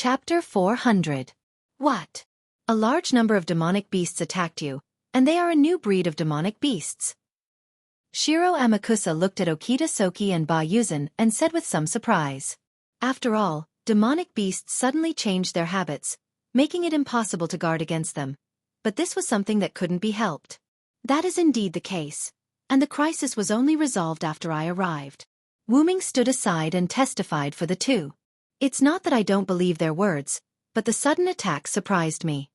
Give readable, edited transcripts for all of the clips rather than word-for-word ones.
Chapter 400. What? A large number of demonic beasts attacked you, and they are a new breed of demonic beasts. Shiro Amakusa looked at Okita Soki and Ba Yuzan and said with some surprise. After all, demonic beasts suddenly changed their habits, making it impossible to guard against them. But this was something that couldn't be helped. That is indeed the case, and the crisis was only resolved after I arrived. Wuming stood aside and testified for the two. It's not that I don't believe their words, but the sudden attack surprised me.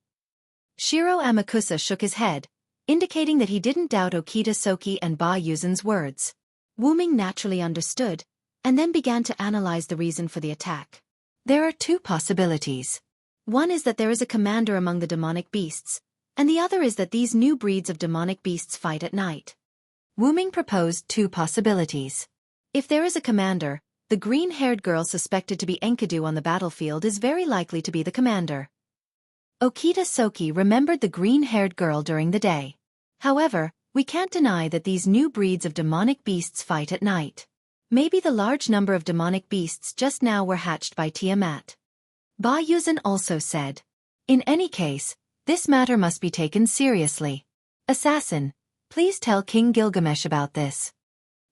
Shiro Amakusa shook his head, indicating that he didn't doubt Okita Soki and Ba Yuzan's words. Wuming naturally understood, and then began to analyze the reason for the attack. There are two possibilities. One is that there is a commander among the demonic beasts, and the other is that these new breeds of demonic beasts fight at night. Wuming proposed two possibilities. If there is a commander, the green-haired girl suspected to be Enkidu on the battlefield is very likely to be the commander. Okita Soki remembered the green-haired girl during the day. However, we can't deny that these new breeds of demonic beasts fight at night. Maybe the large number of demonic beasts just now were hatched by Tiamat. Ba Yuzan also said. In any case, this matter must be taken seriously. Assassin, please tell King Gilgamesh about this.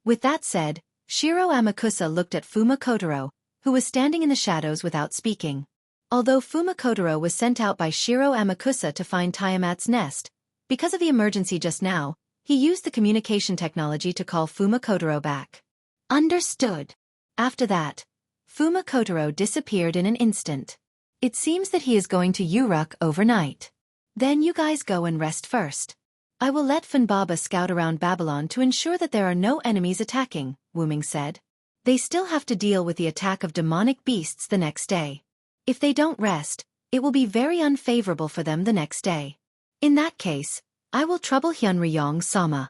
With that said, Shiro Amakusa looked at Fuma Kotaro, who was standing in the shadows without speaking. Although Fuma Kotaro was sent out by Shiro Amakusa to find Tiamat's nest, because of the emergency just now, he used the communication technology to call Fuma Kotaro back. Understood. After that, Fuma Kotaro disappeared in an instant. It seems that he is going to Uruk overnight. Then you guys go and rest first. I will let Funbaba scout around Babylon to ensure that there are no enemies attacking, Wuming said. They still have to deal with the attack of demonic beasts the next day. If they don't rest, it will be very unfavorable for them the next day. In that case, I will trouble Hyunryong-sama.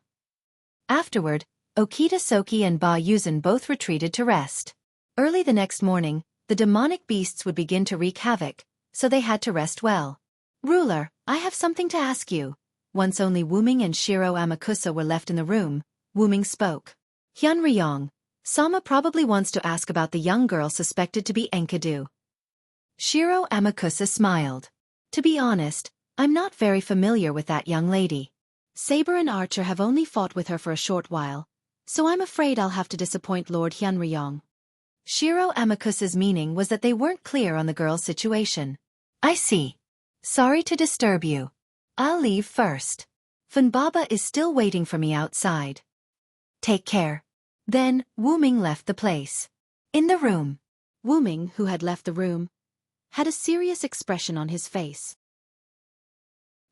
Afterward, Okita Soki and Ba Yuzan both retreated to rest. Early the next morning, the demonic beasts would begin to wreak havoc, so they had to rest well. Ruler, I have something to ask you. Once only Wuming and Shiro Amakusa were left in the room, Wuming spoke. Hyunryong-sama probably wants to ask about the young girl suspected to be Enkidu. Shiro Amakusa smiled. To be honest, I'm not very familiar with that young lady. Saber and Archer have only fought with her for a short while, so I'm afraid I'll have to disappoint Lord Hyunryong. Shiro Amakusa's meaning was that they weren't clear on the girl's situation. I see. Sorry to disturb you. I'll leave first. Funbaba is still waiting for me outside. Take care. Then, Wuming left the place. In the room. Wuming, who had left the room, had a serious expression on his face.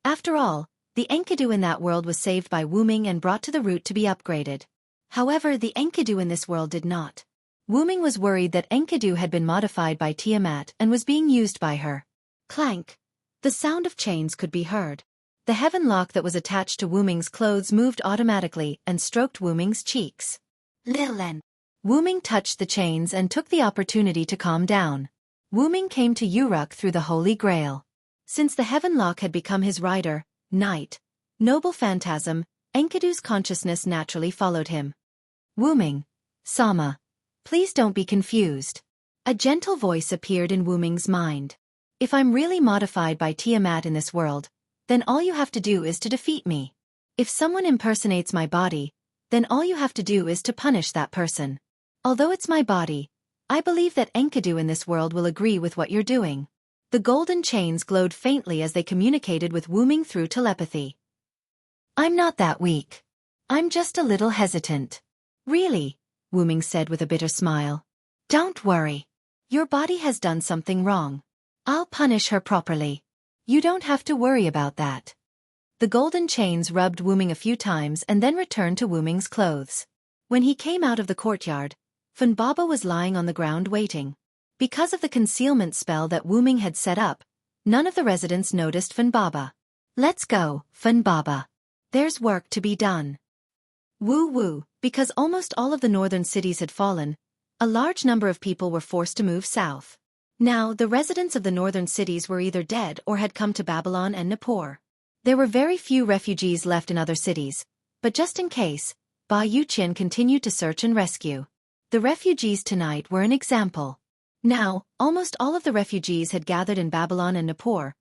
After all, the Enkidu in that world was saved by Wuming and brought to the root to be upgraded. However, the Enkidu in this world did not. Wuming was worried that Enkidu had been modified by Tiamat and was being used by her. Clank. The sound of chains could be heard. The heaven lock that was attached to Wuming's clothes moved automatically and stroked Wuming's cheeks. Lilen. Wuming touched the chains and took the opportunity to calm down. Wuming came to Uruk through the Holy Grail. Since the heaven lock had become his rider, knight, noble phantasm, Enkidu's consciousness naturally followed him. Wuming-sama, please don't be confused. A gentle voice appeared in Wuming's mind. If I'm really modified by Tiamat in this world, then all you have to do is to defeat me. If someone impersonates my body, then all you have to do is to punish that person. Although it's my body, I believe that Enkidu in this world will agree with what you're doing. The golden chains glowed faintly as they communicated with Wuming through telepathy. I'm not that weak. I'm just a little hesitant. Really? Wuming said with a bitter smile. Don't worry. Your body has done something wrong. I'll punish her properly. You don't have to worry about that. The golden chains rubbed Wuming a few times and then returned to Wuming's clothes. When he came out of the courtyard, Funbaba was lying on the ground waiting. Because of the concealment spell that Wuming had set up, none of the residents noticed Funbaba. Let's go, Funbaba. There's work to be done. Woo-woo, because almost all of the northern cities had fallen, a large number of people were forced to move south. Now, the residents of the northern cities were either dead or had come to Babylon and Nippur. There were very few refugees left in other cities, but just in case, Ba Yuqian continued to search and rescue. The refugees tonight were an example. Now, almost all of the refugees had gathered in Babylon and Nippur,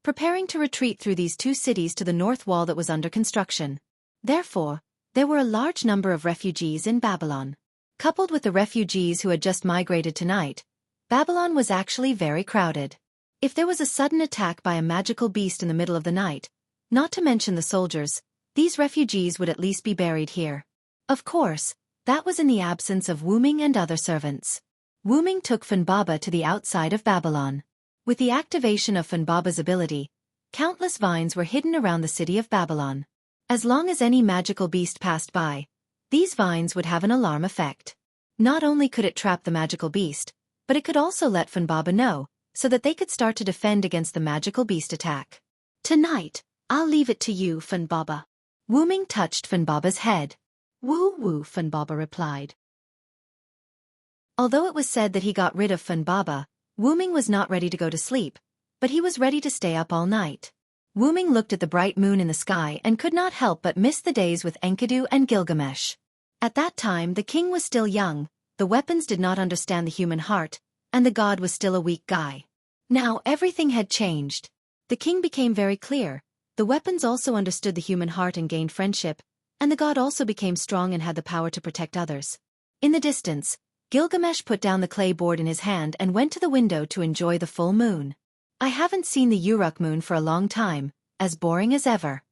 preparing to retreat through these two cities to the north wall that was under construction. Therefore, there were a large number of refugees in Babylon. Coupled with the refugees who had just migrated tonight, Babylon was actually very crowded. If there was a sudden attack by a magical beast in the middle of the night, not to mention the soldiers, these refugees would at least be buried here. Of course, that was in the absence of Wu Ming and other servants. Wu Ming took Funbaba to the outside of Babylon. With the activation of Funbaba's ability, countless vines were hidden around the city of Babylon. As long as any magical beast passed by, these vines would have an alarm effect. Not only could it trap the magical beast, but it could also let Funbaba know, so that they could start to defend against the magical beast attack. Tonight, I'll leave it to you, Funbaba. Wu Ming touched Funbaba's head. Woo woo, Funbaba replied. Although it was said that he got rid of Funbaba, Wu Ming was not ready to go to sleep, but he was ready to stay up all night. Wu Ming looked at the bright moon in the sky and could not help but miss the days with Enkidu and Gilgamesh. At that time the king was still young, the weapons did not understand the human heart, and the god was still a weak guy. Now everything had changed. The king became very clear, the weapons also understood the human heart and gained friendship, and the god also became strong and had the power to protect others. In the distance, Gilgamesh put down the clay board in his hand and went to the window to enjoy the full moon. I haven't seen the Uruk moon for a long time, as boring as ever.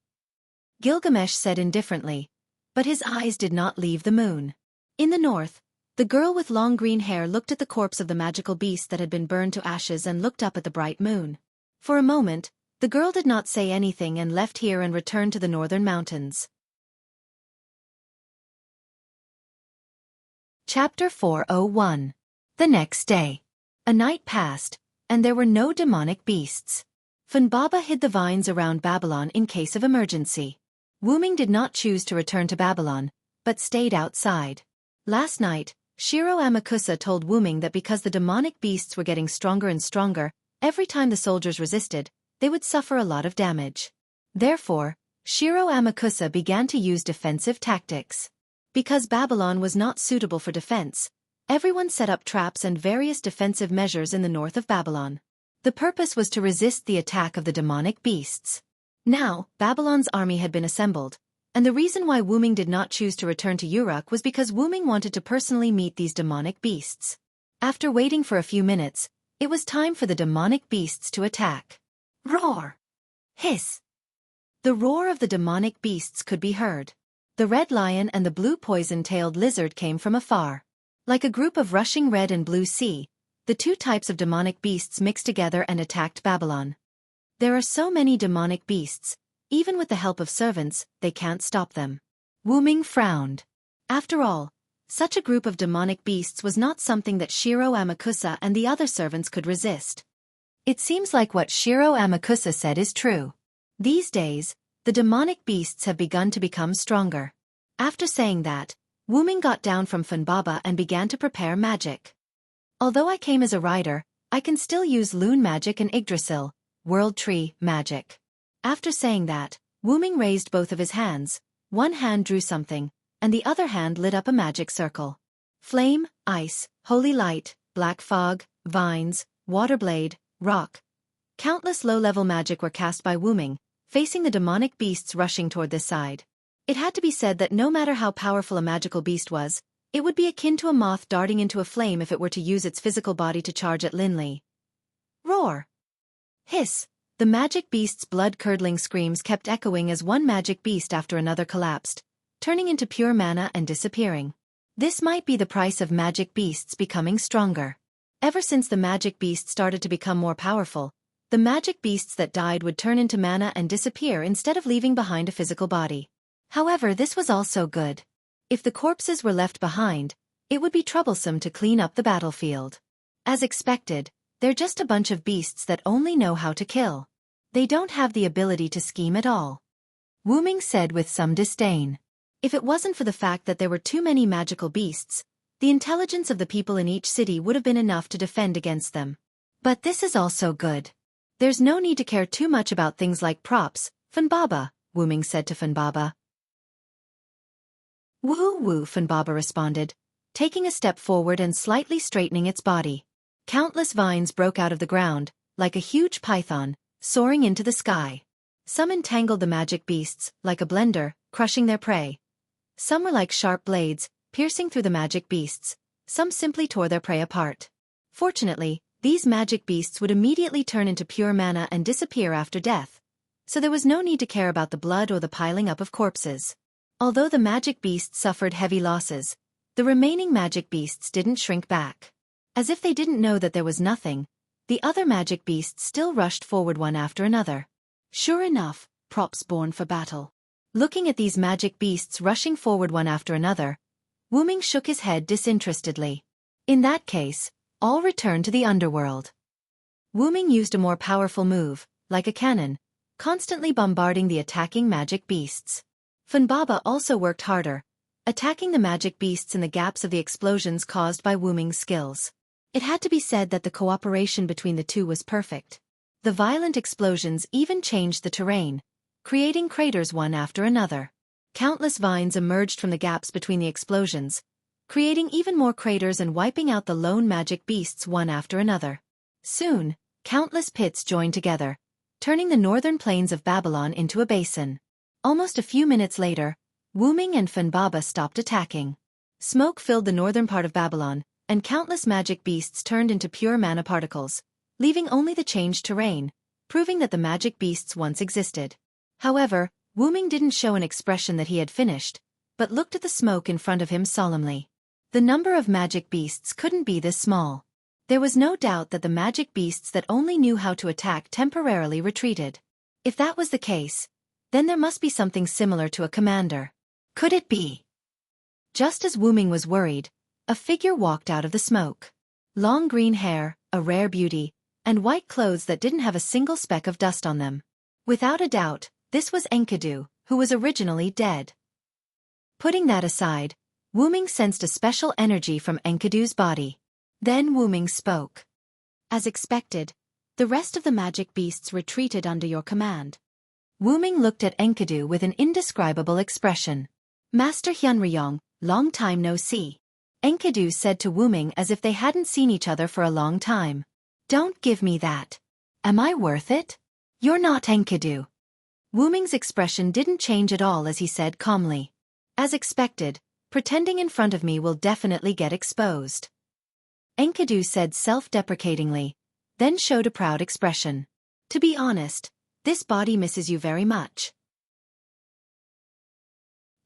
Gilgamesh said indifferently, but his eyes did not leave the moon. In the north, the girl with long green hair looked at the corpse of the magical beast that had been burned to ashes and looked up at the bright moon. For a moment, the girl did not say anything and left here and returned to the northern mountains. Chapter 401. The next day. A night passed, and there were no demonic beasts. Funbaba hid the vines around Babylon in case of emergency. Wu Ming did not choose to return to Babylon, but stayed outside. Last night, Shiro Amakusa told Wu Ming that because the demonic beasts were getting stronger and stronger, every time the soldiers resisted, they would suffer a lot of damage. Therefore, Shiro Amakusa began to use defensive tactics. Because Babylon was not suitable for defense, everyone set up traps and various defensive measures in the north of Babylon. The purpose was to resist the attack of the demonic beasts. Now, Babylon's army had been assembled, and the reason why Wu Ming did not choose to return to Uruk was because Wu Ming wanted to personally meet these demonic beasts. After waiting for a few minutes, it was time for the demonic beasts to attack. Roar! Hiss! The roar of the demonic beasts could be heard. The red lion and the blue poison-tailed lizard came from afar. Like a group of rushing red and blue sea, the two types of demonic beasts mixed together and attacked Babylon. There are so many demonic beasts, even with the help of servants, they can't stop them. Wu Ming frowned. After all, such a group of demonic beasts was not something that Shiro Amakusa and the other servants could resist. It seems like what Shiro Amakusa said is true. These days, the demonic beasts have begun to become stronger. After saying that, Wu Ming got down from Funbaba and began to prepare magic. Although I came as a rider, I can still use Loon magic and Yggdrasil, World Tree magic. After saying that, Wu Ming raised both of his hands, one hand drew something, and the other hand lit up a magic circle. Flame, ice, holy light, black fog, vines, water blade, rock. Countless low-level magic were cast by Wu Ming, facing the demonic beasts rushing toward this side. It had to be said that no matter how powerful a magical beast was, it would be akin to a moth darting into a flame if it were to use its physical body to charge at Linley. Roar! Hiss! The magic beast's blood-curdling screams kept echoing as one magic beast after another collapsed, turning into pure mana and disappearing. This might be the price of magic beasts becoming stronger. Ever since the magic beast started to become more powerful, the magic beasts that died would turn into mana and disappear instead of leaving behind a physical body. However, this was also good. If the corpses were left behind, it would be troublesome to clean up the battlefield. As expected, they're just a bunch of beasts that only know how to kill. They don't have the ability to scheme at all. Wu Ming said with some disdain. If it wasn't for the fact that there were too many magical beasts, the intelligence of the people in each city would have been enough to defend against them. But this is also good. There's no need to care too much about things like props, Funbaba, Wu Ming said to Funbaba. Woo woo, Funbaba responded, taking a step forward and slightly straightening its body. Countless vines broke out of the ground, like a huge python, soaring into the sky. Some entangled the magic beasts, like a blender, crushing their prey. Some were like sharp blades, piercing through the magic beasts. Some simply tore their prey apart. Fortunately, these magic beasts would immediately turn into pure mana and disappear after death, so there was no need to care about the blood or the piling up of corpses. Although the magic beasts suffered heavy losses, the remaining magic beasts didn't shrink back. As if they didn't know that there was nothing, the other magic beasts still rushed forward one after another. Sure enough, props born for battle. Looking at these magic beasts rushing forward one after another, Wu Ming shook his head disinterestedly. In that case, all returned to the underworld. Wu Ming used a more powerful move, like a cannon, constantly bombarding the attacking magic beasts. Funbaba also worked harder, attacking the magic beasts in the gaps of the explosions caused by Wu Ming's skills. It had to be said that the cooperation between the two was perfect. The violent explosions even changed the terrain, creating craters one after another. Countless vines emerged from the gaps between the explosions, creating even more craters and wiping out the lone magic beasts one after another. Soon, countless pits joined together, turning the northern plains of Babylon into a basin. Almost a few minutes later, Wu Ming and Funbaba stopped attacking. Smoke filled the northern part of Babylon, and countless magic beasts turned into pure mana particles, leaving only the changed terrain, proving that the magic beasts once existed. However, Wu Ming didn't show an expression that he had finished, but looked at the smoke in front of him solemnly. The number of magic beasts couldn't be this small. There was no doubt that the magic beasts that only knew how to attack temporarily retreated. If that was the case, then there must be something similar to a commander. Could it be? Just as Wu Ming was worried, a figure walked out of the smoke. Long green hair, a rare beauty, and white clothes that didn't have a single speck of dust on them. Without a doubt, this was Enkidu, who was originally dead. Putting that aside, Wu Ming sensed a special energy from Enkidu's body. Then Wu Ming spoke. As expected, the rest of the magic beasts retreated under your command. Wu Ming looked at Enkidu with an indescribable expression. Master Hyunryong, long time no see. Enkidu said to Wu Ming as if they hadn't seen each other for a long time. Don't give me that. Am I worth it? You're not Enkidu. Wu Ming's expression didn't change at all as he said calmly. As expected, pretending in front of me will definitely get exposed. Enkidu said self-deprecatingly, then showed a proud expression. To be honest, this body misses you very much.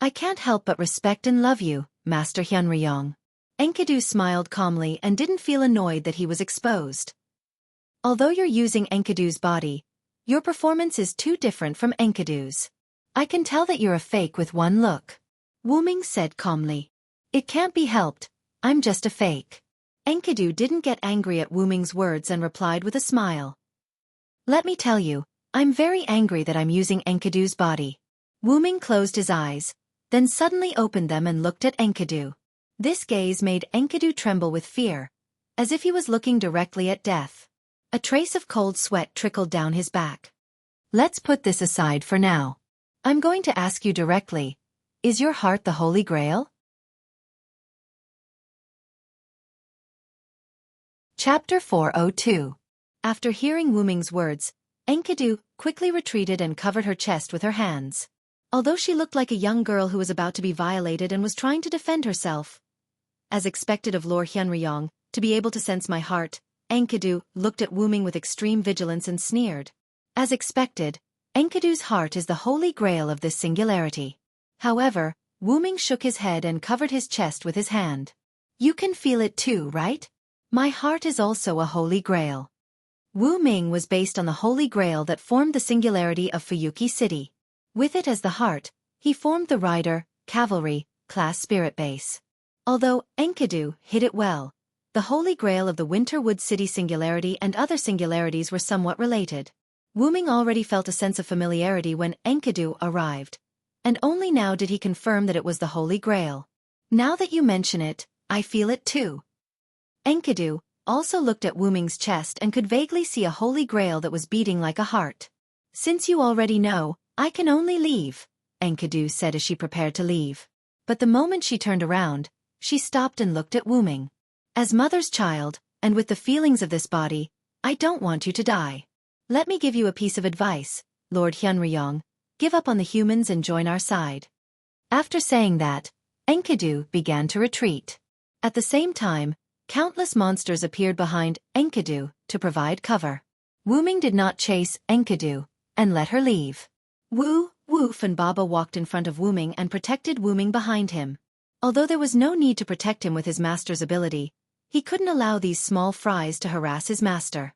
I can't help but respect and love you, Master Hyunryong. Enkidu smiled calmly and didn't feel annoyed that he was exposed. Although you're using Enkidu's body, your performance is too different from Enkidu's. I can tell that you're a fake with one look. Wu Ming said calmly. It can't be helped, I'm just a fake. Enkidu didn't get angry at Wu Ming's words and replied with a smile. Let me tell you, I'm very angry that I'm using Enkidu's body. Wu Ming closed his eyes, then suddenly opened them and looked at Enkidu. This gaze made Enkidu tremble with fear, as if he was looking directly at death. A trace of cold sweat trickled down his back. Let's put this aside for now. I'm going to ask you directly, is your heart the Holy Grail? Chapter 402. After hearing Wu Ming's words, Enkidu quickly retreated and covered her chest with her hands. Although she looked like a young girl who was about to be violated and was trying to defend herself. As expected of Lord Hyunryong, to be able to sense my heart, Enkidu looked at Wu Ming with extreme vigilance and sneered. As expected, Enkidu's heart is the holy grail of this singularity. However, Wu Ming shook his head and covered his chest with his hand. You can feel it too, right? My heart is also a holy grail. Wu Ming was based on the holy grail that formed the singularity of Fuyuki City. With it as the heart, he formed the rider, cavalry, class spirit base. Although Enkidu hid it well, the holy grail of the Winterwood City singularity and other singularities were somewhat related. Wu Ming already felt a sense of familiarity when Enkidu arrived, and only now did he confirm that it was the holy grail. Now that you mention it, I feel it too. Enkidu also looked at Wu Ming's chest and could vaguely see a holy grail that was beating like a heart. Since you already know, I can only leave, Enkidu said as she prepared to leave. But the moment she turned around, she stopped and looked at Wu Ming. As mother's child, and with the feelings of this body, I don't want you to die. Let me give you a piece of advice, Lord Hyunryong. Give up on the humans and join our side. After saying that, Enkidu began to retreat. At the same time, countless monsters appeared behind Enkidu to provide cover. Wuming did not chase Enkidu and let her leave. Woof and Baba walked in front of Wuming and protected Wuming behind him. Although there was no need to protect him with his master's ability, he couldn't allow these small fries to harass his master.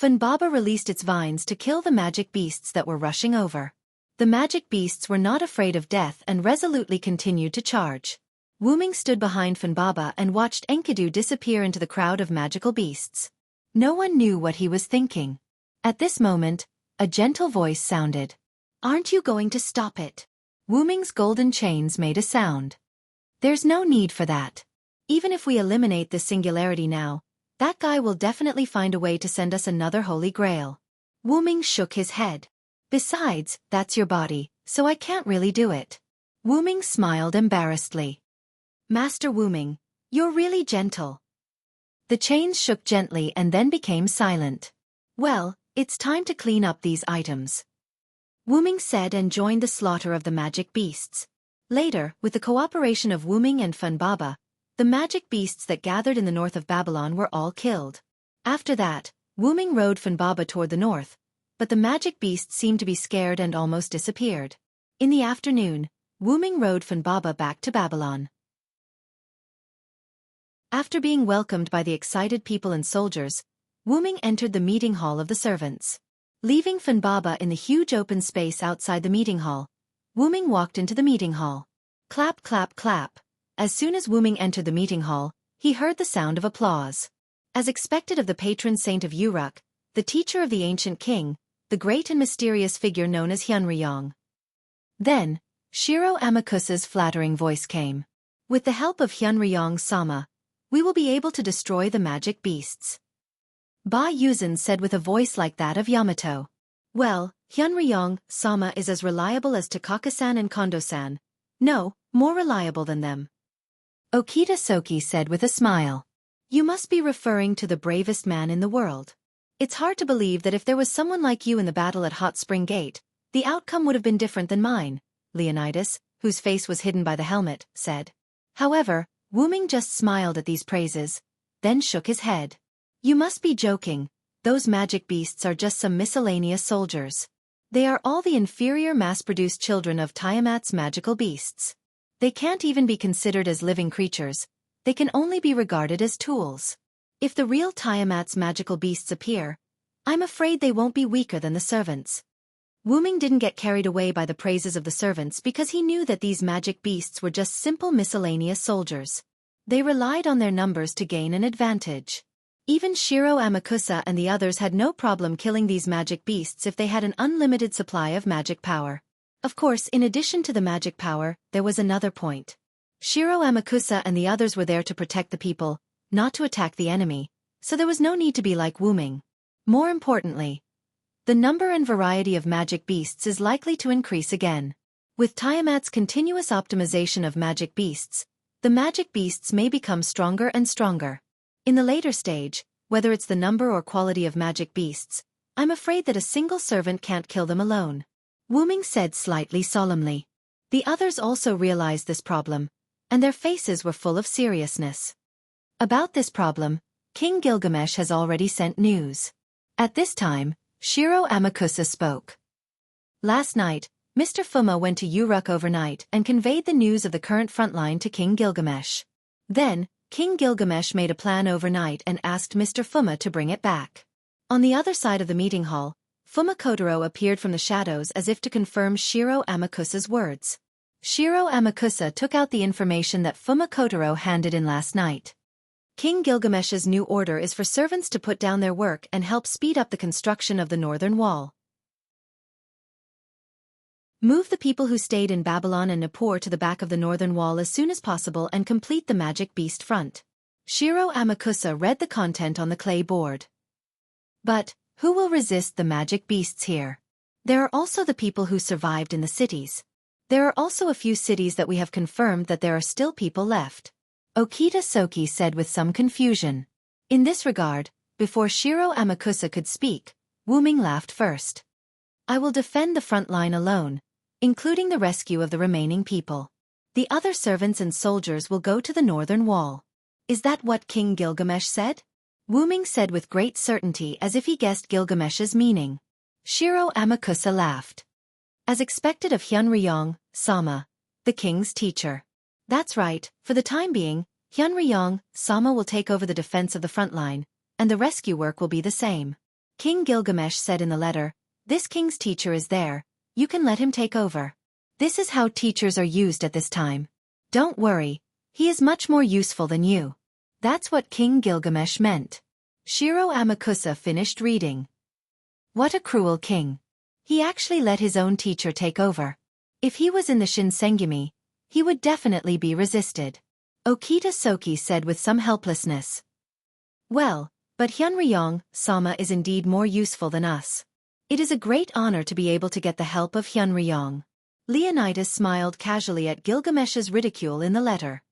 Baba released its vines to kill the magic beasts that were rushing over. The magic beasts were not afraid of death and resolutely continued to charge. Wuming stood behind Baba and watched Enkidu disappear into the crowd of magical beasts. No one knew what he was thinking. At this moment, a gentle voice sounded. Aren't you going to stop it? Wuming's golden chains made a sound. There's no need for that. Even if we eliminate this singularity now, that guy will definitely find a way to send us another holy grail. Wuming shook his head. Besides, that's your body, so I can't really do it. Wuming smiled embarrassedly. Master Wuming, you're really gentle. The chains shook gently and then became silent. Well, it's time to clean up these items. Wuming said and joined the slaughter of the magic beasts. Later, with the cooperation of Wuming and Baba, the magic beasts that gathered in the north of Babylon were all killed. After that, Wuming rode Baba toward the north, but the magic beasts seemed to be scared and almost disappeared. In the afternoon, Wuming rode Baba back to Babylon. After being welcomed by the excited people and soldiers, Wuming entered the meeting hall of the servants. Leaving Baba in the huge open space outside the meeting hall, Wuming walked into the meeting hall. Clap, clap, clap. As soon as Wuming entered the meeting hall, he heard the sound of applause. As expected of the patron saint of Uruk, the teacher of the ancient king, the great and mysterious figure known as Hyunryong. Then, Shiro Amakusa's flattering voice came. With the help of Hyunryong-sama, we will be able to destroy the magic beasts. Ba Yuzan said with a voice like that of Yamato. Well, Hyunryong-sama is as reliable as Takaka-san and Kondo-san. No, more reliable than them. Okita Soki said with a smile. You must be referring to the bravest man in the world. It's hard to believe that if there was someone like you in the battle at Hot Spring Gate, the outcome would have been different than mine, Leonidas, whose face was hidden by the helmet, said. However, Wuming just smiled at these praises, then shook his head. You must be joking, those magic beasts are just some miscellaneous soldiers. They are all the inferior mass-produced children of Tiamat's magical beasts. They can't even be considered as living creatures, they can only be regarded as tools. If the real Tiamat's magical beasts appear, I'm afraid they won't be weaker than the servants. Wuming didn't get carried away by the praises of the servants because he knew that these magic beasts were just simple miscellaneous soldiers. They relied on their numbers to gain an advantage. Even Shiro Amakusa and the others had no problem killing these magic beasts if they had an unlimited supply of magic power. Of course, in addition to the magic power, there was another point. Shiro Amakusa and the others were there to protect the people, not to attack the enemy, so there was no need to be like Wuming. More importantly, the number and variety of magic beasts is likely to increase again. With Tiamat's continuous optimization of magic beasts, the magic beasts may become stronger and stronger. In the later stage, whether it's the number or quality of magic beasts, I'm afraid that a single servant can't kill them alone. Wuming said slightly solemnly. The others also realized this problem, and their faces were full of seriousness. About this problem, King Gilgamesh has already sent news. At this time, Shiro Amakusa spoke. Last night, Mr. Fuma went to Uruk overnight and conveyed the news of the current front line to King Gilgamesh. Then, King Gilgamesh made a plan overnight and asked Mr. Fuma to bring it back. On the other side of the meeting hall, Fuma Kotaro appeared from the shadows as if to confirm Shiro Amakusa's words. Shiro Amakusa took out the information that Fuma Kotaro handed in last night. King Gilgamesh's new order is for servants to put down their work and help speed up the construction of the northern wall. Move the people who stayed in Babylon and Nippur to the back of the northern wall as soon as possible and complete the magic beast front. Shiro Amakusa read the content on the clay board. But, who will resist the magic beasts here? There are also the people who survived in the cities. There are also a few cities that we have confirmed that there are still people left. Okita Soki said with some confusion. In this regard, before Shiro Amakusa could speak, Wuming laughed first. I will defend the front line alone, including the rescue of the remaining people. The other servants and soldiers will go to the northern wall. Is that what King Gilgamesh said? Wuming said with great certainty as if he guessed Gilgamesh's meaning. Shiro Amakusa laughed. As expected of Hyunryong, Sama, the king's teacher. That's right, for the time being, Hyunryong, Sama will take over the defense of the front line, and the rescue work will be the same. King Gilgamesh said in the letter, this king's teacher is there, you can let him take over. This is how teachers are used at this time. Don't worry, he is much more useful than you. That's what King Gilgamesh meant. Shiro Amakusa finished reading. What a cruel king. He actually let his own teacher take over. If he was in the Shinsengumi, he would definitely be resisted. Okita Soki said with some helplessness. Well, but Hyunryong, Sama is indeed more useful than us. It is a great honor to be able to get the help of Hyunryong. Leonidas smiled casually at Gilgamesh's ridicule in the letter.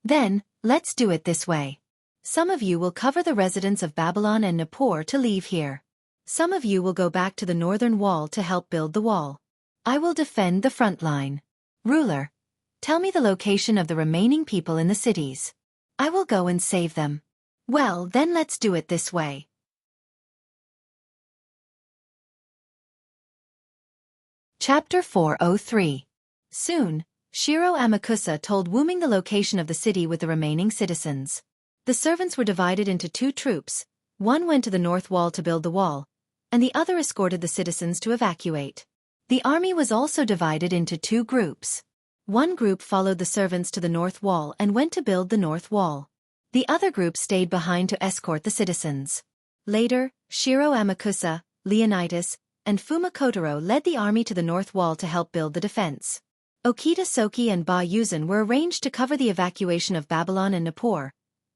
Then, let's do it this way. Some of you will cover the residents of Babylon and Nippur to leave here. Some of you will go back to the northern wall to help build the wall. I will defend the front line. Ruler, tell me the location of the remaining people in the cities. I will go and save them. Well, then let's do it this way. Chapter 403. Soon, Shiro Amakusa told Wuming the location of the city with the remaining citizens. The servants were divided into two troops. One went to the north wall to build the wall, and the other escorted the citizens to evacuate. The army was also divided into two groups. One group followed the servants to the north wall and went to build the north wall. The other group stayed behind to escort the citizens. Later, Shiro Amakusa, Leonidas, and Fuma Kotaro led the army to the north wall to help build the defense. Okita Soki and Ba Yuzan were arranged to cover the evacuation of Babylon and Nippur,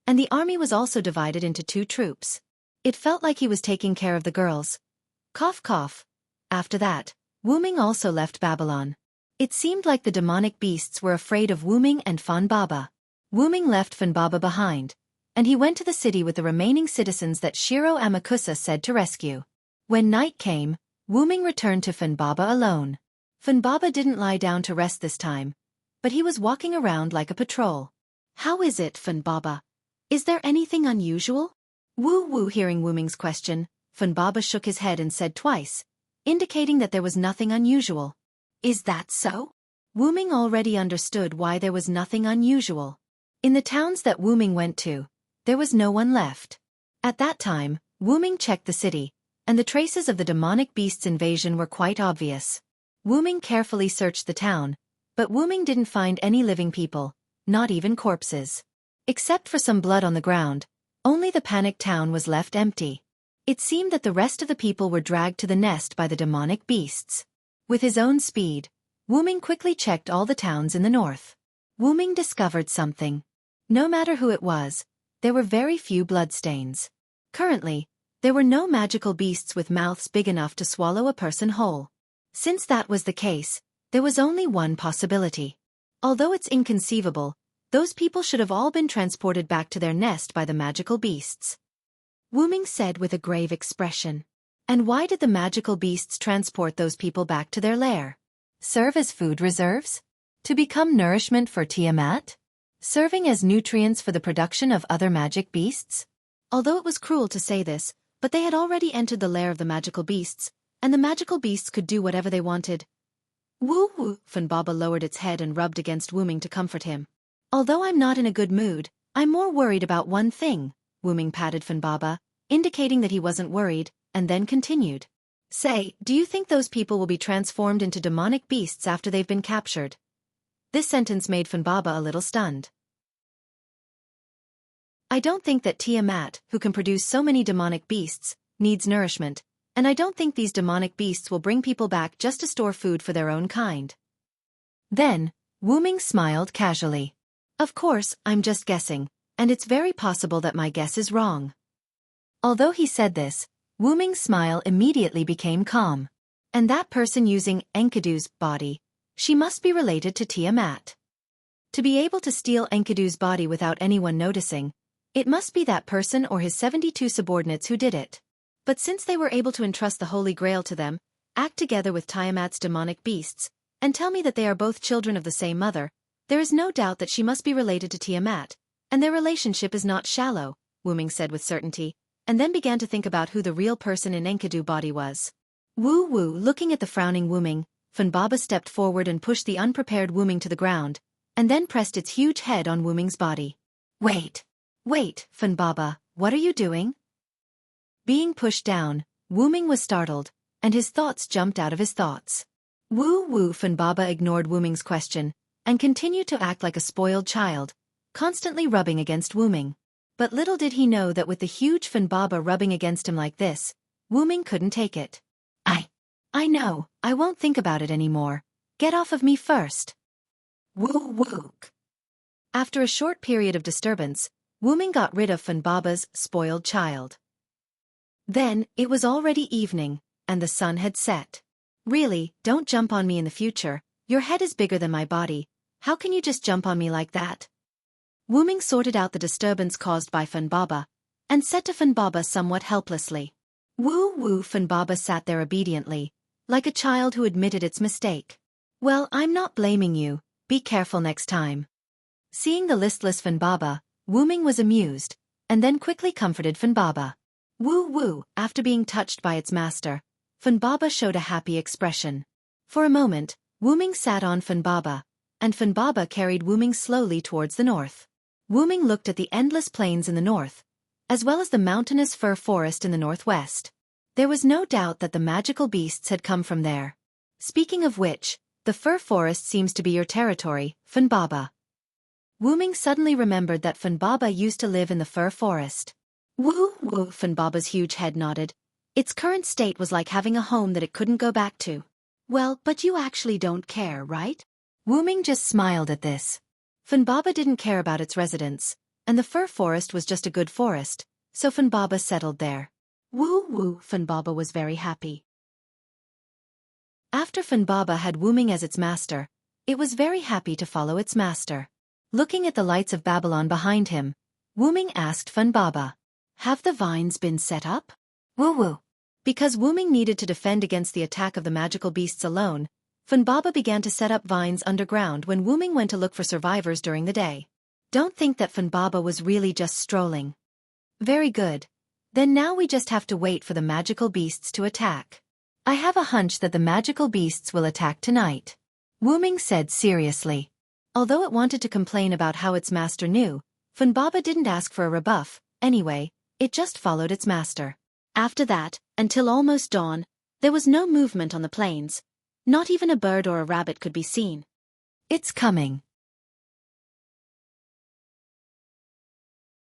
and the army was also divided into two troops. It felt like he was taking care of the girls. Cough cough. After that, Wuming also left Babylon. It seemed like the demonic beasts were afraid of Wuming and Fanbaba. Wuming left Fanbaba behind, and he went to the city with the remaining citizens that Shiro Amakusa said to rescue. When night came, Wuming returned to Fanbaba alone. Fanbaba didn't lie down to rest this time, but he was walking around like a patrol. How is it, Fanbaba? Is there anything unusual? Woo-woo. Hearing Wuming's question, Fanbaba shook his head and said twice, indicating that there was nothing unusual. Is that so? Wuming already understood why there was nothing unusual. In the towns that Wuming went to, there was no one left. At that time, Wuming checked the city, and the traces of the demonic beast's invasion were quite obvious. Wuming carefully searched the town, but Wuming didn't find any living people, not even corpses. Except for some blood on the ground, only the panicked town was left empty. It seemed that the rest of the people were dragged to the nest by the demonic beasts. With his own speed, Wuming quickly checked all the towns in the north. Wuming discovered something. No matter who it was, there were very few bloodstains. Currently, there were no magical beasts with mouths big enough to swallow a person whole. Since that was the case, there was only one possibility. Although it's inconceivable, those people should have all been transported back to their nest by the magical beasts. Wuming said with a grave expression. And why did the magical beasts transport those people back to their lair? Serve as food reserves? To become nourishment for Tiamat? Serving as nutrients for the production of other magic beasts? Although it was cruel to say this, but they had already entered the lair of the magical beasts, and the magical beasts could do whatever they wanted. Woo-woo. Fanbaba lowered its head and rubbed against Wuming to comfort him. Although I'm not in a good mood, I'm more worried about one thing. Wuming patted Fanbaba, indicating that he wasn't worried, and then continued. Say, do you think those people will be transformed into demonic beasts after they've been captured? This sentence made Fanbaba a little stunned. I don't think that Tiamat, who can produce so many demonic beasts, needs nourishment, and I don't think these demonic beasts will bring people back just to store food for their own kind. Then, Wuming smiled casually. Of course, I'm just guessing, and it's very possible that my guess is wrong. Although he said this, Wuming's smile immediately became calm. And that person using Enkidu's body, she must be related to Tiamat. To be able to steal Enkidu's body without anyone noticing, It must be that person or his 72 subordinates who did it. But since they were able to entrust the Holy Grail to them, act together with Tiamat's demonic beasts, and tell me that they are both children of the same mother, there is no doubt that she must be related to Tiamat, and their relationship is not shallow, Wuming said with certainty, and then began to think about who the real person in Enkidu body was. Woo, looking at the frowning Wuming, Funbaba stepped forward and pushed the unprepared Wuming to the ground, and then pressed its huge head on Wuming's body. Wait, Funbaba, what are you doing? Being pushed down, Wuming was startled, and his thoughts jumped out of his thoughts. Woo, Funbaba ignored Wuming's question, and continued to act like a spoiled child, constantly rubbing against Wuming. But little did he know that with the huge Funbaba rubbing against him like this, Wuming couldn't take it. I know, I won't think about it anymore. Get off of me first. Woo. After a short period of disturbance, Wuming got rid of Funbaba's spoiled child. Then, it was already evening, and the sun had set. Really, don't jump on me in the future, your head is bigger than my body, how can you just jump on me like that? Wuming sorted out the disturbance caused by Funbaba, and said to Funbaba somewhat helplessly. Woo, Funbaba sat there obediently, like a child who admitted its mistake. Well, I'm not blaming you, be careful next time. Seeing the listless Funbaba, Wuming was amused, and then quickly comforted Funbaba. Woo, after being touched by its master, Funbaba showed a happy expression. For a moment, Wuming sat on Funbaba, and Funbaba carried Wuming slowly towards the north. Wuming looked at the endless plains in the north, as well as the mountainous fir forest in the northwest. There was no doubt that the magical beasts had come from there. Speaking of which, the fir forest seems to be your territory, Funbaba. Wuming suddenly remembered that Funbaba used to live in the fir forest. Woo, Funbaba's huge head nodded. Its current state was like having a home that it couldn't go back to. Well, but you actually don't care, right? Wuming just smiled at this. Funbaba didn't care about its residents, and the fir forest was just a good forest, so Funbaba settled there. Woo, Funbaba was very happy. After Funbaba had Wuming as its master, it was very happy to follow its master. Looking at the lights of Babylon behind him, Wuming asked Funbaba, "Have the vines been set up?" Woo. Because Wuming needed to defend against the attack of the magical beasts alone, Funbaba began to set up vines underground when Wuming went to look for survivors during the day. Don't think that Funbaba was really just strolling. Very good. Then now we just have to wait for the magical beasts to attack. I have a hunch that the magical beasts will attack tonight. Wuming said seriously. Although it wanted to complain about how its master knew, Funbaba didn't ask for a rebuff, anyway, it just followed its master. After that, until almost dawn, there was no movement on the plains. Not even a bird or a rabbit could be seen. It's coming.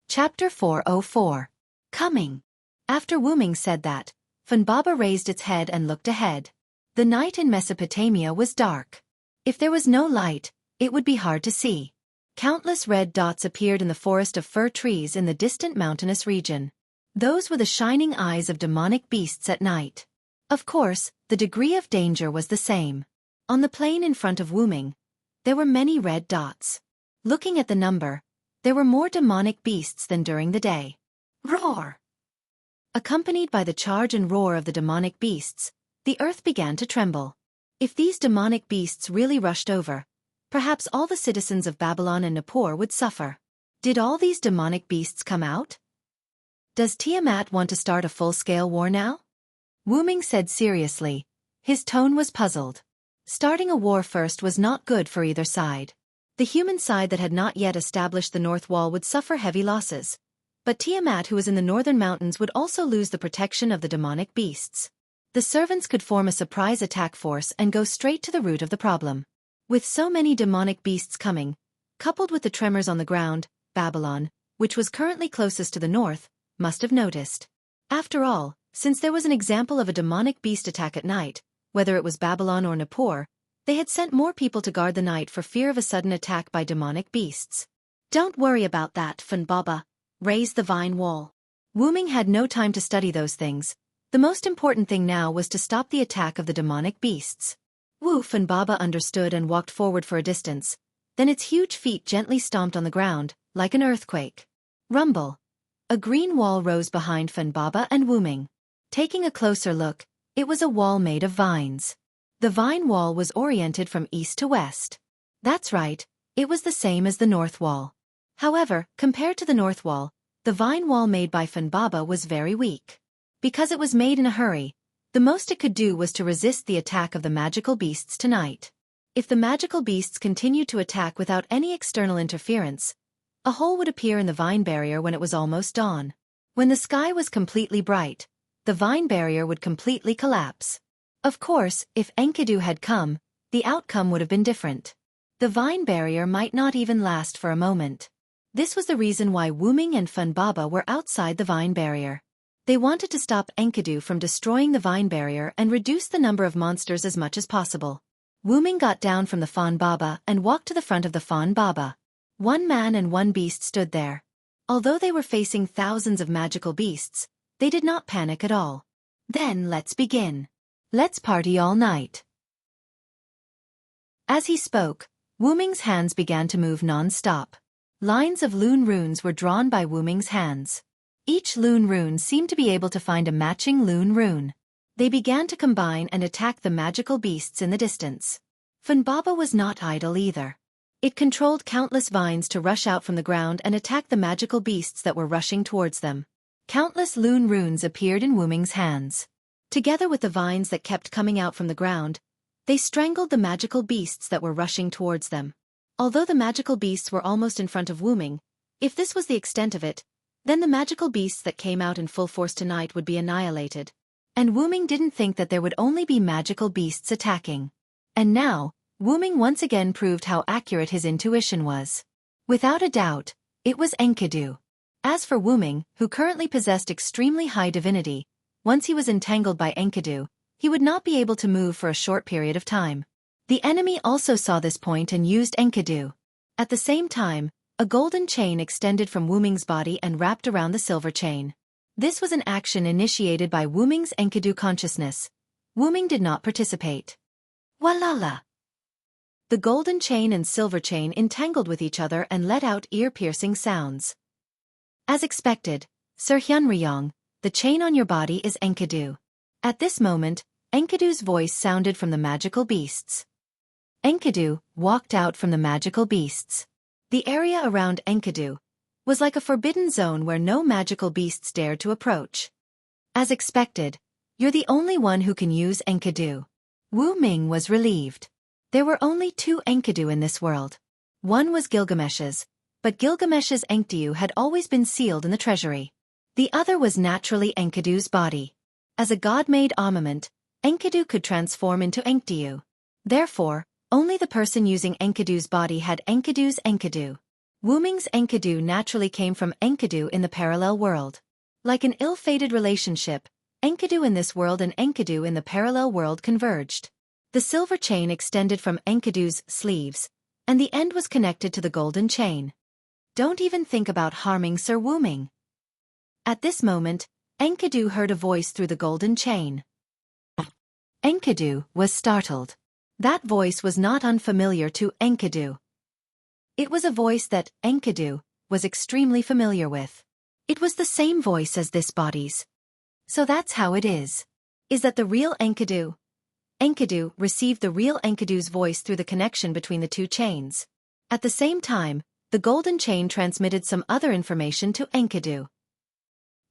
Chapter 404. Coming. After Wuming said that, Funbaba raised its head and looked ahead. The night in Mesopotamia was dark. If there was no light, it would be hard to see. Countless red dots appeared in the forest of fir trees in the distant mountainous region. Those were the shining eyes of demonic beasts at night. Of course, the degree of danger was the same. On the plain in front of Wuming, there were many red dots. Looking at the number, there were more demonic beasts than during the day. Roar! Accompanied by the charge and roar of the demonic beasts, the earth began to tremble. If these demonic beasts really rushed over, perhaps all the citizens of Babylon and Nippur would suffer. Did all these demonic beasts come out? Does Tiamat want to start a full-scale war now? Wuming said seriously. His tone was puzzled. Starting a war first was not good for either side. The human side that had not yet established the North Wall would suffer heavy losses. But Tiamat, who was in the northern mountains, would also lose the protection of the demonic beasts. The servants could form a surprise attack force and go straight to the root of the problem. With so many demonic beasts coming, coupled with the tremors on the ground, Babylon, which was currently closest to the north, must have noticed. After all, since there was an example of a demonic beast attack at night, whether it was Babylon or Nippur, they had sent more people to guard the night for fear of a sudden attack by demonic beasts. Don't worry about that, Funbaba. Raise the vine wall. Wuming had no time to study those things. The most important thing now was to stop the attack of the demonic beasts. Funbaba understood and walked forward for a distance. Then its huge feet gently stomped on the ground, like an earthquake. Rumble. A green wall rose behind Funbaba and Wuming. Taking a closer look, it was a wall made of vines. The vine wall was oriented from east to west. That's right, it was the same as the north wall. However, compared to the north wall, the vine wall made by Funbaba was very weak. Because it was made in a hurry, the most it could do was to resist the attack of the magical beasts tonight. If the magical beasts continued to attack without any external interference, a hole would appear in the vine barrier when it was almost dawn. When the sky was completely bright, the vine barrier would completely collapse. Of course, if Enkidu had come, the outcome would have been different. The vine barrier might not even last for a moment. This was the reason why Wuming and Funbaba were outside the vine barrier. They wanted to stop Enkidu from destroying the vine barrier and reduce the number of monsters as much as possible. Wuming got down from the Funbaba and walked to the front of the Funbaba. One man and one beast stood there. Although they were facing thousands of magical beasts, they did not panic at all. Then let's begin. Let's party all night. As he spoke, Wuming's hands began to move non-stop. Lines of Lune runes were drawn by Wuming's hands. Each Lune rune seemed to be able to find a matching Lune rune. They began to combine and attack the magical beasts in the distance. Funbaba was not idle either. It controlled countless vines to rush out from the ground and attack the magical beasts that were rushing towards them. Countless Lune runes appeared in Wuming's hands. Together with the vines that kept coming out from the ground, they strangled the magical beasts that were rushing towards them. Although the magical beasts were almost in front of Wuming, if this was the extent of it, then the magical beasts that came out in full force tonight would be annihilated. And Wuming didn't think that there would only be magical beasts attacking. And now, Wuming once again proved how accurate his intuition was. Without a doubt, it was Enkidu. As for Wuming, who currently possessed extremely high divinity, once he was entangled by Enkidu, he would not be able to move for a short period of time. The enemy also saw this point and used Enkidu. At the same time, a golden chain extended from Wuming's body and wrapped around the silver chain. This was an action initiated by Wuming's Enkidu consciousness. Wuming did not participate. Walala! The golden chain and silver chain entangled with each other and let out ear-piercing sounds. As expected, Sir Hyunryong, the chain on your body is Enkidu. At this moment, Enkidu's voice sounded from the magical beasts. Enkidu walked out from the magical beasts. The area around Enkidu was like a forbidden zone where no magical beasts dared to approach. As expected, you're the only one who can use Enkidu. Wuming was relieved. There were only 2 Enkidu in this world. One was Gilgamesh's, but Gilgamesh's Enkidu had always been sealed in the treasury. The other was naturally Enkidu's body. As a god-made armament, Enkidu could transform into Enkidu. Therefore, only the person using Enkidu's body had Enkidu's Enkidu. Wuming's Enkidu naturally came from Enkidu in the parallel world. Like an ill-fated relationship, Enkidu in this world and Enkidu in the parallel world converged. The silver chain extended from Enkidu's sleeves, and the end was connected to the golden chain. Don't even think about harming Sir Wuming. At this moment, Enkidu heard a voice through the golden chain. Enkidu was startled. That voice was not unfamiliar to Enkidu. It was a voice that Enkidu was extremely familiar with. It was the same voice as this body's. So that's how it is. Is that the real Enkidu? Enkidu received the real Enkidu's voice through the connection between the 2 chains. At the same time, the golden chain transmitted some other information to Enkidu.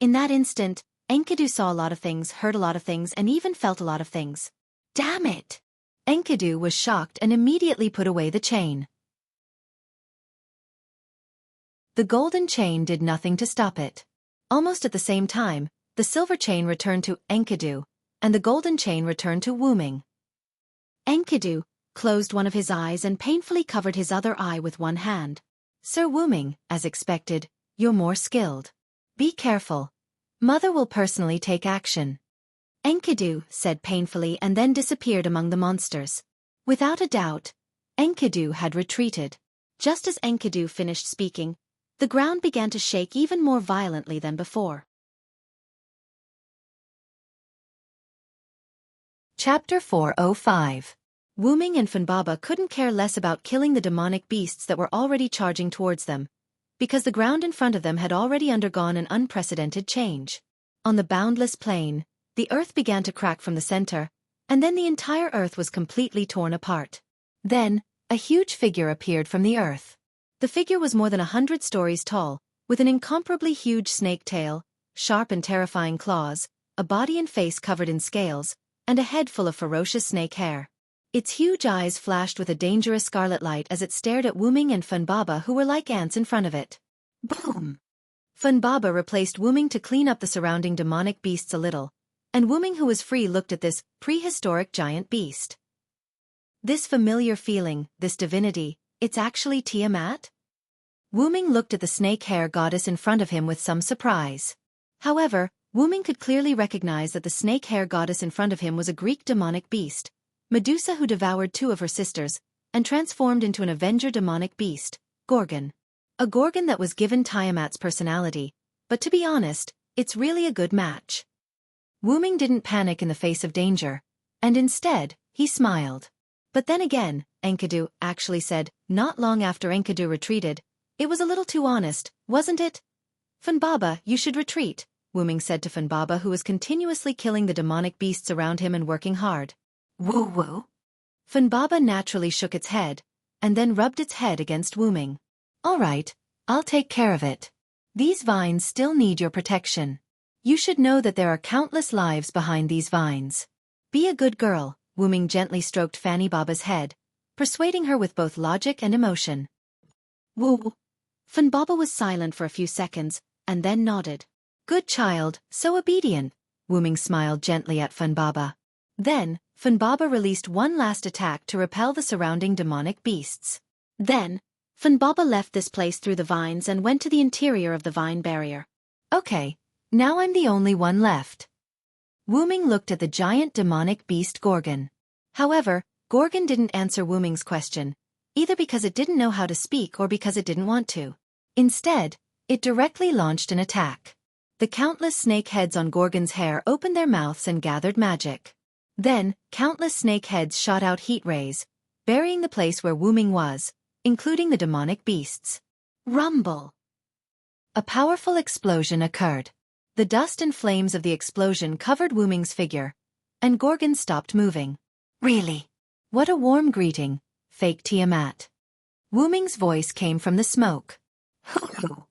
In that instant, Enkidu saw a lot of things, heard a lot of things, and even felt a lot of things. Damn it! Enkidu was shocked and immediately put away the chain. The golden chain did nothing to stop it. Almost at the same time, the silver chain returned to Enkidu, and the golden chain returned to Wuming. Enkidu closed one of his eyes and painfully covered his other eye with one hand. Sir Wuming, as expected, you're more skilled. Be careful. Mother will personally take action. Enkidu said painfully and then disappeared among the monsters. Without a doubt, Enkidu had retreated. Just as Enkidu finished speaking, the ground began to shake even more violently than before. Chapter 405. Wuming and Funbaba couldn't care less about killing the demonic beasts that were already charging towards them, because the ground in front of them had already undergone an unprecedented change. On the boundless plain, the earth began to crack from the center, and then the entire earth was completely torn apart. Then, a huge figure appeared from the earth. The figure was more than 100 stories tall, with an incomparably huge snake tail, sharp and terrifying claws, a body and face covered in scales, and a head full of ferocious snake hair. Its huge eyes flashed with a dangerous scarlet light as it stared at Wu Ming and Fun Baba, who were like ants in front of it. Boom! Fun Baba replaced Wu Ming to clean up the surrounding demonic beasts a little, and Wu Ming, who was free, looked at this prehistoric giant beast. This familiar feeling, this divinity, it's actually Tiamat? Wu Ming looked at the snake hair goddess in front of him with some surprise. However, Wu Ming could clearly recognize that the snake hair goddess in front of him was a Greek demonic beast, Medusa, who devoured 2 of her sisters, and transformed into an Avenger demonic beast, Gorgon. A Gorgon that was given Tiamat's personality, but to be honest, it's really a good match. Wu Ming didn't panic in the face of danger, and instead, he smiled. But then again, Enkidu actually said, not long after Enkidu retreated, "It was a little too honest, wasn't it? Fun Baba, you should retreat," Wu Ming said to Fun Baba, who was continuously killing the demonic beasts around him and working hard. Woo-woo? Fun Baba naturally shook its head, and then rubbed its head against Wu Ming. "All right, I'll take care of it. These vines still need your protection. You should know that there are countless lives behind these vines. Be a good girl," Wu Ming gently stroked Fanny Baba's head, persuading her with both logic and emotion. Woo! Fun Baba was silent for a few seconds, and then nodded. "Good child, so obedient," Wu Ming smiled gently at Fun Baba. Then, Fun Baba released one last attack to repel the surrounding demonic beasts. Then, Fun Baba left this place through the vines and went to the interior of the vine barrier. "Okay, now I'm the only one left." Wu Ming looked at the giant demonic beast Gorgon. However, Gorgon didn't answer Wu Ming's question, either because it didn't know how to speak or because it didn't want to. Instead, it directly launched an attack. The countless snake heads on Gorgon's hair opened their mouths and gathered magic. Then, countless snake heads shot out heat rays, burying the place where Wu Ming was, including the demonic beasts. Rumble! A powerful explosion occurred. The dust and flames of the explosion covered Wu Ming's figure, and Gorgon stopped moving. "Really? What a warm greeting, fake Tiamat." Wu Ming's voice came from the smoke. "Hoo-hoo."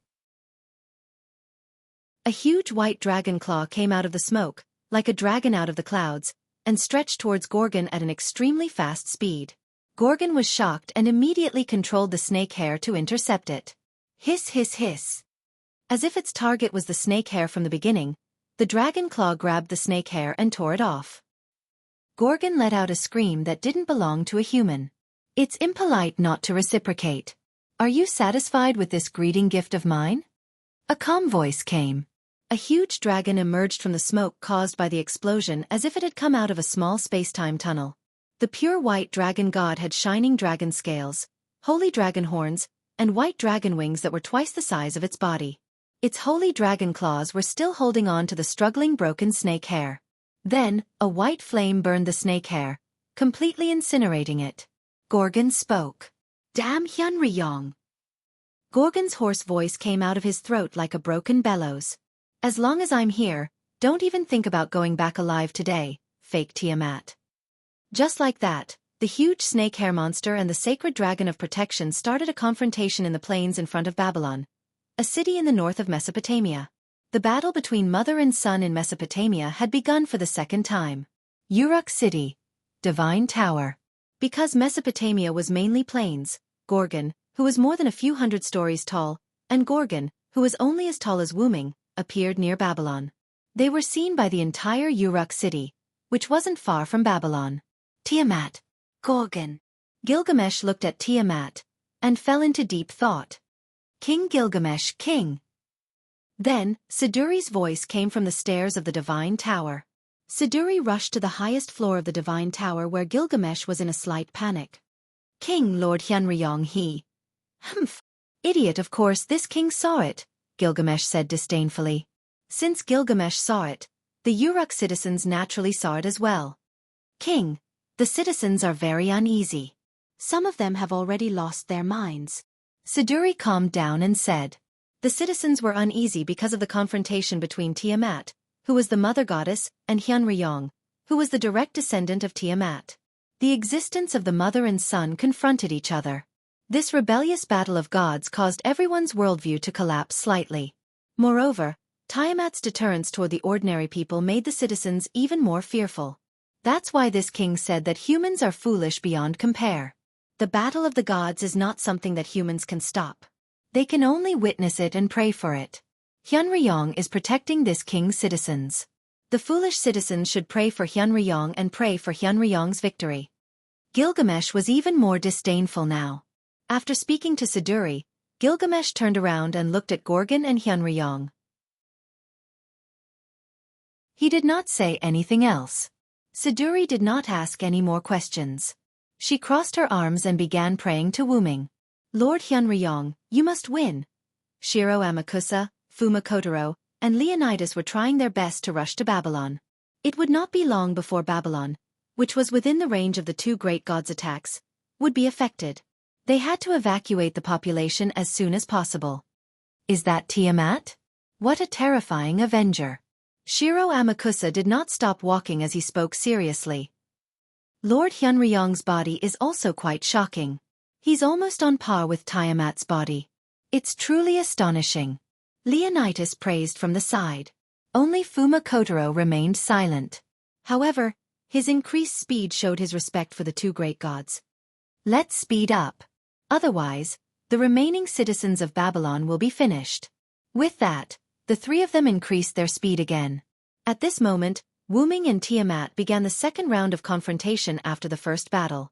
A huge white dragon claw came out of the smoke, like a dragon out of the clouds, and stretched towards Gorgon at an extremely fast speed. Gorgon was shocked and immediately controlled the snake hair to intercept it. Hiss, hiss, hiss. As if its target was the snake hair from the beginning, the dragon claw grabbed the snake hair and tore it off. Gorgon let out a scream that didn't belong to a human. "It's impolite not to reciprocate. Are you satisfied with this greeting gift of mine?" A calm voice came. A huge dragon emerged from the smoke caused by the explosion as if it had come out of a small space-time tunnel. The pure white dragon god had shining dragon scales, holy dragon horns, and white dragon wings that were twice the size of its body. Its holy dragon claws were still holding on to the struggling broken snake hair. Then, a white flame burned the snake hair, completely incinerating it. Gorgon spoke. "Damn Hyunryong." Gorgon's hoarse voice came out of his throat like a broken bellows. "As long as I'm here, don't even think about going back alive today, fake Tiamat." Just like that, the huge snake hair monster and the sacred dragon of protection started a confrontation in the plains in front of Babylon, a city in the north of Mesopotamia. The battle between mother and son in Mesopotamia had begun for the second time. Uruk City, Divine Tower. Because Mesopotamia was mainly plains, Gorgon, who was more than a few hundred stories tall, and Gorgon, who was only as tall as Wu Ming, appeared near Babylon. They were seen by the entire Uruk City, which wasn't far from Babylon. Tiamat. Gorgon. Gilgamesh looked at Tiamat, and fell into deep thought. "King Gilgamesh, king." Then, Siduri's voice came from the stairs of the Divine Tower. Siduri rushed to the highest floor of the Divine Tower where Gilgamesh was in a slight panic. "King Lord Hyunryong, he." "Humph. Idiot, of course this king saw it," Gilgamesh said disdainfully. Since Gilgamesh saw it, the Uruk citizens naturally saw it as well. "King, the citizens are very uneasy. Some of them have already lost their minds. Siduri calmed down and said. The citizens were uneasy because of the confrontation between Tiamat, who was the mother goddess, and Hyunryong, who was the direct descendant of Tiamat. The existence of the mother and son confronted each other. This rebellious battle of gods caused everyone's worldview to collapse slightly. Moreover, Tiamat's deterrence toward the ordinary people made the citizens even more fearful. That's why this king said that humans are foolish beyond compare. The battle of the gods is not something that humans can stop. They can only witness it and pray for it. Hyunryong is protecting this king's citizens. The foolish citizens should pray for Hyunryong and pray for Hyunryong's victory. Gilgamesh was even more disdainful now. After speaking to Siduri, Gilgamesh turned around and looked at Gorgon and Hyunryong. He did not say anything else. Siduri did not ask any more questions. She crossed her arms and began praying to Wuming. Lord Hyunryong, you must win. Shiro Amakusa, Fuma Kotaro, and Leonidas were trying their best to rush to Babylon. It would not be long before Babylon, which was within the range of the two great gods' attacks, would be affected. They had to evacuate the population as soon as possible. Is that Tiamat? What a terrifying avenger. Shiro Amakusa did not stop walking as he spoke seriously. Lord Hyunryong's body is also quite shocking. He's almost on par with Tiamat's body. It's truly astonishing. Leonidas praised from the side. Only Fuma Kotaro remained silent. However, his increased speed showed his respect for the two great gods. Let's speed up. Otherwise, the remaining citizens of Babylon will be finished. With that, the three of them increased their speed again. At this moment, Wuming and Tiamat began the second round of confrontation after the first battle.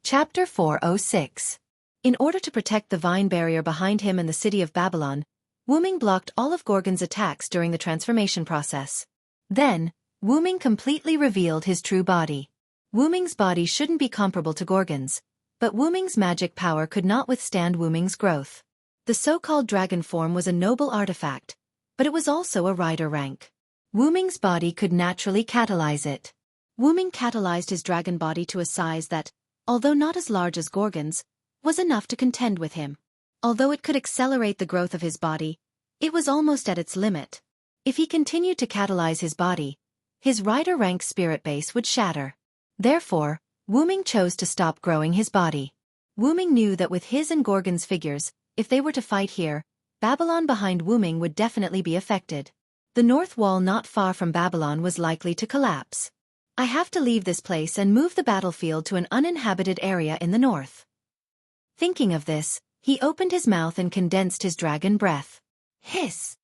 Chapter 406. In order to protect the vine barrier behind him and the city of Babylon, Wuming blocked all of Gorgon's attacks during the transformation process. Then, Wuming completely revealed his true body. Wuming's body shouldn't be comparable to Gorgon's, but Wuming's magic power could not withstand Wuming's growth. The so-called dragon form was a noble artifact, but it was also a rider rank. Wuming's body could naturally catalyze it. Wuming catalyzed his dragon body to a size that, although not as large as Gorgon's, was enough to contend with him. Although it could accelerate the growth of his body, it was almost at its limit. If he continued to catalyze his body, his rider rank spirit base would shatter. Therefore, Wuming chose to stop growing his body. Wuming knew that with his and Gorgon's figures, if they were to fight here, Babylon behind Wuming would definitely be affected. The north wall not far from Babylon was likely to collapse. I have to leave this place and move the battlefield to an uninhabited area in the north. Thinking of this, he opened his mouth and condensed his dragon breath. Hiss!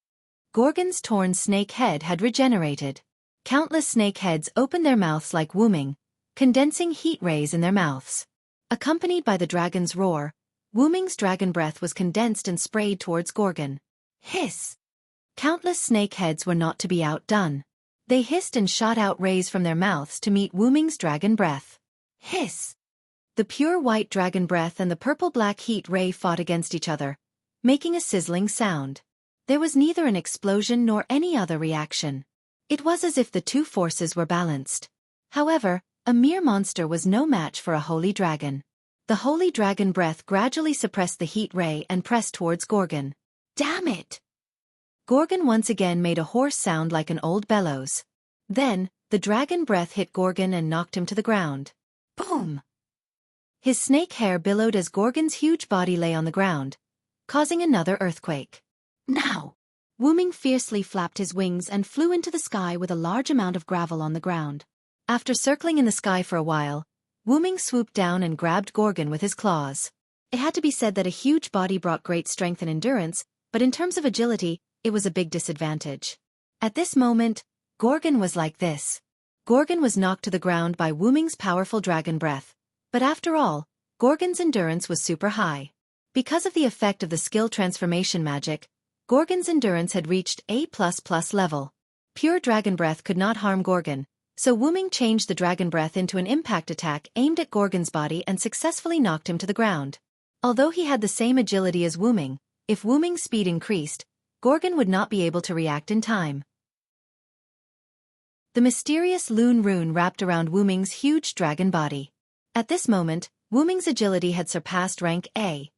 Gorgon's torn snake head had regenerated. Countless snake heads opened their mouths like Wuming, condensing heat rays in their mouths. Accompanied by the dragon's roar, Wuming's dragon breath was condensed and sprayed towards Gorgon. Hiss! Countless snake heads were not to be outdone. They hissed and shot out rays from their mouths to meet Wuming's dragon breath. Hiss! The pure white dragon breath and the purple-black heat ray fought against each other, making a sizzling sound. There was neither an explosion nor any other reaction. It was as if the two forces were balanced. However, a mere monster was no match for a holy dragon. The holy dragon breath gradually suppressed the heat ray and pressed towards Gorgon. Damn it! Gorgon once again made a hoarse sound like an old bellows. Then, the dragon breath hit Gorgon and knocked him to the ground. Boom! His snake hair billowed as Gorgon's huge body lay on the ground, causing another earthquake. Now! Wuming fiercely flapped his wings and flew into the sky with a large amount of gravel on the ground. After circling in the sky for a while, Wuming swooped down and grabbed Gorgon with his claws. It had to be said that a huge body brought great strength and endurance, but in terms of agility, it was a big disadvantage. At this moment, Gorgon was like this. Gorgon was knocked to the ground by Wuming's powerful dragon breath, but after all, Gorgon's endurance was super high. Because of the effect of the skill transformation magic, Gorgon's endurance had reached A++ level. Pure dragon breath could not harm Gorgon, so Wuming changed the dragon breath into an impact attack aimed at Gorgon's body and successfully knocked him to the ground. Although he had the same agility as Wuming, if Wuming's speed increased, Gorgon would not be able to react in time. The mysterious Loon rune wrapped around Wuming's huge dragon body. At this moment, Wuming's agility had surpassed rank A.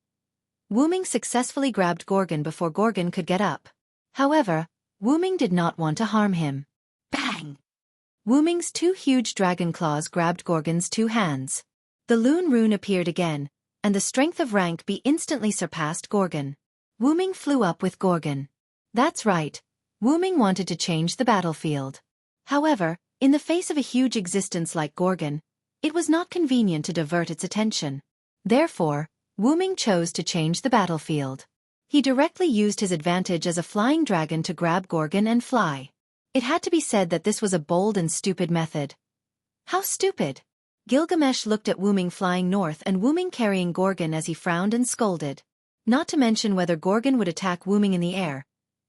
Wuming successfully grabbed Gorgon before Gorgon could get up. However, Wuming did not want to harm him. Bang! Wuming's two huge dragon claws grabbed Gorgon's two hands. The Loon rune appeared again, and the strength of rank B instantly surpassed Gorgon. Wuming flew up with Gorgon. That's right, Wuming wanted to change the battlefield. However, in the face of a huge existence like Gorgon, it was not convenient to divert its attention. Therefore, Wuming chose to change the battlefield. He directly used his advantage as a flying dragon to grab Gorgon and fly. It had to be said that this was a bold and stupid method. How stupid! Gilgamesh looked at Wuming flying north and Wuming carrying Gorgon as he frowned and scolded. Not to mention whether Gorgon would attack Wuming in the air.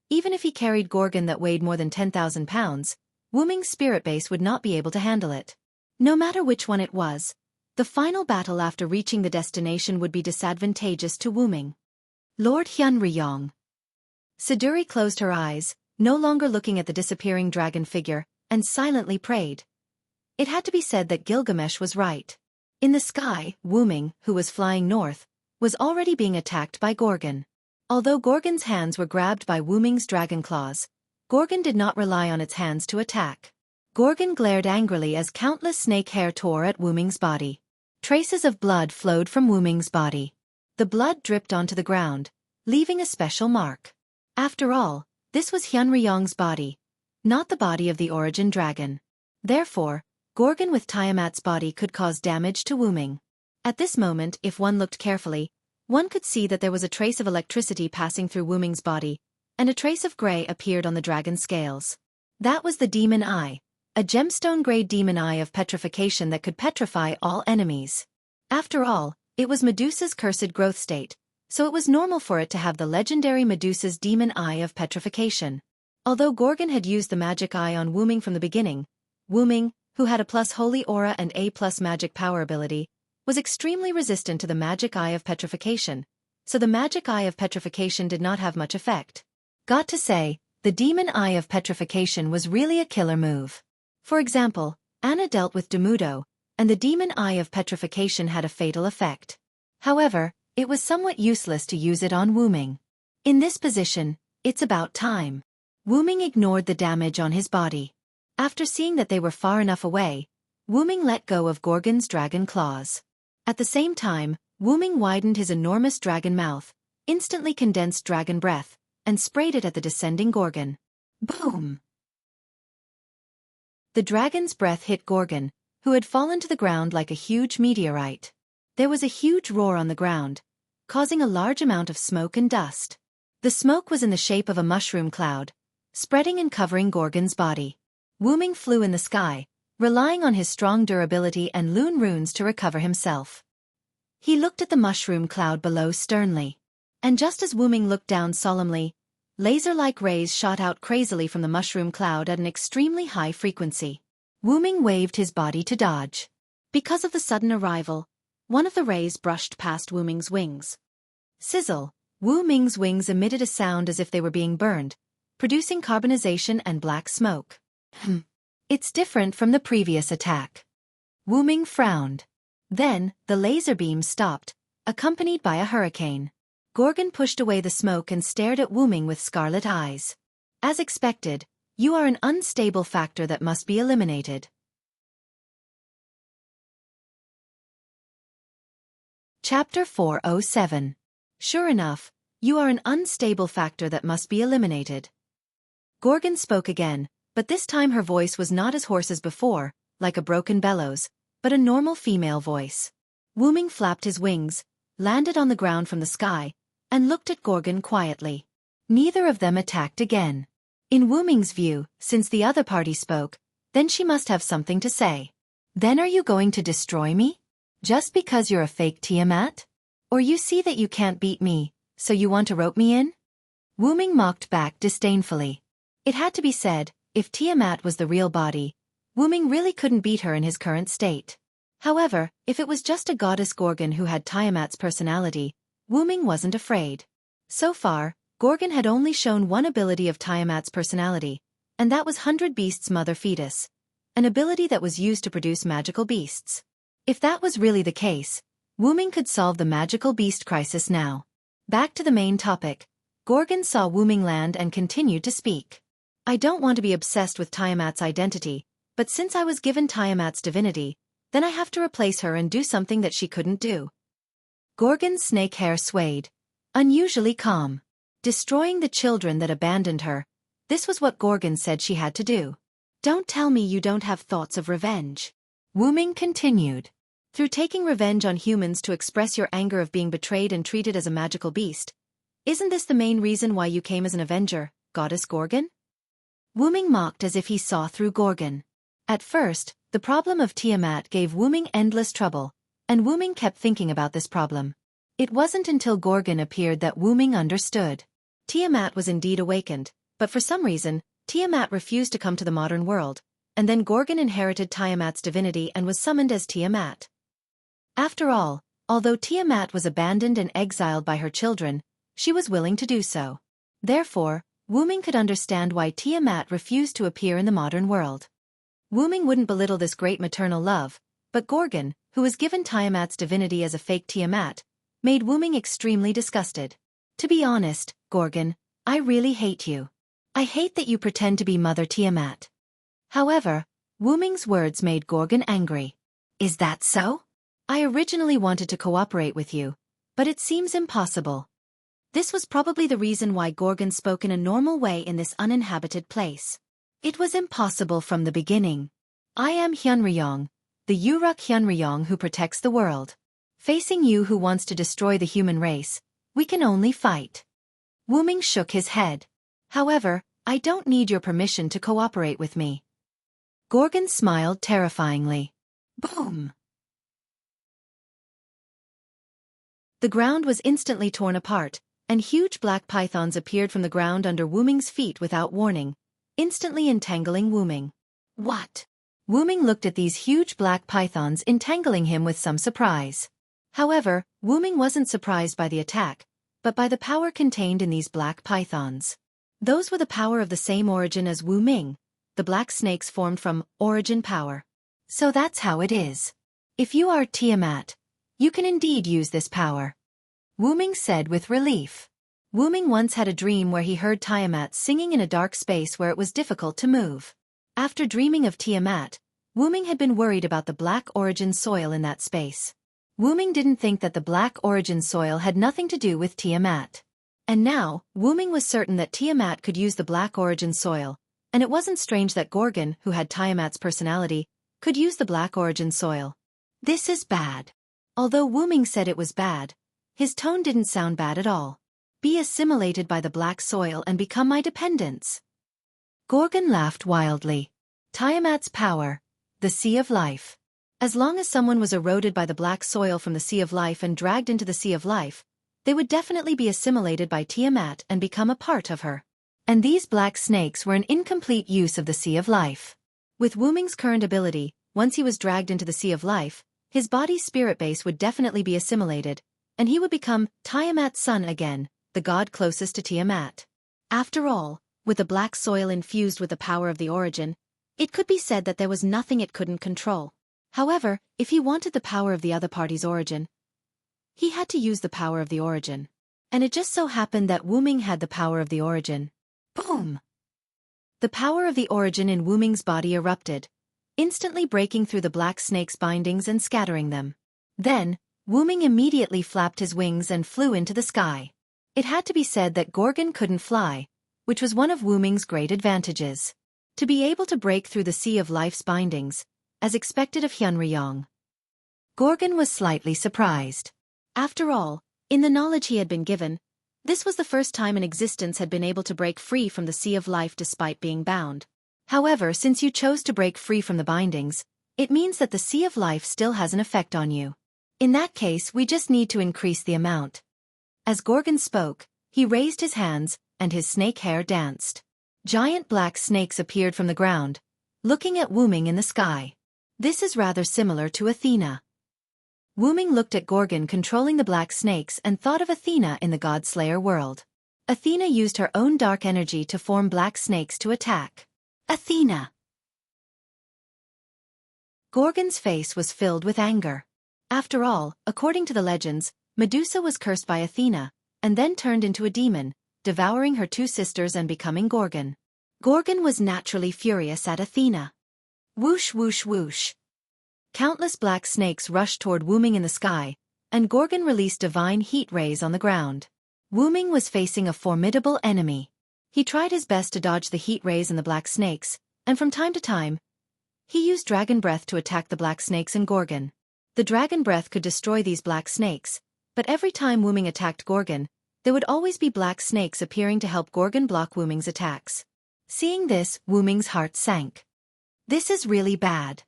Even if he carried Gorgon that weighed more than 10,000 pounds, Wuming's spirit base would not be able to handle it. No matter which one it was, the final battle after reaching the destination would be disadvantageous to Wuming. Lord Hyun-ryong. Siduri closed her eyes, no longer looking at the disappearing dragon figure, and silently prayed. It had to be said that Gilgamesh was right. In the sky, Wuming, who was flying north, was already being attacked by Gorgon. Although Gorgon's hands were grabbed by Wuming's dragon claws, Gorgon did not rely on its hands to attack. Gorgon glared angrily as countless snake hair tore at Wuming's body. Traces of blood flowed from Wuming's body. The blood dripped onto the ground, leaving a special mark. After all, this was Hyun-ryong's body, not the body of the origin dragon. Therefore, Gorgon with Tiamat's body could cause damage to Wuming. At this moment, if one looked carefully, one could see that there was a trace of electricity passing through Wuming's body, and a trace of gray appeared on the dragon's scales. That was the demon eye, a gemstone-grade demon eye of petrification that could petrify all enemies. After all, it was Medusa's cursed growth state, so it was normal for it to have the legendary Medusa's demon eye of petrification. Although Gorgon had used the magic eye on Wuming from the beginning, Wuming, who had a plus holy aura and a plus magic power ability, was extremely resistant to the magic eye of petrification, so the magic eye of petrification did not have much effect. Got to say, the demon eye of petrification was really a killer move. For example, Anna dealt with Demudo, and the demon eye of petrification had a fatal effect. However, it was somewhat useless to use it on Wuming. In this position, it's about time. Wuming ignored the damage on his body. After seeing that they were far enough away, Wuming let go of Gorgon's dragon claws. At the same time, Wuming widened his enormous dragon mouth, instantly condensed dragon breath, and sprayed it at the descending Gorgon. Boom! The dragon's breath hit Gorgon, who had fallen to the ground like a huge meteorite. There was a huge roar on the ground, causing a large amount of smoke and dust. The smoke was in the shape of a mushroom cloud, spreading and covering Gorgon's body. Wuming flew in the sky, relying on his strong durability and Loon runes to recover himself. He looked at the mushroom cloud below sternly. And just as Wuming looked down solemnly, laser-like rays shot out crazily from the mushroom cloud at an extremely high frequency. Wuming waved his body to dodge. Because of the sudden arrival, one of the rays brushed past Wuming's wings. Sizzle! Wuming's wings emitted a sound as if they were being burned, producing carbonization and black smoke. It's different from the previous attack. Wuming frowned. Then, the laser beam stopped, accompanied by a hurricane. Gorgon pushed away the smoke and stared at Wuming with scarlet eyes. As expected, you are an unstable factor that must be eliminated. Chapter 407. Sure enough, you are an unstable factor that must be eliminated. Gorgon spoke again, but this time her voice was not as hoarse as before, like a broken bellows, but a normal female voice. Wuming flapped his wings, landed on the ground from the sky, and looked at Gorgon quietly. Neither of them attacked again. In Wuming's view, since the other party spoke, then she must have something to say. Then are you going to destroy me? Just because you're a fake Tiamat? Or you see that you can't beat me, so you want to rope me in? Wuming mocked back disdainfully. It had to be said, if Tiamat was the real body, Wuming really couldn't beat her in his current state. However, if it was just a goddess Gorgon who had Tiamat's personality, Wuming wasn't afraid. So far, Gorgon had only shown one ability of Tiamat's personality, and that was 100 Beasts' Mother Fetus, an ability that was used to produce magical beasts. If that was really the case, Wu-Ming could solve the magical beast crisis now. Back to the main topic. Gorgon saw Wu-Ming land and continued to speak. I don't want to be obsessed with Tiamat's identity, but since I was given Tiamat's divinity, then I have to replace her and do something that she couldn't do. Gorgon's snake hair swayed, unusually calm. Destroying the children that abandoned her, this was what Gorgon said she had to do. Don't tell me you don't have thoughts of revenge. Wu-Ming continued. Through taking revenge on humans to express your anger of being betrayed and treated as a magical beast, isn't this the main reason why you came as an avenger, Goddess Gorgon? Wu-Ming mocked as if he saw through Gorgon. At first, the problem of Tiamat gave Wu-Ming endless trouble, and Wu-Ming kept thinking about this problem. It wasn't until Gorgon appeared that Wu-Ming understood. Tiamat was indeed awakened, but for some reason, Tiamat refused to come to the modern world, and then Gorgon inherited Tiamat's divinity and was summoned as Tiamat. After all, although Tiamat was abandoned and exiled by her children, she was willing to do so. Therefore, Wu-Ming could understand why Tiamat refused to appear in the modern world. Wu-Ming wouldn't belittle this great maternal love, but Gorgon, who was given Tiamat's divinity as a fake Tiamat, made Wu-Ming extremely disgusted. To be honest, Gorgon, I really hate you. I hate that you pretend to be Mother Tiamat. However, Wu-Ming's words made Gorgon angry. Is that so? I originally wanted to cooperate with you, but it seems impossible. This was probably the reason why Gorgon spoke in a normal way in this uninhabited place. It was impossible from the beginning. I am Hyunryong, the Uruk Hyunryong who protects the world. Facing you who wants to destroy the human race, we can only fight. Wu-Ming shook his head. However, I don't need your permission to cooperate with me. Gorgon smiled terrifyingly. Boom! The ground was instantly torn apart, and huge black pythons appeared from the ground under Wu-Ming's feet without warning, instantly entangling Wu-Ming. What? Wu-Ming looked at these huge black pythons entangling him with some surprise. However, Wu-Ming wasn't surprised by the attack, but by the power contained in these black pythons. Those were the power of the same origin as Wu-Ming. The black snakes formed from origin power. So that's how it is. If you are Tiamat, you can indeed use this power. Wu-Ming said with relief. Wu-Ming once had a dream where he heard Tiamat singing in a dark space where it was difficult to move. After dreaming of Tiamat, Wu-Ming had been worried about the black origin soil in that space. Wu-Ming didn't think that the black origin soil had nothing to do with Tiamat. And now, Wu-Ming was certain that Tiamat could use the black origin soil, and it wasn't strange that Gorgon, who had Tiamat's personality, could use the black origin soil. This is bad. Although Wu-Ming said it was bad, his tone didn't sound bad at all. Be assimilated by the black soil and become my dependents. Gorgon laughed wildly. Tiamat's power, the Sea of Life. As long as someone was eroded by the black soil from the Sea of Life and dragged into the Sea of Life, they would definitely be assimilated by Tiamat and become a part of her. And these black snakes were an incomplete use of the Sea of Life. With Wu-Ming's current ability, once he was dragged into the Sea of Life, his body's spirit base would definitely be assimilated, and he would become Tiamat's son again, the god closest to Tiamat. After all, with the black soil infused with the power of the origin, it could be said that there was nothing it couldn't control. However, if he wanted the power of the other party's origin, he had to use the power of the origin. And it just so happened that Wu-Ming had the power of the origin. Boom! The power of the origin in Wu-Ming's body erupted, instantly breaking through the black snake's bindings and scattering them. Then, Wu-Ming immediately flapped his wings and flew into the sky. It had to be said that Gorgon couldn't fly, which was one of Wu-Ming's great advantages. To be able to break through the Sea of Life's bindings, as expected of Hyunryong. Gorgon was slightly surprised. After all, in the knowledge he had been given, this was the first time an existence had been able to break free from the Sea of Life despite being bound. However, since you chose to break free from the bindings, it means that the Sea of Life still has an effect on you. In that case, we just need to increase the amount. As Gorgon spoke, he raised his hands, and his snake hair danced. Giant black snakes appeared from the ground, looking at Wu-Ming in the sky. This is rather similar to Athena. Wu-Ming looked at Gorgon controlling the black snakes and thought of Athena in the God-Slayer world. Athena used her own dark energy to form black snakes to attack. Athena! Gorgon's face was filled with anger. After all, according to the legends, Medusa was cursed by Athena, and then turned into a demon, devouring her two sisters and becoming Gorgon. Gorgon was naturally furious at Athena. Whoosh whoosh whoosh. Countless black snakes rushed toward Wu Ming in the sky, and Gorgon released divine heat rays on the ground. Wu Ming was facing a formidable enemy. He tried his best to dodge the heat rays and the black snakes, and from time to time, he used dragon breath to attack the black snakes and Gorgon. The dragon breath could destroy these black snakes, but every time Wu Ming attacked Gorgon, there would always be black snakes appearing to help Gorgon block Wu Ming's attacks. Seeing this, Wu Ming's heart sank. This is really bad.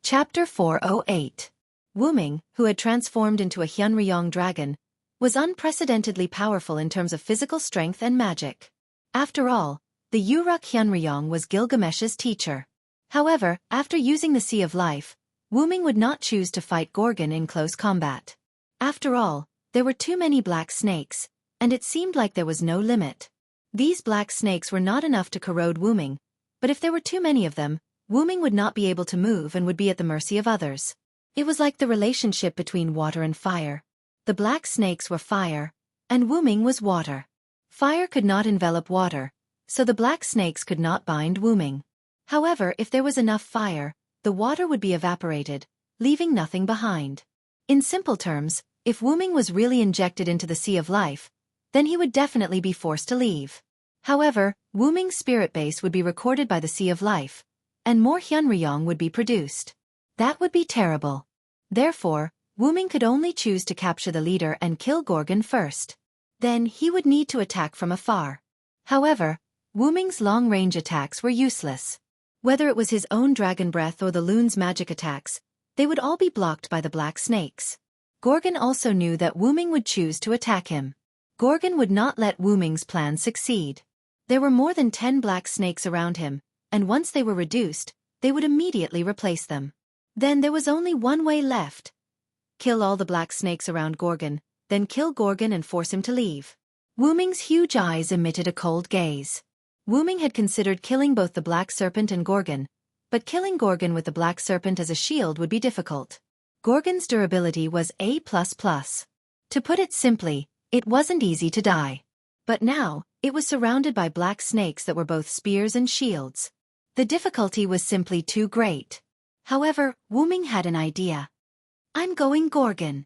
Chapter 408. Wu Ming, who had transformed into a Hyunryong dragon, was unprecedentedly powerful in terms of physical strength and magic. After all, the Uruk Hyunryong was Gilgamesh's teacher. However, after using the Sea of Life, Wu Ming would not choose to fight Gorgon in close combat. After all, there were too many black snakes, and it seemed like there was no limit. These black snakes were not enough to corrode Wu Ming, but if there were too many of them, Wu Ming would not be able to move and would be at the mercy of others. It was like the relationship between water and fire. The black snakes were fire, and Wu Ming was water. Fire could not envelop water, so the black snakes could not bind Wu Ming. However, if there was enough fire, the water would be evaporated, leaving nothing behind. In simple terms, if Wu Ming was really injected into the Sea of Life, then he would definitely be forced to leave. However, Wu Ming's spirit base would be recorded by the Sea of Life, and more Hyunryong would be produced. That would be terrible. Therefore, Wu Ming could only choose to capture the leader and kill Gorgon first. Then he would need to attack from afar. However, Wu Ming's long-range attacks were useless. Whether it was his own dragon breath or the loon's magic attacks, they would all be blocked by the black snakes. Gorgon also knew that Wu Ming would choose to attack him. Gorgon would not let Wu Ming's plan succeed. There were more than 10 black snakes around him, and once they were reduced, they would immediately replace them. Then there was only one way left. Kill all the black snakes around Gorgon, then kill Gorgon and force him to leave. Wu Ming's huge eyes emitted a cold gaze. Wu Ming had considered killing both the black serpent and Gorgon, but killing Gorgon with the black serpent as a shield would be difficult. Gorgon's durability was A++. To put it simply, it wasn't easy to die. But now, it was surrounded by black snakes that were both spears and shields. The difficulty was simply too great. However, Wu Ming had an idea. I'm going Gorgon.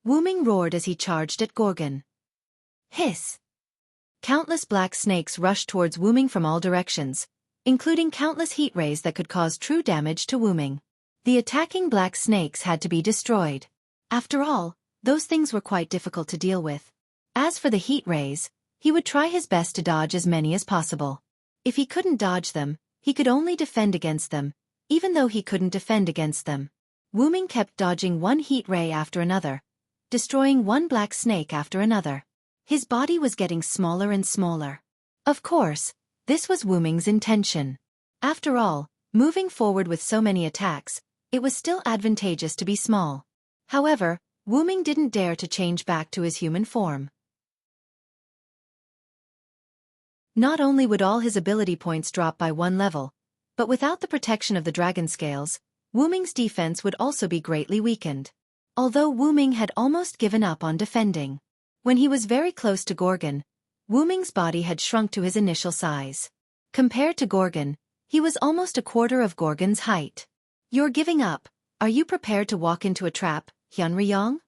Wu Ming roared as he charged at Gorgon. Hiss! Countless black snakes rushed towards Wu Ming from all directions, including countless heat rays that could cause true damage to Wu Ming. The attacking black snakes had to be destroyed. After all, those things were quite difficult to deal with. As for the heat rays, he would try his best to dodge as many as possible. If he couldn't dodge them, he could only defend against them, even though he couldn't defend against them. Wu Ming kept dodging one heat ray after another, destroying one black snake after another. His body was getting smaller and smaller. Of course, this was Wu Ming's intention. After all, moving forward with so many attacks, it was still advantageous to be small. However, Wu Ming didn't dare to change back to his human form. Not only would all his ability points drop by 1 level, but without the protection of the dragon scales, Wu Ming's defense would also be greatly weakened. Although Wu Ming had almost given up on defending. When he was very close to Gorgon, Wu Ming's body had shrunk to his initial size. Compared to Gorgon, he was almost a quarter of Gorgon's height. You're giving up. Are you prepared to walk into a trap, Hyunryong?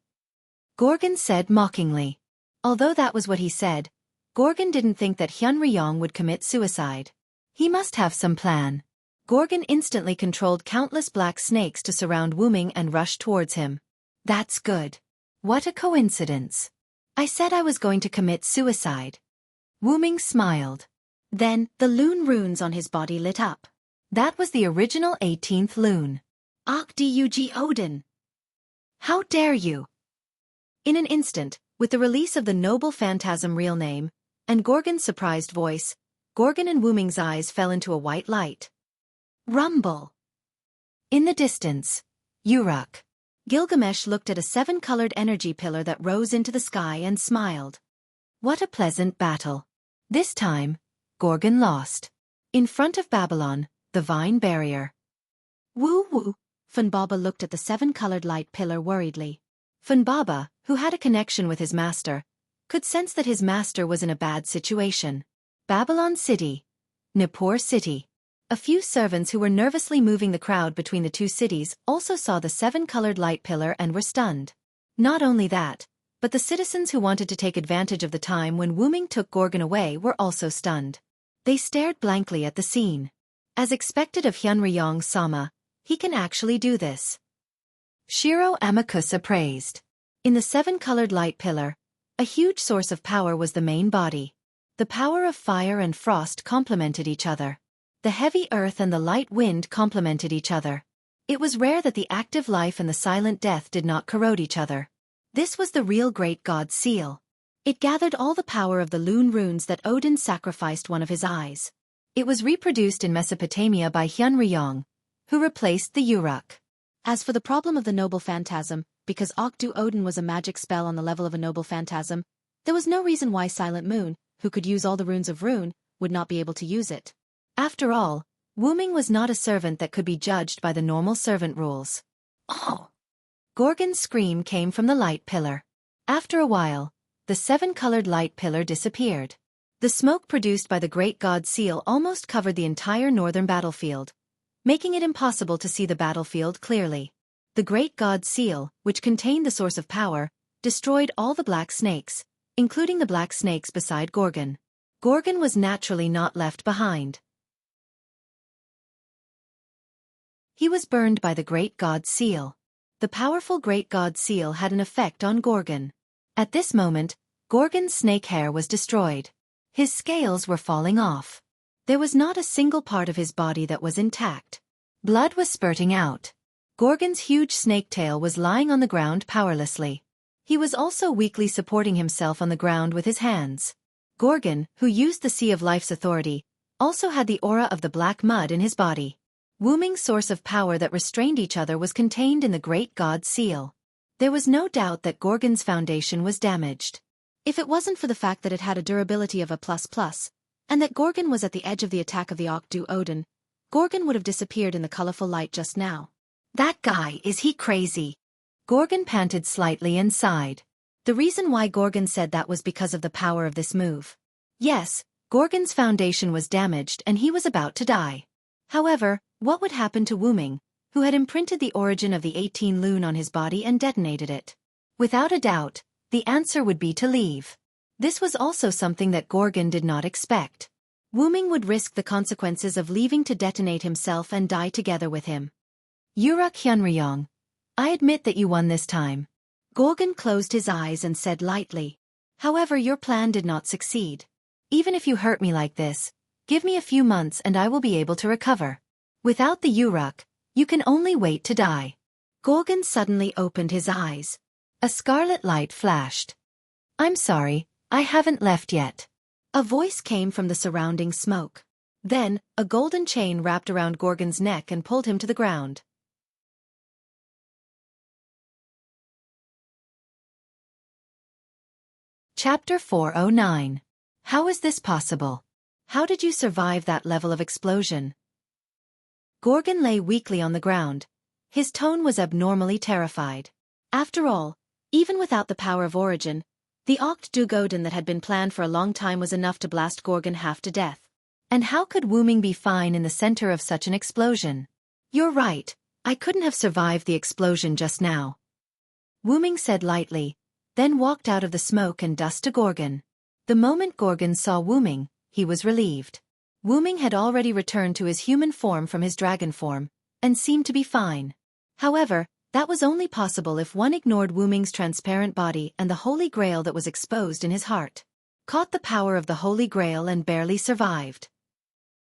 Gorgon said mockingly. Although that was what he said, Gorgon didn't think that Hyunryong would commit suicide. He must have some plan. Gorgon instantly controlled countless black snakes to surround Wu Ming and rush towards him. That's good. What a coincidence. I said I was going to commit suicide. Wu Ming smiled. Then, the loon runes on his body lit up. That was the original 18th loon. Dug Odin. How dare you? In an instant, with the release of the noble phantasm real name, and Gorgon's surprised voice, Gorgon and Wu Ming's eyes fell into a white light. Rumble. In the distance, Uruk. Gilgamesh looked at a 7-colored energy pillar that rose into the sky and smiled. What a pleasant battle. This time, Gorgon lost. In front of Babylon, the vine barrier. Woo woo. Funbaba looked at the seven-colored light pillar worriedly. Funbaba, who had a connection with his master, could sense that his master was in a bad situation. Babylon City. Nippur City. A few servants who were nervously moving the crowd between the two cities also saw the seven-colored light pillar and were stunned. Not only that, but the citizens who wanted to take advantage of the time when Wuming took Gorgon away were also stunned. They stared blankly at the scene. As expected of Hyunryong-sama, he can actually do this. Shiro Amakusa praised. In the seven-colored light pillar, a huge source of power was the main body. The power of fire and frost complemented each other. The heavy earth and the light wind complemented each other. It was rare that the active life and the silent death did not corrode each other. This was the real great god's seal. It gathered all the power of the Lune runes that Odin sacrificed one of his eyes. It was reproduced in Mesopotamia by Hyunryong, who replaced the Uruk. As for the problem of the noble phantasm, because Okdu Odin was a magic spell on the level of a noble phantasm, there was no reason why Silent Moon, who could use all the runes of Rune, would not be able to use it. After all, Wuming was not a servant that could be judged by the normal servant rules. Oh! Gorgon's scream came from the light pillar. After a while, the seven-colored light pillar disappeared. The smoke produced by the great god's seal almost covered the entire northern battlefield, making it impossible to see the battlefield clearly. The great god's seal, which contained the source of power, destroyed all the black snakes, including the black snakes beside Gorgon. Gorgon was naturally not left behind. He was burned by the great god's seal. The powerful great god's seal had an effect on Gorgon. At this moment, Gorgon's snake hair was destroyed. His scales were falling off. There was not a single part of his body that was intact. Blood was spurting out. Gorgon's huge snake tail was lying on the ground powerlessly. He was also weakly supporting himself on the ground with his hands. Gorgon, who used the Sea of Life's authority, also had the aura of the black mud in his body. Wuming's source of power that restrained each other was contained in the great god's seal. There was no doubt that Gorgon's foundation was damaged. If it wasn't for the fact that it had a durability of a ++, and that Gorgon was at the edge of the attack of the Okdu Odin, Gorgon would have disappeared in the colorful light just now. That guy, is he crazy? Gorgon panted slightly and sighed. The reason why Gorgon said that was because of the power of this move. Yes, Gorgon's foundation was damaged and he was about to die. However, what would happen to Wuming, who had imprinted the origin of the 18 Lune on his body and detonated it? Without a doubt, the answer would be to leave. This was also something that Gorgon did not expect. Wuming would risk the consequences of leaving to detonate himself and die together with him. Uruk Hyunryong, I admit that you won this time. Gorgon closed his eyes and said lightly. However, your plan did not succeed. Even if you hurt me like this, give me a few months and I will be able to recover. Without the Uruk, you can only wait to die. Gorgon suddenly opened his eyes. A scarlet light flashed. I'm sorry, I haven't left yet. A voice came from the surrounding smoke. Then, a golden chain wrapped around Gorgon's neck and pulled him to the ground. Chapter 409. How is this possible? How did you survive that level of explosion? Gorgon lay weakly on the ground. His tone was abnormally terrified. After all, even without the power of origin, the Okdu Odin that had been planned for a long time was enough to blast Gorgon half to death. And how could Wuming be fine in the center of such an explosion? You're right, I couldn't have survived the explosion just now. Wuming said lightly, then walked out of the smoke and dust to Gorgon. The moment Gorgon saw Wuming, he was relieved. Wuming had already returned to his human form from his dragon form, and seemed to be fine. However, that was only possible if one ignored Wuming's transparent body and the Holy Grail that was exposed in his heart. Caught the power of the Holy Grail and barely survived.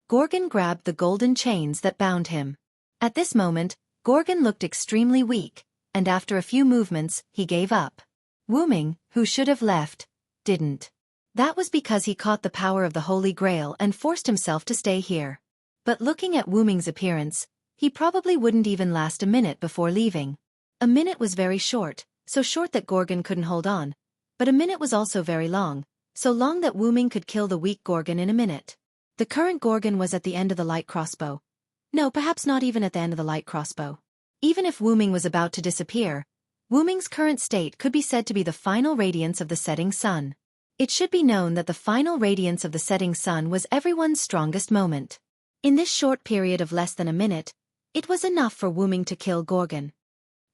Gorgon grabbed the golden chains that bound him. At this moment, Gorgon looked extremely weak, and after a few movements, he gave up. Wuming, who should have left, didn't. That was because he caught the power of the Holy Grail and forced himself to stay here. But looking at Wuming's appearance, he probably wouldn't even last a minute before leaving. A minute was very short, so short that Gorgon couldn't hold on, but a minute was also very long, so long that Wuming could kill the weak Gorgon in a minute. The current Gorgon was at the end of the light crossbow. No, perhaps not even at the end of the light crossbow. Even if Wuming was about to disappear, Wuming's current state could be said to be the final radiance of the setting sun. It should be known that the final radiance of the setting sun was everyone's strongest moment. In this short period of less than a minute, it was enough for Wuming to kill Gorgon.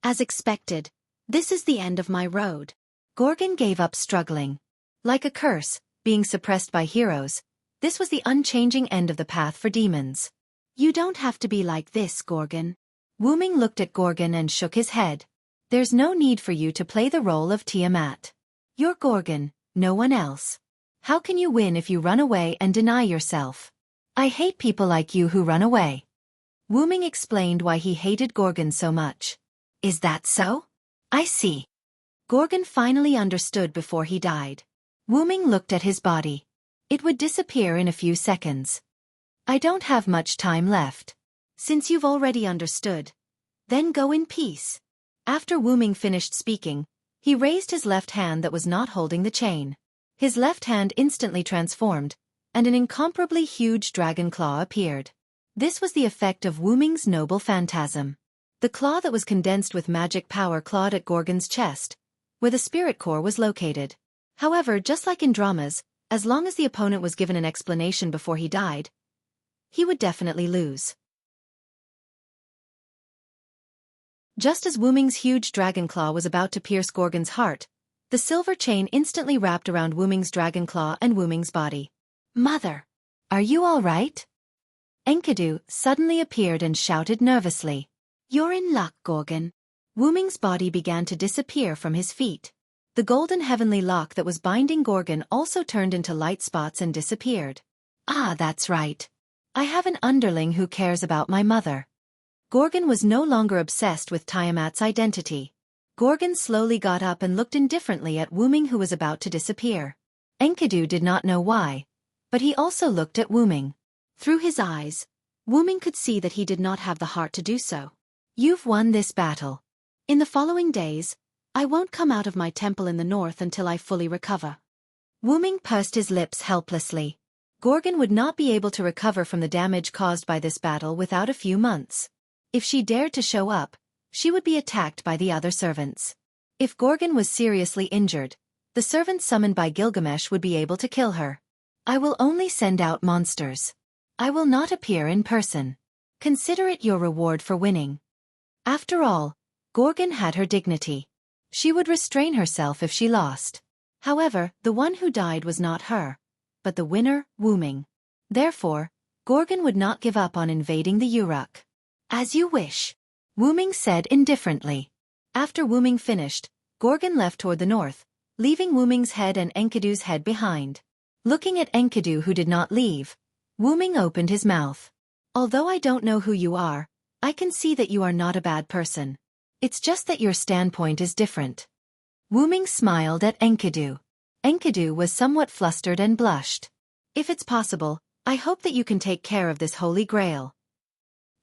As expected, this is the end of my road. Gorgon gave up struggling. Like a curse, being suppressed by heroes, this was the unchanging end of the path for demons. You don't have to be like this, Gorgon. Wuming looked at Gorgon and shook his head. There's no need for you to play the role of Tiamat. You're Gorgon, no one else. How can you win if you run away and deny yourself? I hate people like you who run away. Wuming explained why he hated Gorgon so much. Is that so? I see. Gorgon finally understood before he died. Wuming looked at his body. It would disappear in a few seconds. I don't have much time left. Since you've already understood, then go in peace. After Wuming finished speaking, he raised his left hand that was not holding the chain. His left hand instantly transformed, and an incomparably huge dragon claw appeared. This was the effect of Wuming's noble phantasm. The claw that was condensed with magic power clawed at Gorgon's chest, where the spirit core was located. However, just like in dramas, as long as the opponent was given an explanation before he died, he would definitely lose. Just as Wuming's huge dragon claw was about to pierce Gorgon's heart, the silver chain instantly wrapped around Wuming's dragon claw and Wuming's body. Mother! Are you all right? Enkidu suddenly appeared and shouted nervously. You're in luck, Gorgon. Wuming's body began to disappear from his feet. The golden heavenly lock that was binding Gorgon also turned into light spots and disappeared. Ah, that's right. I have an underling who cares about my mother. Gorgon was no longer obsessed with Tiamat's identity. Gorgon slowly got up and looked indifferently at Wuming, who was about to disappear. Enkidu did not know why, but he also looked at Wuming. Through his eyes, Wuming could see that he did not have the heart to do so. You've won this battle. In the following days, I won't come out of my temple in the north until I fully recover. Wuming pursed his lips helplessly. Gorgon would not be able to recover from the damage caused by this battle without a few months. If she dared to show up, she would be attacked by the other servants. If Gorgon was seriously injured, the servants summoned by Gilgamesh would be able to kill her. I will only send out monsters. I will not appear in person. Consider it your reward for winning. After all, Gorgon had her dignity. She would restrain herself if she lost. However, the one who died was not her, but the winner, Wuming. Therefore, Gorgon would not give up on invading the Uruk. As you wish, Wuming said indifferently. After Wuming finished, Gorgon left toward the north, leaving Wuming's head and Enkidu's head behind. Looking at Enkidu, who did not leave, Wuming opened his mouth. Although I don't know who you are, I can see that you are not a bad person. It's just that your standpoint is different. Wuming smiled at Enkidu. Enkidu was somewhat flustered and blushed. If it's possible, I hope that you can take care of this holy grail.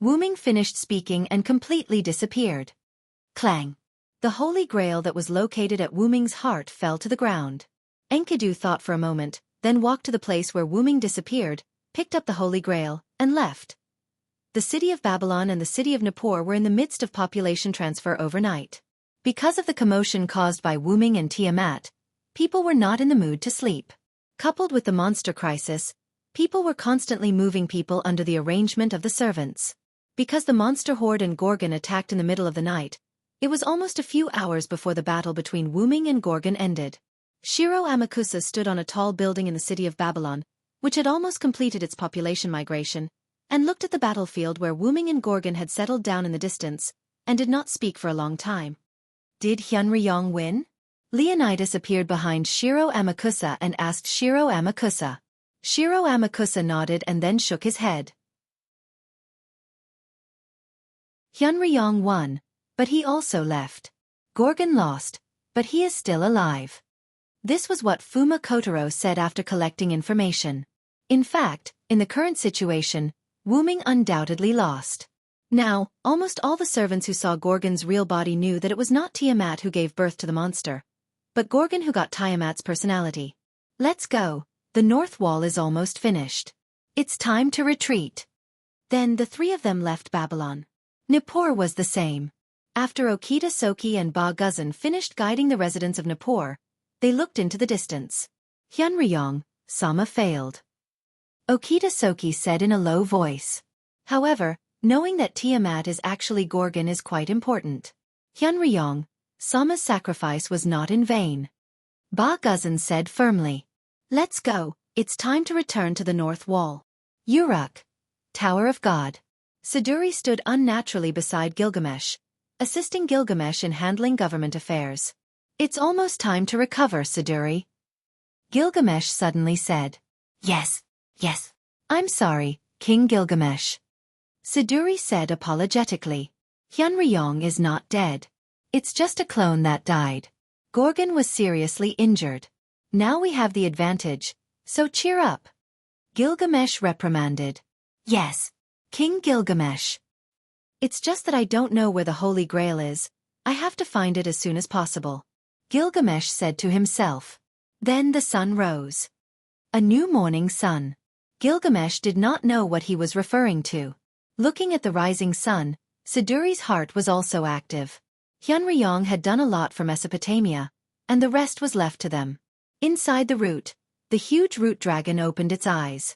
Wuming finished speaking and completely disappeared. Clang! The holy grail that was located at Wuming's heart fell to the ground. Enkidu thought for a moment, then walked to the place where Wuming disappeared, picked up the holy grail, and left. The city of Babylon and the city of Nippur were in the midst of population transfer overnight. Because of the commotion caused by Wuming and Tiamat, people were not in the mood to sleep. Coupled with the monster crisis, people were constantly moving people under the arrangement of the servants. Because the monster horde and Gorgon attacked in the middle of the night, it was almost a few hours before the battle between Wuming and Gorgon ended. Shiro Amakusa stood on a tall building in the city of Babylon, which had almost completed its population migration, and looked at the battlefield where Wuming and Gorgon had settled down in the distance, and did not speak for a long time. Did Hyunryong win? Leonidas appeared behind Shiro Amakusa and asked Shiro Amakusa. Shiro Amakusa nodded and then shook his head. Hyunryong won, but he also left. Gorgon lost, but he is still alive. This was what Fuma Kotaro said after collecting information. In fact, in the current situation, Wuming undoubtedly lost. Now, almost all the servants who saw Gorgon's real body knew that it was not Tiamat who gave birth to the monster, but Gorgon who got Tiamat's personality. Let's go, the north wall is almost finished. It's time to retreat. Then the three of them left Babylon. Nippur was the same. After Okita Soki and Ba Guzan finished guiding the residents of Nippur, they looked into the distance. Hyunryong, Sama failed. Okita Soki said in a low voice. However, knowing that Tiamat is actually Gorgon is quite important. Hyunryong, Sama's sacrifice was not in vain. Ba Guzan said firmly. Let's go, it's time to return to the North Wall. Uruk, Tower of God. Siduri stood unnaturally beside Gilgamesh, assisting Gilgamesh in handling government affairs. It's almost time to recover, Siduri. Gilgamesh suddenly said. Yes. I'm sorry, King Gilgamesh. Siduri said apologetically. Hyunryong is not dead. It's just a clone that died. Gorgon was seriously injured. Now we have the advantage, so cheer up. Gilgamesh reprimanded. Yes, King Gilgamesh. It's just that I don't know where the Holy Grail is. I have to find it as soon as possible. Gilgamesh said to himself. Then the sun rose. A new morning sun. Gilgamesh did not know what he was referring to. Looking at the rising sun, Siduri's heart was also active. Hyunryong had done a lot for Mesopotamia, and the rest was left to them. Inside the root, the huge root dragon opened its eyes.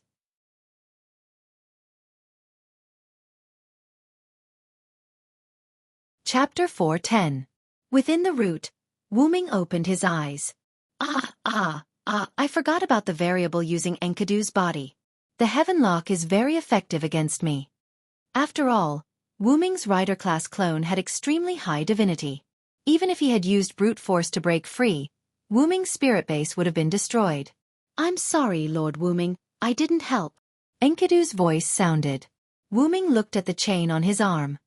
Chapter 4:10. Within the root, Wuming opened his eyes. I forgot about the variable using Enkidu's body. The Heaven Lock is very effective against me. After all, Wuming's rider-class clone had extremely high divinity. Even if he had used brute force to break free, Wuming's spirit base would have been destroyed. I'm sorry, Lord Wuming, I didn't help. Enkidu's voice sounded. Wuming looked at the chain on his arm.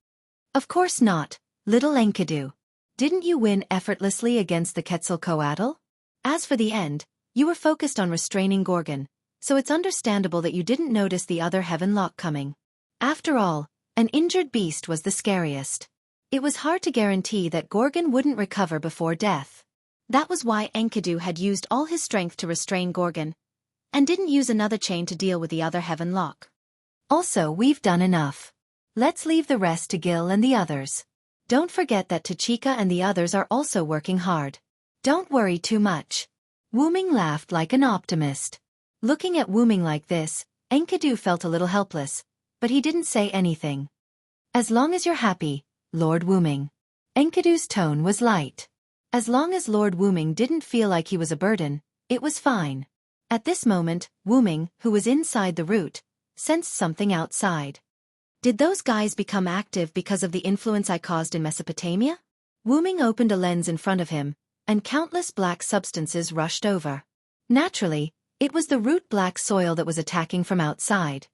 Of course not, little Enkidu. Didn't you win effortlessly against the Quetzalcoatl? As for the end, you were focused on restraining Gorgon, so it's understandable that you didn't notice the other Heaven Lock coming. After all, an injured beast was the scariest. It was hard to guarantee that Gorgon wouldn't recover before death. That was why Enkidu had used all his strength to restrain Gorgon, and didn't use another chain to deal with the other Heaven Lock. Also, we've done enough. Let's leave the rest to Gil and the others. Don't forget that Tachika and the others are also working hard. Don't worry too much. Wuming laughed like an optimist. Looking at Wuming like this, Enkidu felt a little helpless, but he didn't say anything. As long as you're happy, Lord Wuming. Enkidu's tone was light. As long as Lord Wuming didn't feel like he was a burden, it was fine. At this moment, Wuming, who was inside the root, sensed something outside. Did those guys become active because of the influence I caused in Mesopotamia? Wuming opened a lens in front of him, and countless black substances rushed over. Naturally, it was the root black soil that was attacking from outside.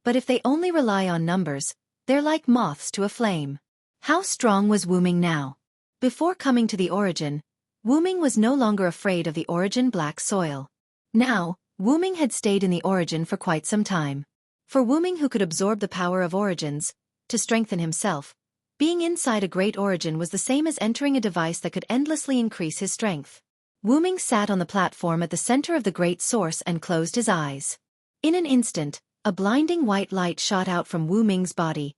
But if they only rely on numbers, they're like moths to a flame. How strong was Wuming now? Before coming to the origin, Wuming was no longer afraid of the origin black soil. Now, Wuming had stayed in the origin for quite some time. For Wuming, who could absorb the power of origins, to strengthen himself, being inside a great origin was the same as entering a device that could endlessly increase his strength. Wuming sat on the platform at the center of the great source and closed his eyes. In an instant, a blinding white light shot out from Wuming's body,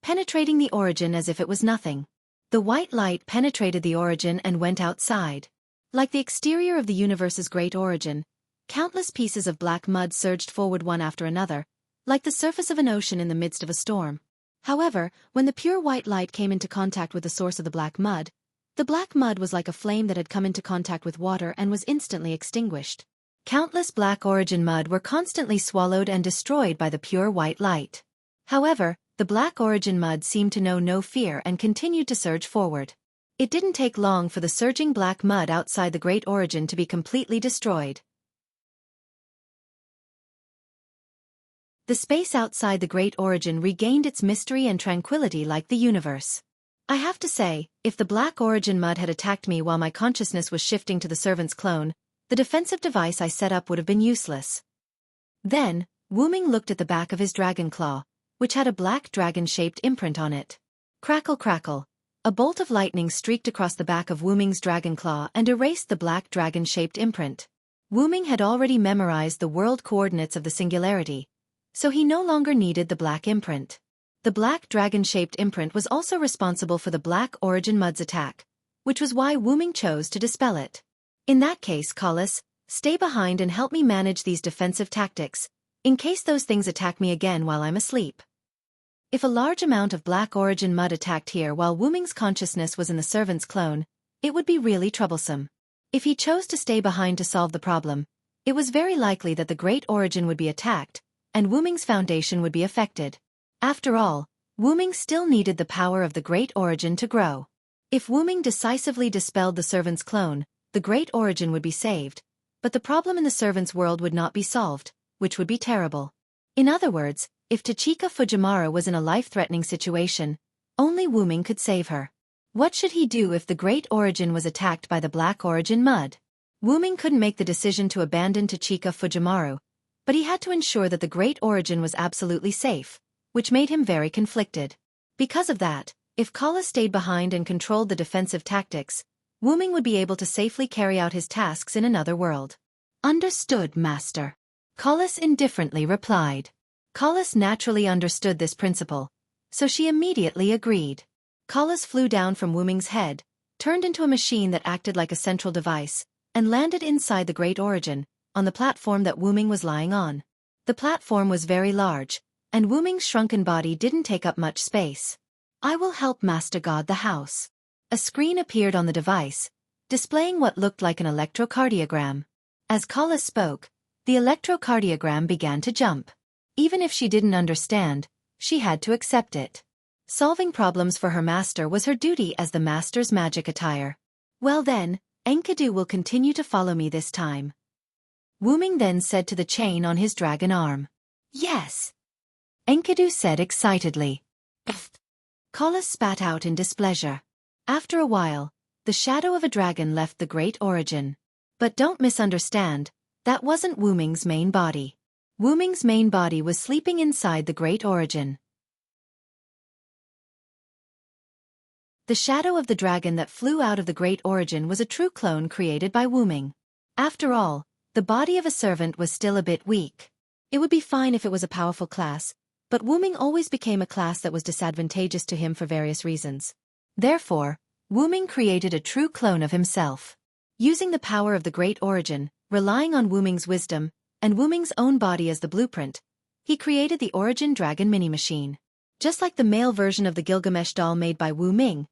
penetrating the origin as if it was nothing. The white light penetrated the origin and went outside. Like the exterior of the universe's great origin, countless pieces of black mud surged forward one after another, like the surface of an ocean in the midst of a storm. However, when the pure white light came into contact with the source of the black mud was like a flame that had come into contact with water and was instantly extinguished. Countless black origin mud were constantly swallowed and destroyed by the pure white light. However, the black origin mud seemed to know no fear and continued to surge forward. It didn't take long for the surging black mud outside the great origin to be completely destroyed. The space outside the great origin regained its mystery and tranquility like the universe. I have to say, if the black origin mud had attacked me while my consciousness was shifting to the servant's clone, the defensive device I set up would have been useless. Then, Wuming looked at the back of his dragon claw, which had a black dragon-shaped imprint on it. Crackle crackle. A bolt of lightning streaked across the back of Wuming's dragon claw and erased the black dragon-shaped imprint. Wuming had already memorized the world coordinates of the singularity, so he no longer needed the black imprint. The black dragon-shaped imprint was also responsible for the Black Origin Mud's attack, which was why Wu Ming chose to dispel it. In that case, Collis, stay behind and help me manage these defensive tactics, in case those things attack me again while I'm asleep. If a large amount of Black Origin Mud attacked here while Wu Ming's consciousness was in the servant's clone, it would be really troublesome. If he chose to stay behind to solve the problem, it was very likely that the Great Origin would be attacked, and Wu Ming's foundation would be affected. After all, Wu Ming still needed the power of the Great Origin to grow. If Wu Ming decisively dispelled the servant's clone, the Great Origin would be saved, but the problem in the servant's world would not be solved, which would be terrible. In other words, if Tachika Fujiwara was in a life-threatening situation, only Wu Ming could save her. What should he do if the Great Origin was attacked by the Black Origin Mud? Wu Ming couldn't make the decision to abandon Tachika Fujiwara, but he had to ensure that the Great Origin was absolutely safe, which made him very conflicted. Because of that, if Kala stayed behind and controlled the defensive tactics, Wu Ming would be able to safely carry out his tasks in another world. Understood, Master. Collis indifferently replied. Collis naturally understood this principle, so she immediately agreed. Collis flew down from Wu Ming's head, turned into a machine that acted like a central device, and landed inside the Great Origin, on the platform that Wu Ming was lying on. The platform was very large, and Wu Ming's shrunken body didn't take up much space. I will help Master guard the house. A screen appeared on the device, displaying what looked like an electrocardiogram. As Collis spoke, the electrocardiogram began to jump. Even if she didn't understand, she had to accept it. Solving problems for her master was her duty as the master's magic attire. Well then, Enkidu will continue to follow me this time. Wu Ming then said to the chain on his dragon arm. Yes. Enkidu said excitedly. Collis spat out in displeasure. After a while, the shadow of a dragon left the Great Origin. But don't misunderstand, that wasn't Wu Ming's main body. Wu Ming's main body was sleeping inside the Great Origin. The shadow of the dragon that flew out of the Great Origin was a true clone created by Wu Ming. After all, the body of a servant was still a bit weak. It would be fine if it was a powerful class, but Wu Ming always became a class that was disadvantageous to him for various reasons. Therefore, Wu Ming created a true clone of himself. Using the power of the Great Origin, relying on Wu Ming's wisdom, and Wu Ming's own body as the blueprint, he created the Origin Dragon mini-machine. Just like the male version of the Gilgamesh doll made by Wu Ming,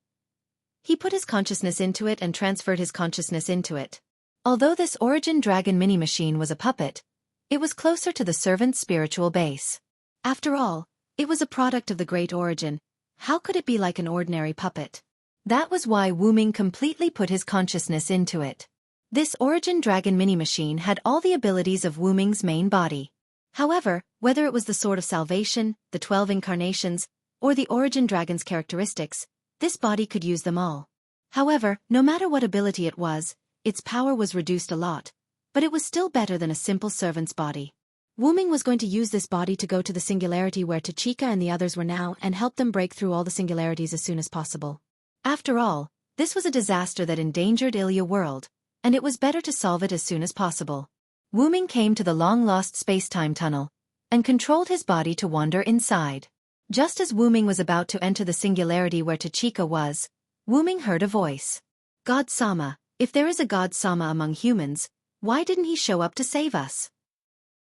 he put his consciousness into it and transferred his consciousness into it. Although this Origin Dragon mini-machine was a puppet, it was closer to the servant's spiritual base. After all, it was a product of the Great Origin. How could it be like an ordinary puppet? That was why Wu Ming completely put his consciousness into it. This Origin Dragon mini-machine had all the abilities of Wu Ming's main body. However, whether it was the Sword of Salvation, the 12 incarnations, or the Origin Dragon's characteristics, this body could use them all. However, no matter what ability it was, its power was reduced a lot, but it was still better than a simple servant's body. Wu Ming was going to use this body to go to the singularity where Tachika and the others were now and help them break through all the singularities as soon as possible. After all, this was a disaster that endangered Ilya world, and it was better to solve it as soon as possible. Wu Ming came to the long-lost space-time tunnel, and controlled his body to wander inside. Just as Wu Ming was about to enter the singularity where Tachika was, Wu Ming heard a voice. God-sama, if there is a God-sama among humans, why didn't he show up to save us?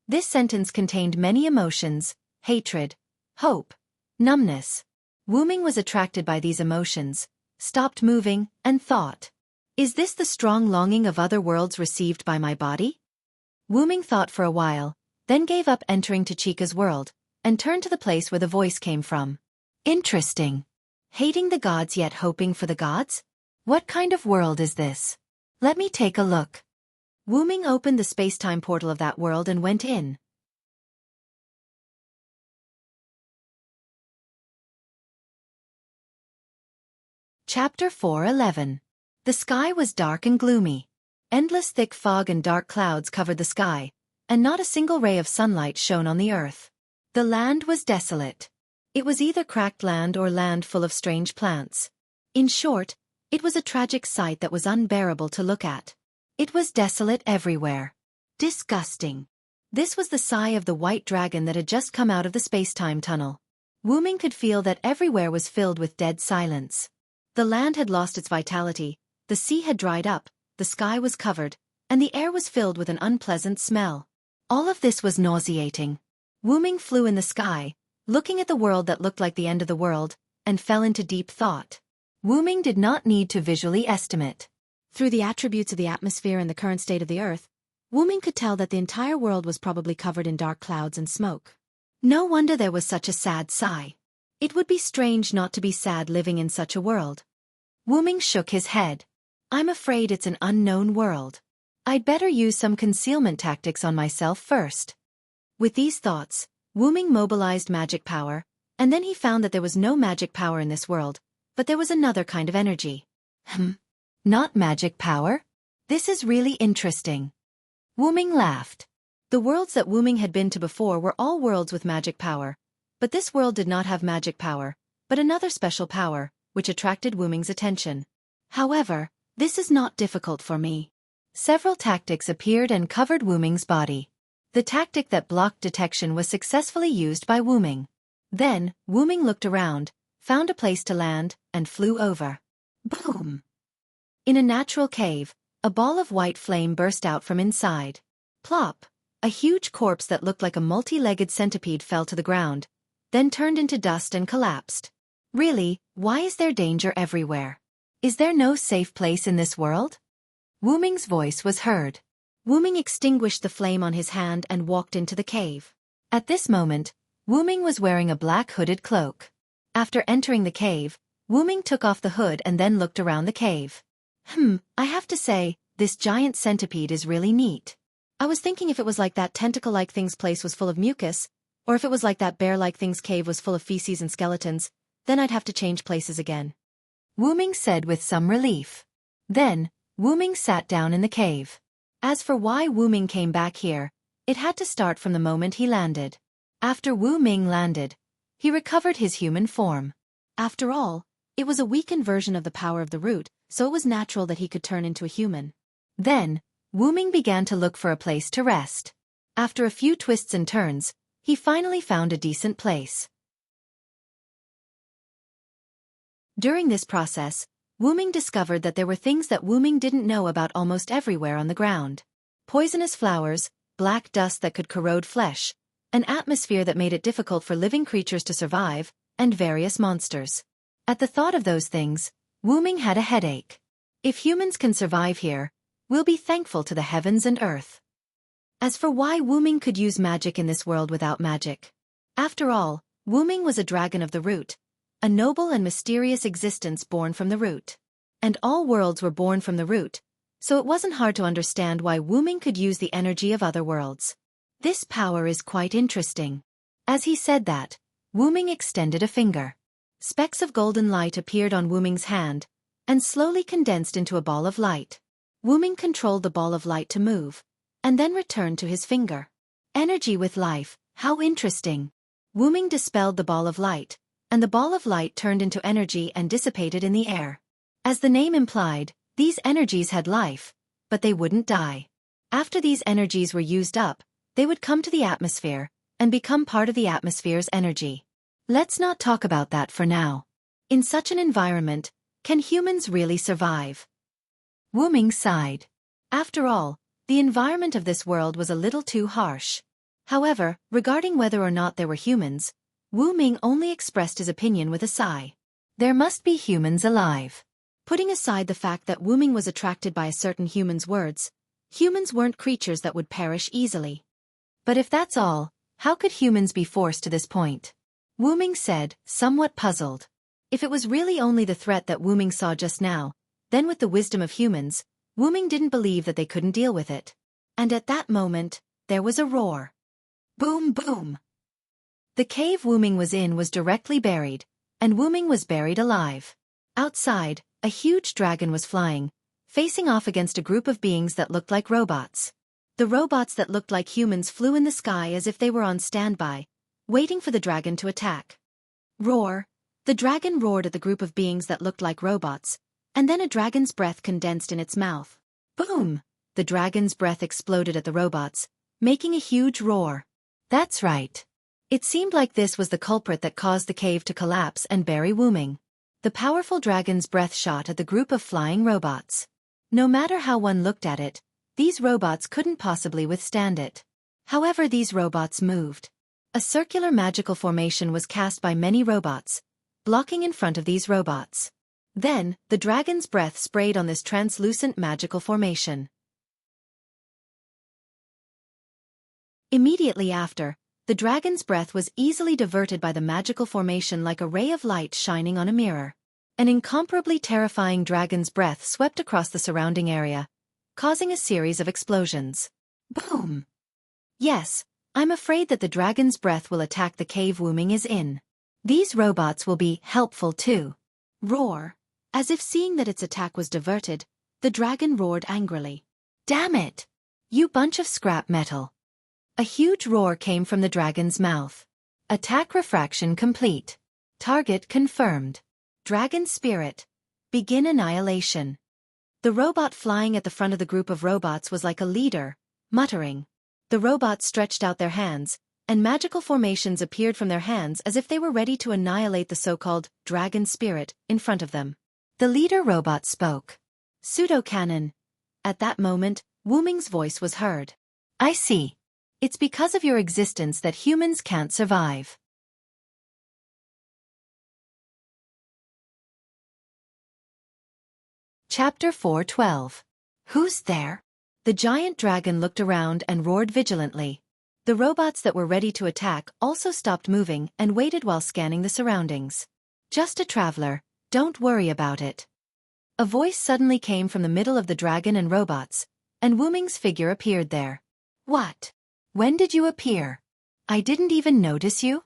This sentence contained many emotions: hatred, hope, numbness. Wu Ming was attracted by these emotions, stopped moving, and thought, is this the strong longing of other worlds received by my body? Wu Ming thought for a while, then gave up entering Tachika's world, and turned to the place where the voice came from. Interesting. Hating the gods yet hoping for the gods? What kind of world is this? Let me take a look. Wu Ming opened the space-time portal of that world and went in. Chapter 4:11. The sky was dark and gloomy. Endless thick fog and dark clouds covered the sky, and not a single ray of sunlight shone on the earth. The land was desolate. It was either cracked land or land full of strange plants. In short, it was a tragic sight that was unbearable to look at. It was desolate everywhere. Disgusting. This was the sigh of the white dragon that had just come out of the space-time tunnel. Wu Ming could feel that everywhere was filled with dead silence. The land had lost its vitality, the sea had dried up, the sky was covered, and the air was filled with an unpleasant smell. All of this was nauseating. Wu Ming flew in the sky, looking at the world that looked like the end of the world, and fell into deep thought. Wu Ming did not need to visually estimate. Through the attributes of the atmosphere and the current state of the earth, Wu Ming could tell that the entire world was probably covered in dark clouds and smoke. No wonder there was such a sad sigh. It would be strange not to be sad living in such a world. Wu Ming shook his head. I'm afraid it's an unknown world. I'd better use some concealment tactics on myself first. With these thoughts, Wu Ming mobilized magic power, and then he found that there was no magic power in this world, but there was another kind of energy. Not magic power? This is really interesting. Wu Ming laughed. The worlds that Wu Ming had been to before were all worlds with magic power, but this world did not have magic power, but another special power, which attracted Wu Ming's attention. However, this is not difficult for me. Several tactics appeared and covered Wu Ming's body. The tactic that blocked detection was successfully used by Wu Ming. Then, Wu Ming looked around, found a place to land, and flew over. Boom! In a natural cave, a ball of white flame burst out from inside. Plop! A huge corpse that looked like a multi-legged centipede fell to the ground, then turned into dust and collapsed. Really, why is there danger everywhere? Is there no safe place in this world? Wu Ming's voice was heard. Wu Ming extinguished the flame on his hand and walked into the cave. At this moment, Wu Ming was wearing a black hooded cloak. After entering the cave, Wu Ming took off the hood and then looked around the cave. I have to say, this giant centipede is really neat. I was thinking if it was like that tentacle-like thing's place was full of mucus, or if it was like that bear-like thing's cave was full of feces and skeletons, then I'd have to change places again. Wu Ming said with some relief. Then, Wu Ming sat down in the cave. As for why Wu Ming came back here, it had to start from the moment he landed. After Wu Ming landed, he recovered his human form. After all, it was a weakened version of the power of the root, so it was natural that he could turn into a human. Then, Wu Ming began to look for a place to rest. After a few twists and turns, he finally found a decent place. During this process, Wu Ming discovered that there were things that Wu Ming didn't know about almost everywhere on the ground. Poisonous flowers, black dust that could corrode flesh, an atmosphere that made it difficult for living creatures to survive, and various monsters. At the thought of those things, Wu Ming had a headache. If humans can survive here, we'll be thankful to the heavens and earth. As for why Wu Ming could use magic in this world without magic. After all, Wu Ming was a dragon of the root, a noble and mysterious existence born from the root. And all worlds were born from the root, so it wasn't hard to understand why Wu Ming could use the energy of other worlds. This power is quite interesting. As he said that, Wu Ming extended a finger. Specks of golden light appeared on Wu Ming's hand, and slowly condensed into a ball of light. Wu Ming controlled the ball of light to move, and then returned to his finger. Energy with life, how interesting. Wu Ming dispelled the ball of light, and the ball of light turned into energy and dissipated in the air. As the name implied, these energies had life, but they wouldn't die. After these energies were used up, they would come to the atmosphere, and become part of the atmosphere's energy. Let's not talk about that for now. In such an environment, can humans really survive? Wu Ming sighed. After all, the environment of this world was a little too harsh. However, regarding whether or not there were humans, Wu Ming only expressed his opinion with a sigh. There must be humans alive. Putting aside the fact that Wu Ming was attracted by a certain human's words, humans weren't creatures that would perish easily. But if that's all, how could humans be forced to this point? Wu Ming said, somewhat puzzled. If it was really only the threat that Wu Ming saw just now, then with the wisdom of humans, Wu Ming didn't believe that they couldn't deal with it. And at that moment, there was a roar. Boom boom! The cave Wu Ming was in was directly buried, and Wu Ming was buried alive. Outside, a huge dragon was flying, facing off against a group of beings that looked like robots. The robots that looked like humans flew in the sky as if they were on standby, waiting for the dragon to attack. Roar! The dragon roared at the group of beings that looked like robots, and then a dragon's breath condensed in its mouth. Boom! The dragon's breath exploded at the robots, making a huge roar. That's right. It seemed like this was the culprit that caused the cave to collapse and bury Wu Ming. The powerful dragon's breath shot at the group of flying robots. No matter how one looked at it, these robots couldn't possibly withstand it. However, these robots moved. A circular magical formation was cast by many robots, blocking in front of these robots. Then, the dragon's breath sprayed on this translucent magical formation. Immediately after, the dragon's breath was easily diverted by the magical formation like a ray of light shining on a mirror. An incomparably terrifying dragon's breath swept across the surrounding area, causing a series of explosions. Boom! Yes, I'm afraid that the dragon's breath will attack the cave Wu Ming is in. These robots will be helpful too. Roar! As if seeing that its attack was diverted, the dragon roared angrily. Damn it! You bunch of scrap metal! A huge roar came from the dragon's mouth. Attack refraction complete. Target confirmed. Dragon spirit. Begin annihilation. The robot flying at the front of the group of robots was like a leader, muttering. The robots stretched out their hands, and magical formations appeared from their hands as if they were ready to annihilate the so-called dragon spirit in front of them. The leader robot spoke. Pseudo-cannon. At that moment, Wu Ming's voice was heard. I see. It's because of your existence that humans can't survive. Chapter 4:12. Who's there? The giant dragon looked around and roared vigilantly. The robots that were ready to attack also stopped moving and waited while scanning the surroundings. Just a traveler, don't worry about it. A voice suddenly came from the middle of the dragon and robots, and Wu Ming's figure appeared there. What? When did you appear? I didn't even notice you?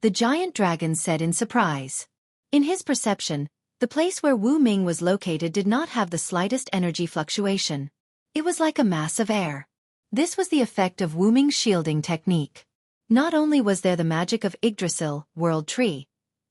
The giant dragon said in surprise. In his perception, the place where Wu Ming was located did not have the slightest energy fluctuation. It was like a mass of air. This was the effect of Wu Ming's shielding technique. Not only was there the magic of Yggdrasil, World Tree,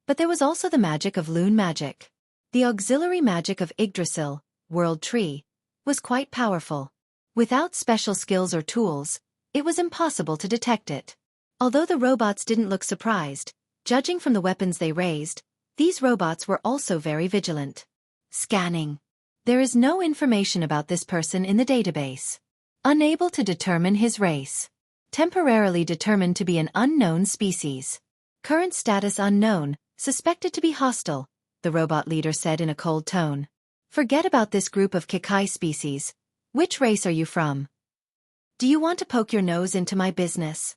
but there was also the magic of Loon magic. The auxiliary magic of Yggdrasil, World Tree, was quite powerful. Without special skills or tools, it was impossible to detect it. Although the robots didn't look surprised, judging from the weapons they raised, these robots were also very vigilant. Scanning. There is no information about this person in the database. Unable to determine his race. Temporarily determined to be an unknown species. Current status unknown, suspected to be hostile, the robot leader said in a cold tone. Forget about this group of Kikai species. Which race are you from? Do you want to poke your nose into my business?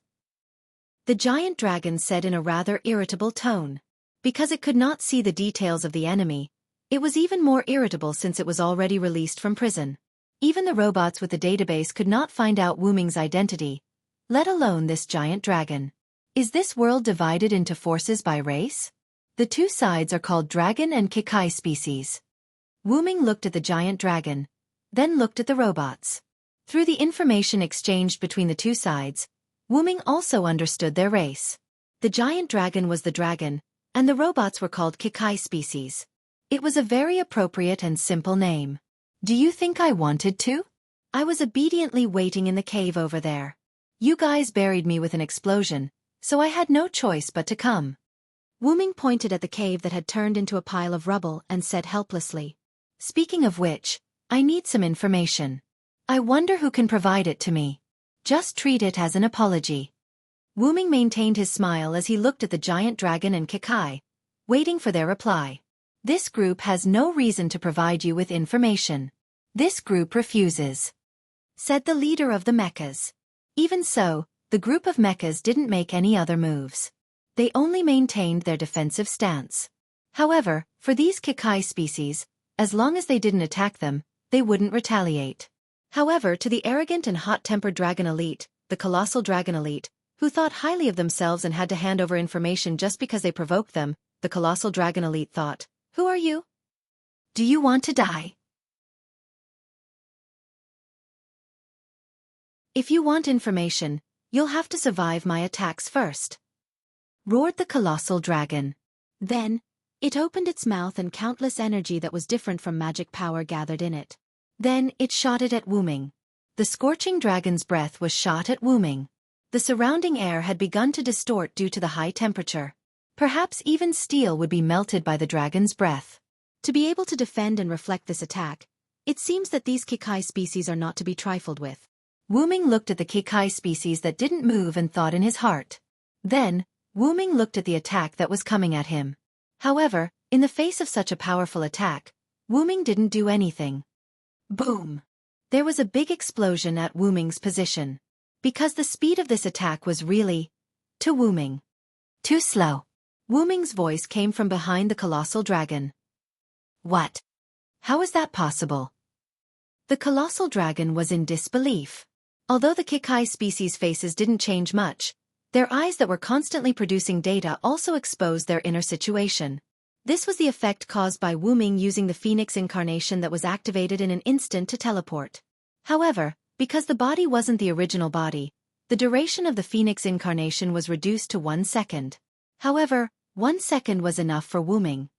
The giant dragon said in a rather irritable tone. Because it could not see the details of the enemy, it was even more irritable since it was already released from prison. Even the robots with the database could not find out Wu Ming's identity, let alone this giant dragon. Is this world divided into forces by race? The two sides are called dragon and Kikai species. Wu Ming looked at the giant dragon, then looked at the robots. Through the information exchanged between the two sides, Wu Ming also understood their race. The giant dragon was the dragon, and the robots were called Kikai species. It was a very appropriate and simple name. Do you think I wanted to? I was obediently waiting in the cave over there. You guys buried me with an explosion, so I had no choice but to come. Wu Ming pointed at the cave that had turned into a pile of rubble and said helplessly. Speaking of which, I need some information. I wonder who can provide it to me. Just treat it as an apology. Wu Ming maintained his smile as he looked at the giant dragon and Kikai, waiting for their reply. This group has no reason to provide you with information. This group refuses, said the leader of the mechas. Even so, the group of mechas didn't make any other moves. They only maintained their defensive stance. However, for these Kikai species, as long as they didn't attack them, they wouldn't retaliate. However, to the arrogant and hot-tempered dragon elite, the colossal dragon elite, who thought highly of themselves and had to hand over information just because they provoked them, the colossal dragon elite thought, who are you? Do you want to die? If you want information, you'll have to survive my attacks first. Roared the colossal dragon. Then, it opened its mouth and countless energy that was different from magic power gathered in it. Then, it shot it at Wu Ming. The scorching dragon's breath was shot at Wu Ming. The surrounding air had begun to distort due to the high temperature. Perhaps even steel would be melted by the dragon's breath. To be able to defend and reflect this attack, it seems that these Kikai species are not to be trifled with. Wu Ming looked at the Kikai species that didn't move and thought in his heart. Then, Wu Ming looked at the attack that was coming at him. However, in the face of such a powerful attack, Wu Ming didn't do anything. Boom! There was a big explosion at Wu Ming's position. Because the speed of this attack was really, to Wu Ming, too slow. Wu Ming's voice came from behind the colossal dragon. What? How is that possible? The colossal dragon was in disbelief. Although the Kikai species' faces didn't change much, their eyes that were constantly producing data also exposed their inner situation. This was the effect caused by Wu Ming using the Phoenix incarnation that was activated in an instant to teleport. However, because the body wasn't the original body, the duration of the Phoenix incarnation was reduced to 1 second. However, 1 second was enough for Wu Ming.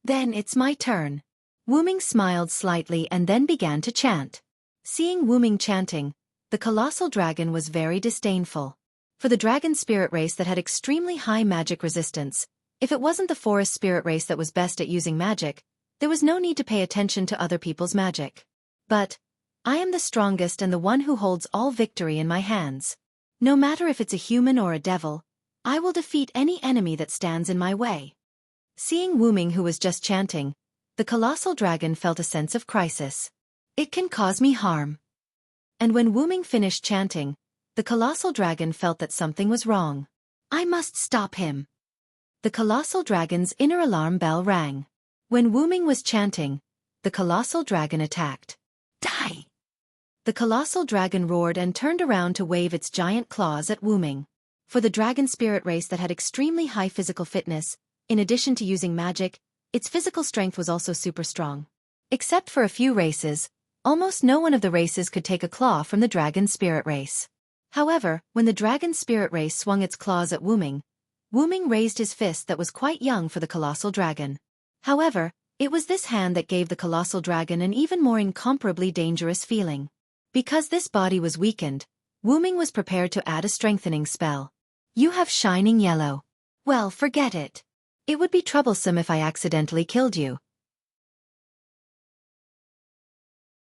Then it's my turn. Wu Ming smiled slightly and then began to chant. Seeing Wu Ming chanting, the colossal dragon was very disdainful. For the dragon spirit race that had extremely high magic resistance, if it wasn't the forest spirit race that was best at using magic, there was no need to pay attention to other people's magic. But I am the strongest and the one who holds all victory in my hands. No matter if it's a human or a devil, I will defeat any enemy that stands in my way. Seeing Wu Ming, who was just chanting, the colossal dragon felt a sense of crisis. It can cause me harm. And when Wu Ming finished chanting, the colossal dragon felt that something was wrong. I must stop him. The colossal dragon's inner alarm bell rang. When Wu Ming was chanting, the colossal dragon attacked. Die! The colossal dragon roared and turned around to wave its giant claws at Wu Ming. For the dragon spirit race that had extremely high physical fitness, in addition to using magic, its physical strength was also super strong. Except for a few races, almost no one of the races could take a claw from the dragon spirit race. However, when the dragon spirit race swung its claws at Wu Ming raised his fist that was quite young for the colossal dragon. However, it was this hand that gave the colossal dragon an even more incomparably dangerous feeling. Because this body was weakened, Wu Ming was prepared to add a strengthening spell. You have shining yellow. Well, forget it. It would be troublesome if I accidentally killed you.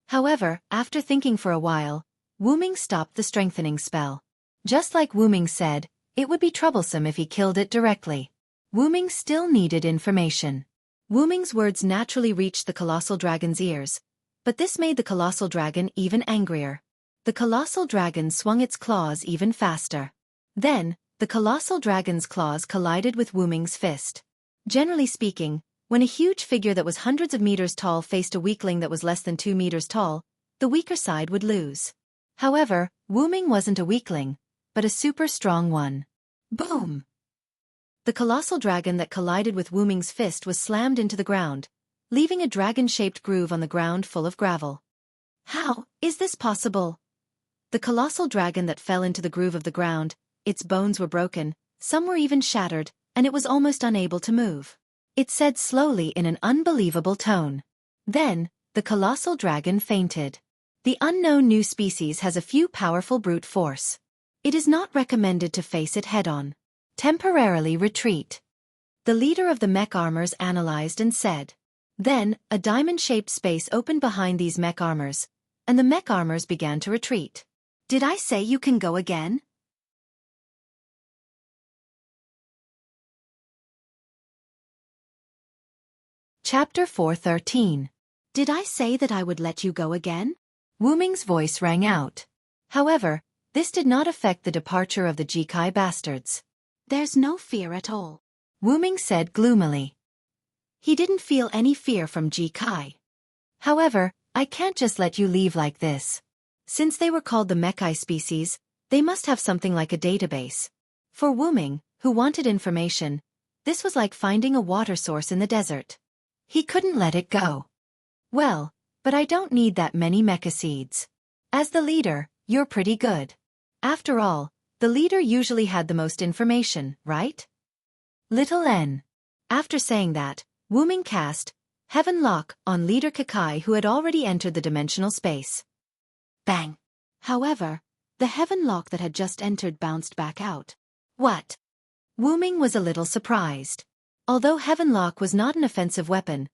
However, after thinking for a while, Wu Ming stopped the strengthening spell. Just like Wu Ming said, it would be troublesome if he killed it directly. Wu Ming still needed information. Wu Ming's words naturally reached the colossal dragon's ears, but this made the colossal dragon even angrier. The colossal dragon swung its claws even faster. Then, the colossal dragon's claws collided with Wu Ming's fist. Generally speaking, when a huge figure that was hundreds of meters tall faced a weakling that was less than 2 meters tall, the weaker side would lose. However, Wu Ming wasn't a weakling, but a super strong one. Boom! The colossal dragon that collided with Wu Ming's fist was slammed into the ground, leaving a dragon-shaped groove on the ground full of gravel. How is this possible? The colossal dragon that fell into the groove of the ground, its bones were broken, some were even shattered, and it was almost unable to move. It said slowly in an unbelievable tone. Then, the colossal dragon fainted. The unknown new species has a few powerful brute force. It is not recommended to face it head-on. Temporarily retreat. The leader of the mech armors analyzed and said. Then, a diamond-shaped space opened behind these mech armors, and the mech armors began to retreat. Did I say you can go again? Chapter 413. Did I say that I would let you go again? Wu Ming's voice rang out. However, this did not affect the departure of the Jikai bastards. There's no fear at all, Wu Ming said gloomily. He didn't feel any fear from Jikai. However, I can't just let you leave like this. Since they were called the Mechai species, they must have something like a database. For Wu Ming, who wanted information, this was like finding a water source in the desert. He couldn't let it go. Well, but I don't need that many mecha seeds. As the leader, you're pretty good. After all, the leader usually had the most information, right? Little N. After saying that, Wu Ming cast Heaven Lock on leader Kakai, who had already entered the dimensional space. Bang! However, the heaven lock that had just entered bounced back out. What? Wu Ming was a little surprised. Although heaven lock was not an offensive weapon,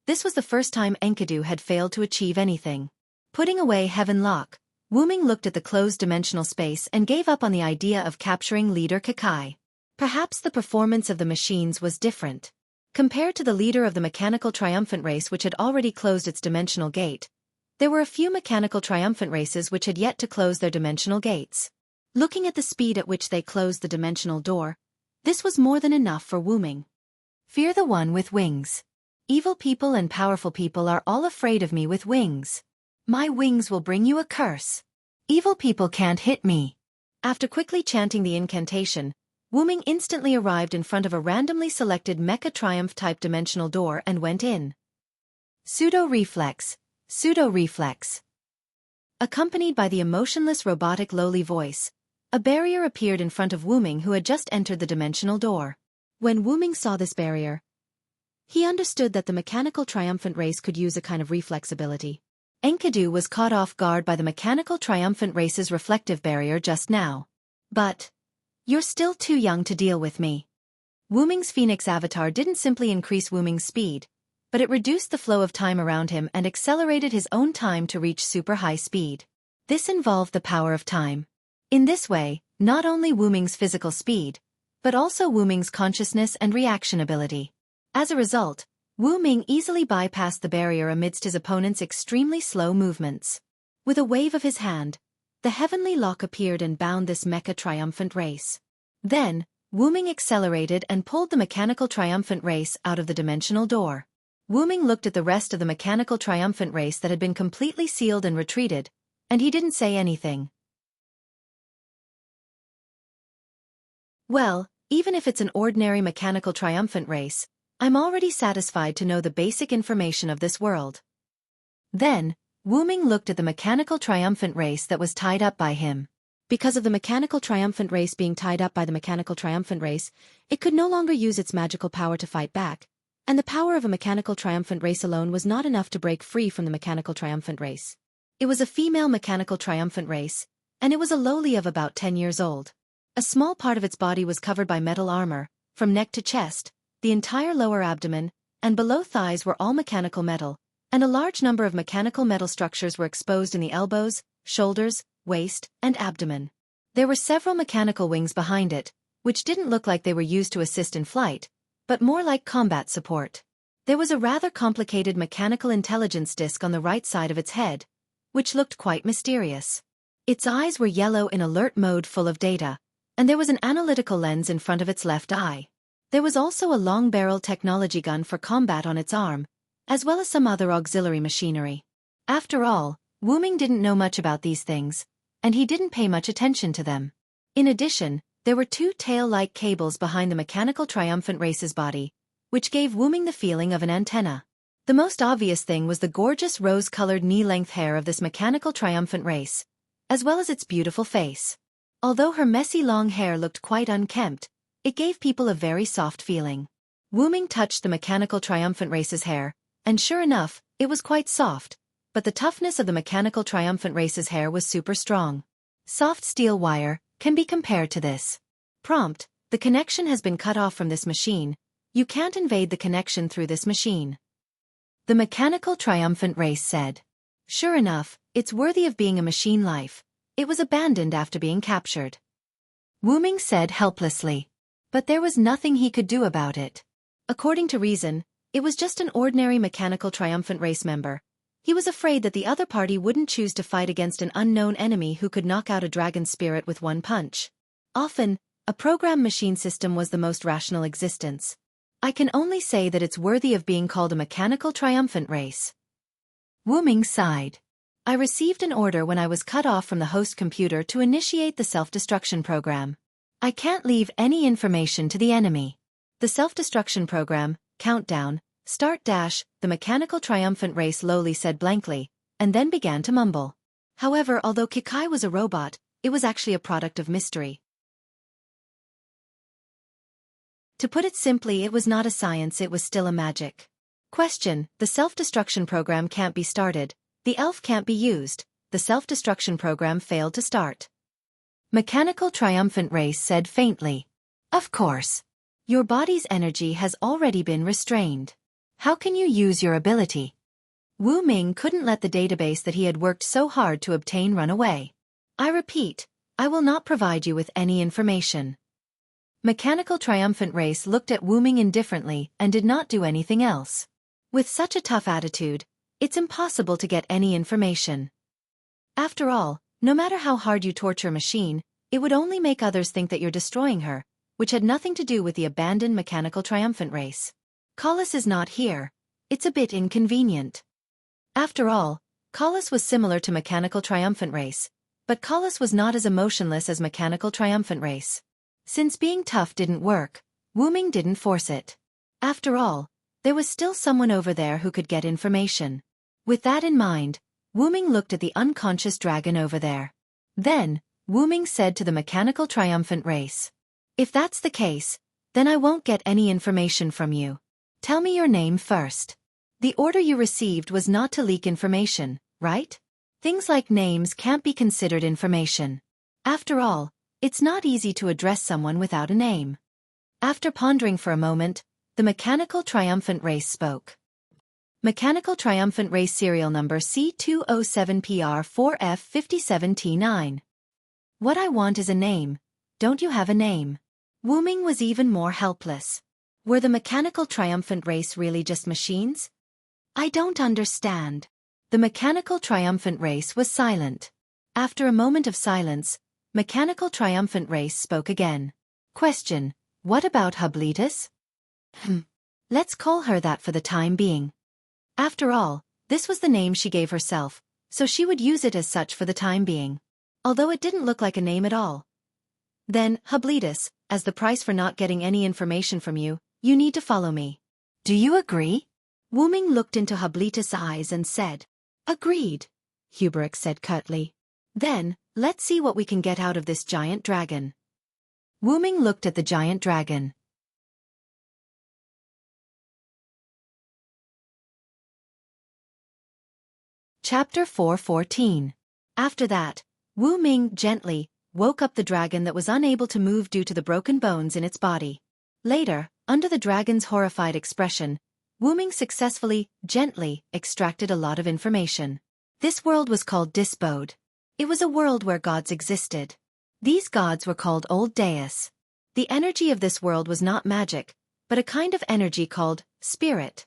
this was the first time Enkidu had failed to achieve anything. Putting away heaven lock, Wu Ming looked at the closed dimensional space and gave up on the idea of capturing leader Kakai. Perhaps the performance of the machines was different. Compared to the leader of the mechanical triumphant race which had already closed its dimensional gate, there were a few mechanical triumphant races which had yet to close their dimensional gates. Looking at the speed at which they closed the dimensional door, this was more than enough for Wu Ming. Fear the one with wings. Evil people and powerful people are all afraid of me with wings. My wings will bring you a curse. Evil people can't hit me. After quickly chanting the incantation, Wu Ming instantly arrived in front of a randomly selected Mecha Triumph-type dimensional door and went in. Pseudo-reflex. Pseudo-reflex. Accompanied by the emotionless robotic lowly voice, a barrier appeared in front of Wu Ming who had just entered the dimensional door. When Wu Ming saw this barrier, he understood that the mechanical triumphant race could use a kind of reflex ability. Enkidu was caught off guard by the mechanical triumphant race's reflective barrier just now. But you're still too young to deal with me. Wu Ming's Phoenix avatar didn't simply increase Wu Ming's speed, but it reduced the flow of time around him and accelerated his own time to reach super high speed. This involved the power of time. In this way, not only Wu Ming's physical speed, but also Wu Ming's consciousness and reaction ability. As a result, Wu Ming easily bypassed the barrier amidst his opponent's extremely slow movements. With a wave of his hand, the heavenly lock appeared and bound this mecha triumphant race. Then, Wu Ming accelerated and pulled the mechanical triumphant race out of the dimensional door. Wu Ming looked at the rest of the mechanical triumphant race that had been completely sealed and retreated, and he didn't say anything. Well, even if it's an ordinary mechanical triumphant race, I'm already satisfied to know the basic information of this world. Then, Wu Ming looked at the mechanical triumphant race that was tied up by him. Because of the mechanical triumphant race being tied up by the mechanical triumphant race, it could no longer use its magical power to fight back, and the power of a mechanical triumphant race alone was not enough to break free from the mechanical triumphant race. It was a female mechanical triumphant race, and it was a lowly of about 10 years old. A small part of its body was covered by metal armor, from neck to chest. The entire lower abdomen and below thighs were all mechanical metal, and a large number of mechanical metal structures were exposed in the elbows, shoulders, waist, and abdomen. There were several mechanical wings behind it, which didn't look like they were used to assist in flight, but more like combat support. There was a rather complicated mechanical intelligence disc on the right side of its head, which looked quite mysterious. Its eyes were yellow in alert mode full of data, and there was an analytical lens in front of its left eye. There was also a long-barreled technology gun for combat on its arm, as well as some other auxiliary machinery. After all, Wu Ming didn't know much about these things, and he didn't pay much attention to them. In addition, there were two tail-like cables behind the mechanical triumphant race's body, which gave Wu Ming the feeling of an antenna. The most obvious thing was the gorgeous rose-colored knee-length hair of this mechanical triumphant race, as well as its beautiful face. Although her messy long hair looked quite unkempt, it gave people a very soft feeling. Wu Ming touched the mechanical triumphant race's hair, and sure enough, it was quite soft, but the toughness of the mechanical triumphant race's hair was super strong. Soft steel wire can be compared to this. Prompt: the connection has been cut off from this machine. You can't invade the connection through this machine. The mechanical triumphant race said. Sure enough, it's worthy of being a machine life. It was abandoned after being captured. Wu Ming said helplessly. But there was nothing he could do about it. According to reason, it was just an ordinary mechanical triumphant race member. He was afraid that the other party wouldn't choose to fight against an unknown enemy who could knock out a dragon spirit with one punch. Often, a program machine system was the most rational existence. I can only say that it's worthy of being called a mechanical triumphant race. Wu Ming sighed. I received an order when I was cut off from the host computer to initiate the self-destruction program. I can't leave any information to the enemy. The self-destruction program, countdown, start dash, the mechanical triumphant race lowly said blankly, and then began to mumble. However, although Kikai was a robot, it was actually a product of mystery. To put it simply, it was not a science, it was still a magic. Question: the self-destruction program can't be started, the elf can't be used, the self-destruction program failed to start. Mechanical Triumphant Race said faintly. Of course. Your body's energy has already been restrained. How can you use your ability? Wu Ming couldn't let the database that he had worked so hard to obtain run away. I repeat, I will not provide you with any information. Mechanical Triumphant Race looked at Wu Ming indifferently and did not do anything else. With such a tough attitude, it's impossible to get any information. After all, no matter how hard you torture a machine, it would only make others think that you're destroying her, which had nothing to do with the abandoned Mechanical Triumphant Race. Collis is not here. It's a bit inconvenient. After all, Collis was similar to Mechanical Triumphant Race, but Collis was not as emotionless as Mechanical Triumphant Race. Since being tough didn't work, Wu Ming didn't force it. After all, there was still someone over there who could get information. With that in mind, Wu Ming looked at the unconscious dragon over there. Then, Wu Ming said to the Mechanical Triumphant Race, if that's the case, then I won't get any information from you. Tell me your name first. The order you received was not to leak information, right? Things like names can't be considered information. After all, it's not easy to address someone without a name. After pondering for a moment, the Mechanical Triumphant Race spoke. Mechanical Triumphant Race serial number C207PR4F57T9. What I want is a name. Don't you have a name? Wu Ming was even more helpless. Were the Mechanical Triumphant Race really just machines? I don't understand. The Mechanical Triumphant Race was silent. After a moment of silence, Mechanical Triumphant Race spoke again. Question, what about Hublitus? Let's call her that for the time being. After all, this was the name she gave herself, so she would use it as such for the time being. Although it didn't look like a name at all. Then, Hublitus, as the price for not getting any information from you, you need to follow me. Do you agree? Wu Ming looked into Hublitus' eyes and said, agreed, Hubrick said curtly. Then, let's see what we can get out of this giant dragon. Wu Ming looked at the giant dragon. Chapter 4:14. After that, Wu Ming gently woke up the dragon that was unable to move due to the broken bones in its body. Later, under the dragon's horrified expression, Wu Ming successfully, gently, extracted a lot of information. This world was called Disbode. It was a world where gods existed. These gods were called Old Deus. The energy of this world was not magic, but a kind of energy called spirit.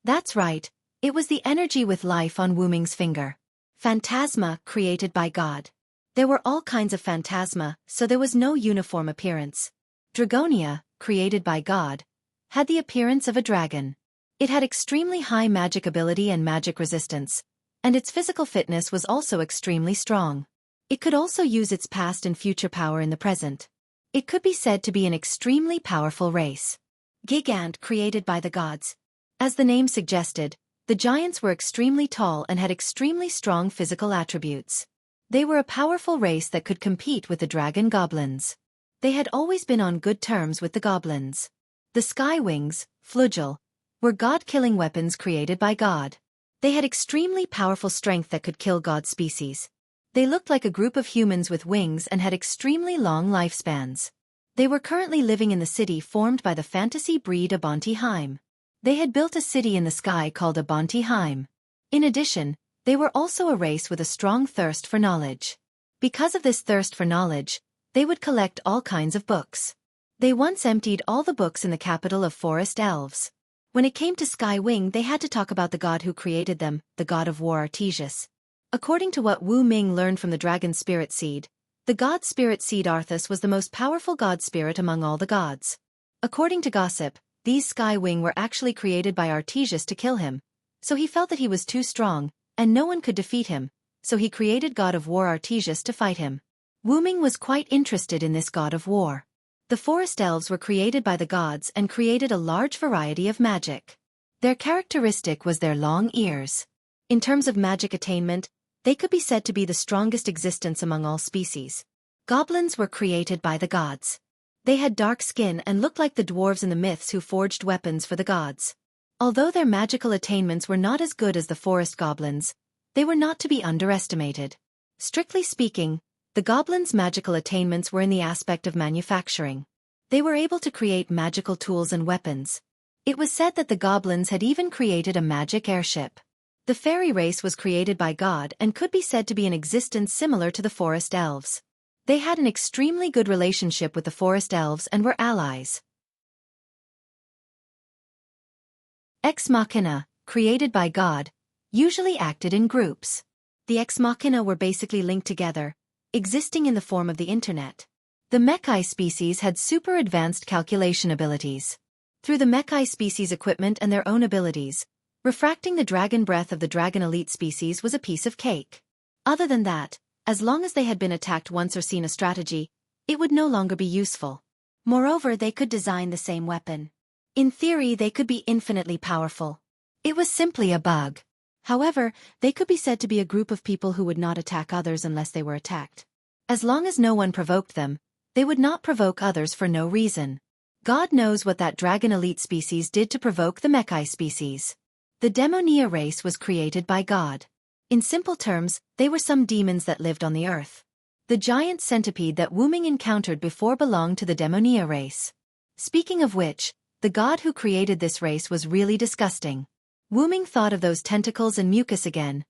That's right, it was the energy with life on Wu Ming's finger. Phantasma created by God. There were all kinds of phantasma, so there was no uniform appearance. Dragonia, created by God, had the appearance of a dragon. It had extremely high magic ability and magic resistance, and its physical fitness was also extremely strong. It could also use its past and future power in the present. It could be said to be an extremely powerful race. Gigant created by the gods. As the name suggested, the giants were extremely tall and had extremely strong physical attributes. They were a powerful race that could compete with the dragon goblins. They had always been on good terms with the goblins. The sky wings, flugel, were god-killing weapons created by God. They had extremely powerful strength that could kill god species. They looked like a group of humans with wings and had extremely long lifespans. They were currently living in the city formed by the fantasy breed Abanti-Heim. They had built a city in the sky called Abanti-Heim. In addition, they were also a race with a strong thirst for knowledge. Because of this thirst for knowledge, they would collect all kinds of books. They once emptied all the books in the capital of forest elves. When it came to Sky Wing, they had to talk about the god who created them, the god of war Artesius. According to what Wu Ming learned from the dragon spirit seed, the god spirit seed Arthas was the most powerful god spirit among all the gods. According to gossip, these Sky Wing were actually created by Artesius to kill him, so he felt that he was too strong, and no one could defeat him, so he created God of War Artesius to fight him. Wu Ming was quite interested in this god of war. The forest elves were created by the gods and created a large variety of magic. Their characteristic was their long ears. In terms of magic attainment, they could be said to be the strongest existence among all species. Goblins were created by the gods. They had dark skin and looked like the dwarves in the myths who forged weapons for the gods. Although their magical attainments were not as good as the forest goblins, They were not to be underestimated. Strictly speaking, the goblins' magical attainments were in the aspect of manufacturing. They were able to create magical tools and weapons. It was said that the goblins had even created a magic airship. The fairy race was created by God and could be said to be in existence similar to the forest elves. They had an extremely good relationship with the forest elves and were allies. Ex Machina, created by God, usually acted in groups. The Ex Machina were basically linked together, existing in the form of the internet. The Mechai species had super advanced calculation abilities. Through the Mechai species equipment and their own abilities, refracting the dragon breath of the dragon elite species was a piece of cake. Other than that, as long as they had been attacked once or seen a strategy, it would no longer be useful. Moreover, they could design the same weapon. In theory, they could be infinitely powerful. It was simply a bug. However, they could be said to be a group of people who would not attack others unless they were attacked. As long as no one provoked them, they would not provoke others for no reason. God knows what that dragon elite species did to provoke the Mechai species. The Demonia race was created by God. In simple terms, they were some demons that lived on the earth. The giant centipede that Wu Ming encountered before belonged to the Demonia race. Speaking of which, the god who created this race was really disgusting. Wu Ming thought of those tentacles and mucus again.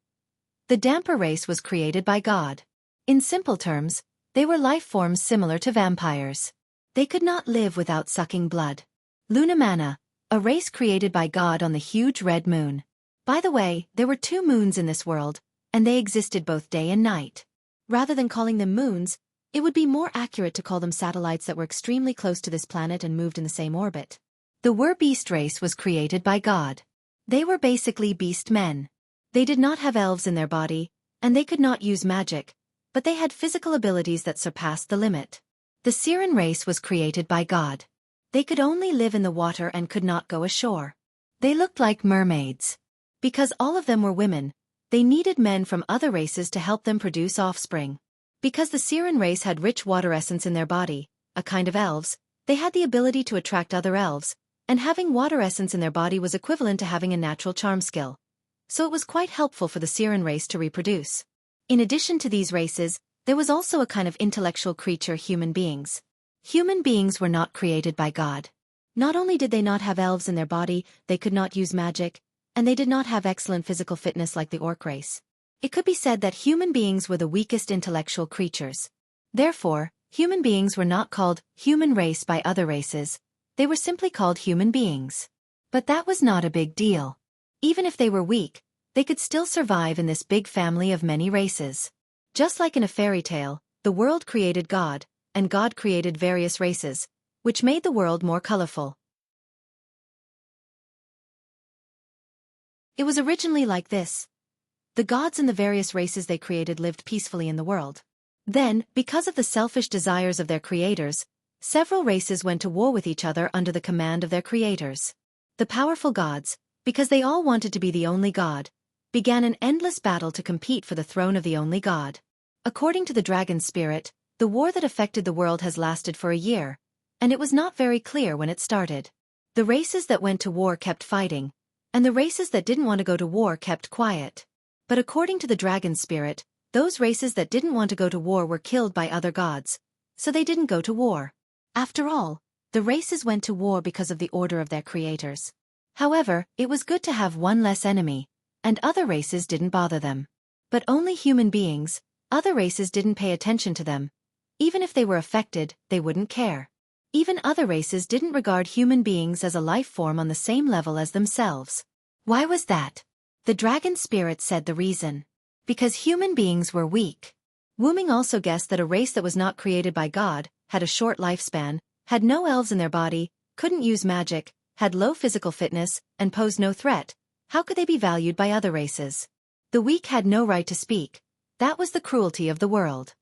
The Damper race was created by God. In simple terms, they were life forms similar to vampires. They could not live without sucking blood. Lunamana, a race created by God on the huge red moon. By the way, there were 2 moons in this world, and they existed both day and night. Rather than calling them moons, it would be more accurate to call them satellites that were extremely close to this planet and moved in the same orbit. The Wer-Beast race was created by God. They were basically beast men. They did not have elves in their body, and they could not use magic, but they had physical abilities that surpassed the limit. The Siren race was created by God. They could only live in the water and could not go ashore. They looked like mermaids. Because all of them were women, they needed men from other races to help them produce offspring. Because the Siren race had rich water essence in their body, a kind of elves, they had the ability to attract other elves, and having water essence in their body was equivalent to having a natural charm skill. So it was quite helpful for the Siren race to reproduce. In addition to these races, there was also a kind of intellectual creature, human beings. Human beings were not created by God. Not only did they not have elves in their body, they could not use magic, and they did not have excellent physical fitness like the orc race. It could be said that human beings were the weakest intellectual creatures. Therefore, human beings were not called human race by other races, they were simply called human beings. But that was not a big deal. Even if they were weak, they could still survive in this big family of many races. Just like in a fairy tale, the world created God, and God created various races, which made the world more colorful. It was originally like this. The gods and the various races they created lived peacefully in the world. Then, because of the selfish desires of their creators, several races went to war with each other under the command of their creators. The powerful gods, because they all wanted to be the only god, began an endless battle to compete for the throne of the only god. According to the dragon spirit, the war that affected the world has lasted for a year, and it was not very clear when it started. The races that went to war kept fighting, and the races that didn't want to go to war kept quiet. But according to the dragon spirit, those races that didn't want to go to war were killed by other gods, so they didn't go to war. After all, the races went to war because of the order of their creators. However, it was good to have one less enemy, and other races didn't bother them. But only human beings, other races didn't pay attention to them. Even if they were affected, they wouldn't care. Even other races didn't regard human beings as a life form on the same level as themselves. Why was that? The dragon spirit said the reason. Because human beings were weak. Wu Ming also guessed that a race that was not created by God, had a short lifespan, had no elves in their body, couldn't use magic, had low physical fitness, and posed no threat. How could they be valued by other races? The weak had no right to speak. That was the cruelty of the world.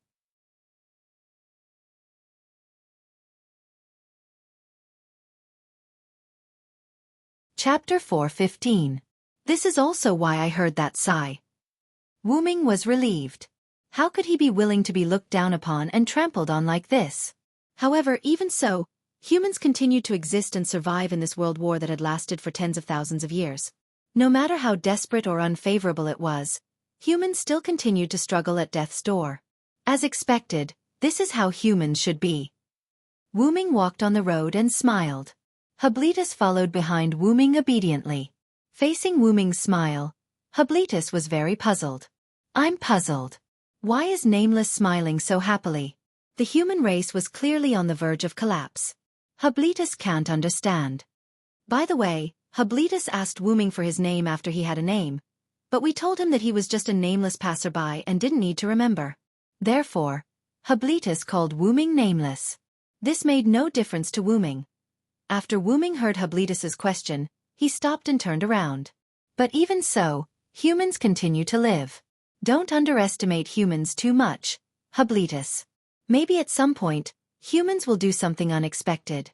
Chapter 4:15. This is also why I heard that sigh. Wu Ming was relieved. How could he be willing to be looked down upon and trampled on like this? However, even so, humans continued to exist and survive in this world war that had lasted for tens of thousands of years. No matter how desperate or unfavorable it was, humans still continued to struggle at death's door. As expected, this is how humans should be. Wu Ming walked on the road and smiled. Habilitus followed behind Wu Ming obediently. Facing Wu Ming's smile, Habilitus was very puzzled. I'm puzzled. Why is Nameless smiling so happily? The human race was clearly on the verge of collapse. Habilitus can't understand. By the way, Habilitus asked Wu Ming for his name after he had a name, but we told him that he was just a nameless passerby and didn't need to remember. Therefore, Habilitus called Wu Ming Nameless. This made no difference to Wu Ming. After Wu Ming heard Habilitus's question, he stopped and turned around. But even so, humans continue to live. Don't underestimate humans too much, Habilitus. Maybe at some point, humans will do something unexpected.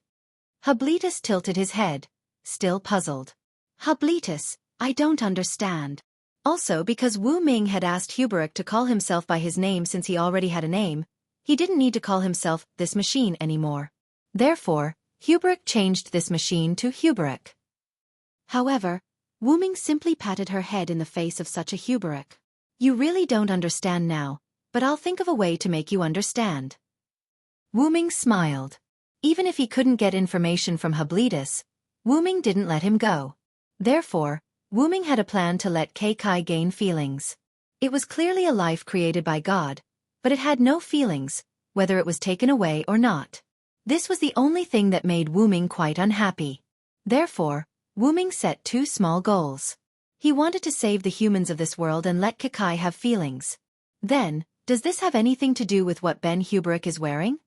Habilitus tilted his head, still puzzled. Habilitus, I don't understand. Also, because Wu Ming had asked Huberuk to call himself by his name since he already had a name, he didn't need to call himself this machine anymore. Therefore, Huberuk changed this machine to Huberuk. However, Wu Ming simply patted her head in the face of such a Huberuk. You really don't understand now, but I'll think of a way to make you understand. Wu Ming smiled. Even if he couldn't get information from Habilitus, Wu Ming didn't let him go. Therefore, Wu Ming had a plan to let Kekai gain feelings. It was clearly a life created by God, but it had no feelings, whether it was taken away or not. This was the only thing that made Wu Ming quite unhappy. Therefore, Wu Ming set two small goals. He wanted to save the humans of this world and let Kekai have feelings. Then, does this have anything to do with what Ben Huberuk is wearing?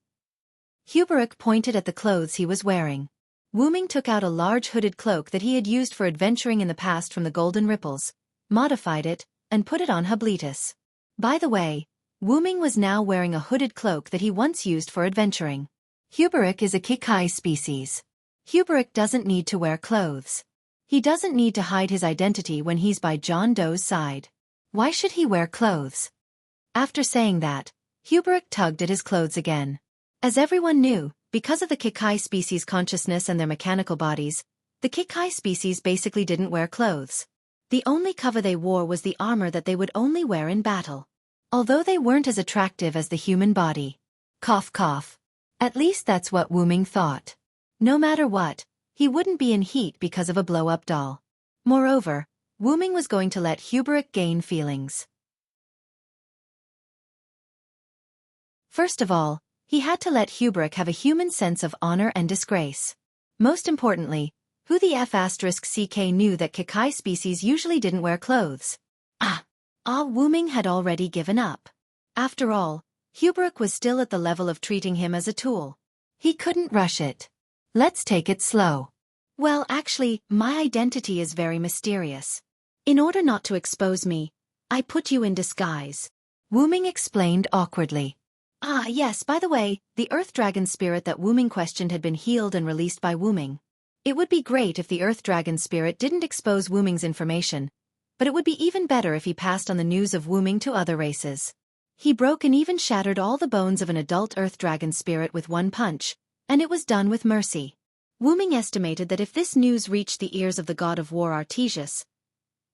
Huberuk pointed at the clothes he was wearing. Wu Ming took out a large hooded cloak that he had used for adventuring in the past from the Golden Ripples, modified it, and put it on Habilitus. By the way, Wu Ming was now wearing a hooded cloak that he once used for adventuring. Huberuk is a Kekai species. Huberuk doesn't need to wear clothes. He doesn't need to hide his identity when he's by John Doe's side. Why should he wear clothes? After saying that, Huberuk tugged at his clothes again. As everyone knew, because of the Kekai species' consciousness and their mechanical bodies, the Kekai species basically didn't wear clothes. The only cover they wore was the armor that they would only wear in battle. Although they weren't as attractive as the human body. Cough cough. At least that's what Wu Ming thought. No matter what, he wouldn't be in heat because of a blow-up doll. Moreover, Wu Ming was going to let Huberuk gain feelings. First of all, he had to let Huberuk have a human sense of honor and disgrace. Most importantly, who the F***ck knew that Kekai species usually didn't wear clothes. Wu Ming had already given up. After all, Huberuk was still at the level of treating him as a tool. He couldn't rush it. Let's take it slow. Well, actually, my identity is very mysterious. In order not to expose me, I put you in disguise. Wu Ming explained awkwardly. Yes, by the way, the Earth Dragon spirit that Wu Ming questioned had been healed and released by Wu Ming. It would be great if the Earth Dragon spirit didn't expose Wu Ming's information, but it would be even better if he passed on the news of Wu Ming to other races. He broke and even shattered all the bones of an adult Earth Dragon spirit with one punch, and it was done with mercy. Wu Ming estimated that if this news reached the ears of the god of war Artesius,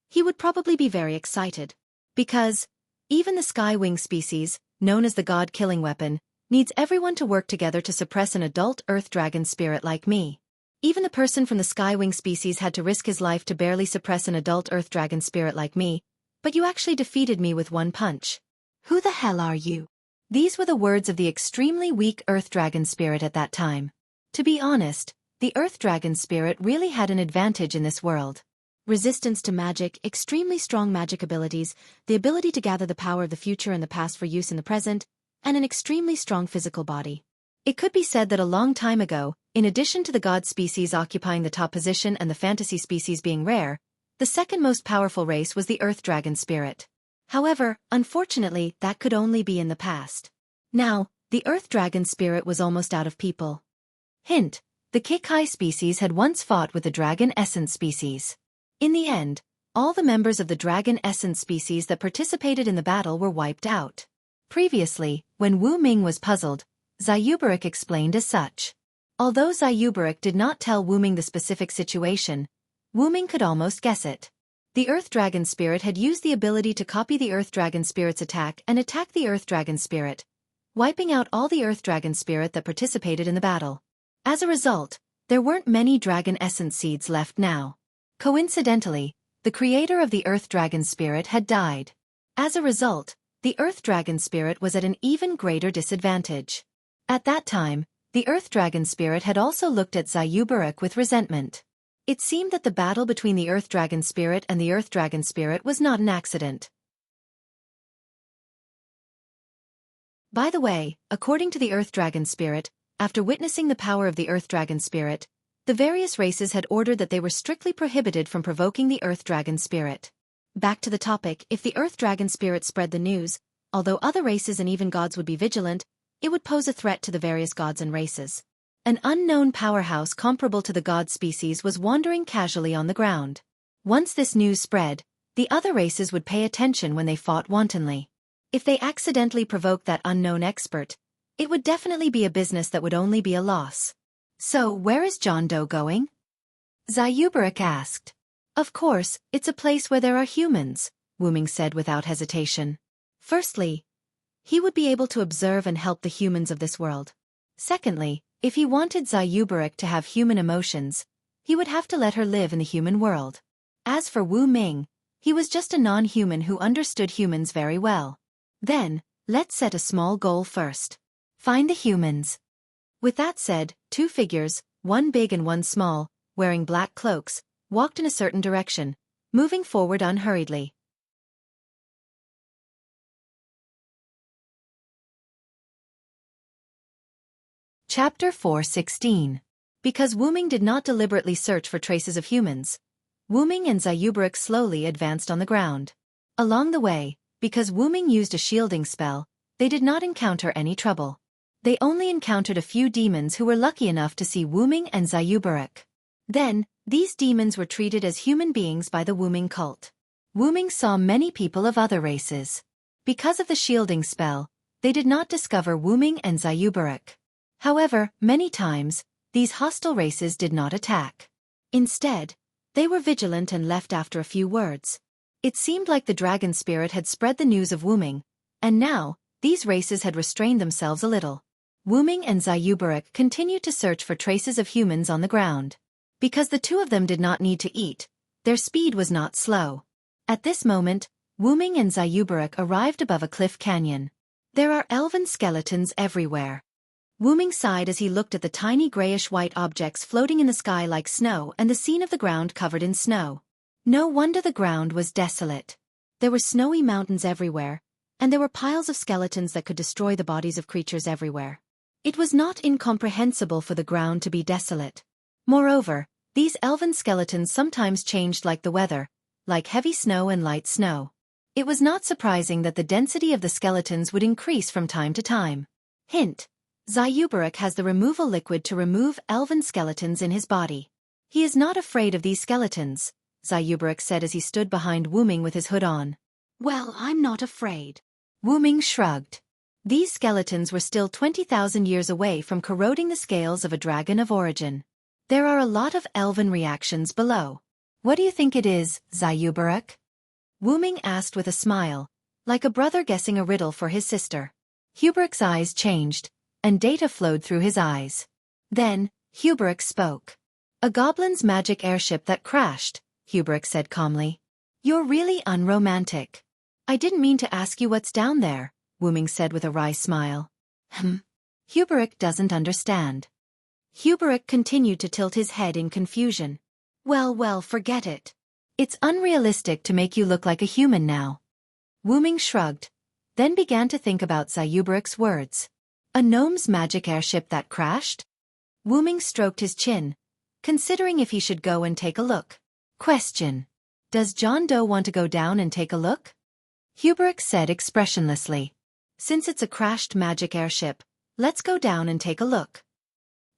he would probably be very excited. Because, even the Skywing species, known as the god-killing weapon, needs everyone to work together to suppress an adult Earth Dragon spirit like me. Even the person from the Skywing species had to risk his life to barely suppress an adult Earth Dragon spirit like me, but you actually defeated me with one punch. Who the hell are you? These were the words of the extremely weak Earth Dragon spirit at that time. To be honest, the Earth Dragon spirit really had an advantage in this world. Resistance to magic, extremely strong magic abilities, the ability to gather the power of the future and the past for use in the present, and an extremely strong physical body. It could be said that a long time ago, in addition to the god species occupying the top position and the fantasy species being rare, the second most powerful race was the Earth Dragon spirit. However, unfortunately, that could only be in the past. Now, the Earth Dragon spirit was almost out of people. Hint: the Kekai species had once fought with the Dragon Essence species. In the end, all the members of the Dragon Essence species that participated in the battle were wiped out. Previously, when Wu Ming was puzzled, Xiaofan explained as such. Although Xiaofan did not tell Wu Ming the specific situation, Wu Ming could almost guess it. The Earth Dragon Spirit had used the ability to copy the Earth Dragon Spirit's attack and attack the Earth Dragon Spirit, wiping out all the Earth Dragon Spirit that participated in the battle. As a result, there weren't many Dragon Essence seeds left now. Coincidentally, the creator of the Earth Dragon Spirit had died. As a result, the Earth Dragon Spirit was at an even greater disadvantage. At that time, the Earth Dragon Spirit had also looked at Xiaofan with resentment. It seemed that the battle between the Earth Dragon Spirit and the Earth Dragon Spirit was not an accident. By the way, according to the Earth Dragon Spirit, after witnessing the power of the Earth Dragon Spirit, the various races had ordered that they were strictly prohibited from provoking the Earth Dragon Spirit. Back to the topic, if the Earth Dragon Spirit spread the news, although other races and even gods would be vigilant, it would pose a threat to the various gods and races. An unknown powerhouse comparable to the god species was wandering casually on the ground. Once this news spread, the other races would pay attention when they fought wantonly. If they accidentally provoked that unknown expert, it would definitely be a business that would only be a loss. So, where is John Doe going? Xiaofan asked. Of course, it's a place where there are humans, Wuming said without hesitation. Firstly, he would be able to observe and help the humans of this world. Secondly, if he wanted Xiaofan to have human emotions, he would have to let her live in the human world. As for Wu Ming, he was just a non-human who understood humans very well. Then, let's set a small goal first. Find the humans. With that said, two figures, one big and one small, wearing black cloaks, walked in a certain direction, moving forward unhurriedly. Chapter 4:16. Because Wuming did not deliberately search for traces of humans, Wuming and Xiaofan slowly advanced on the ground. Along the way, because Wuming used a shielding spell, they did not encounter any trouble. They only encountered a few demons who were lucky enough to see Wuming and Xiaofan. Then, these demons were treated as human beings by the Wuming cult. Wuming saw many people of other races. Because of the shielding spell, they did not discover Wuming and Xiaofan. However, many times, these hostile races did not attack. Instead, they were vigilant and left after a few words. It seemed like the dragon spirit had spread the news of Wuming, and now, these races had restrained themselves a little. Wuming and Xiaofan continued to search for traces of humans on the ground. Because the two of them did not need to eat, their speed was not slow. At this moment, Wuming and Xiaofan arrived above a cliff canyon. There are elven skeletons everywhere. Wuming sighed as he looked at the tiny grayish-white objects floating in the sky like snow and the scene of the ground covered in snow. No wonder the ground was desolate. There were snowy mountains everywhere, and there were piles of skeletons that could destroy the bodies of creatures everywhere. It was not incomprehensible for the ground to be desolate. Moreover, these elven skeletons sometimes changed like the weather, like heavy snow and light snow. It was not surprising that the density of the skeletons would increase from time to time. Hint: Xiaofan has the removal liquid to remove elven skeletons in his body. He is not afraid of these skeletons, Xiaofan said as he stood behind Wuming with his hood on. Well, I'm not afraid. Wuming shrugged. These skeletons were still 20,000 years away from corroding the scales of a dragon of origin. There are a lot of elven reactions below. What do you think it is, Xiaofan? Wuming asked with a smile, like a brother guessing a riddle for his sister. Huberic's eyes changed, and data flowed through his eyes. Then, Huberic spoke. A goblin's magic airship that crashed, Huberic said calmly. You're really unromantic. I didn't mean to ask you what's down there, Wuming said with a wry smile. Huberic doesn't understand. Huberic continued to tilt his head in confusion. Well, forget it. It's unrealistic to make you look like a human now. Wuming shrugged, then began to think about Xiaofaric's words. A gnome's magic airship that crashed? Wuming stroked his chin, considering if he should go and take a look. Question: Does John Doe want to go down and take a look? Huberic said expressionlessly. Since it's a crashed magic airship, let's go down and take a look.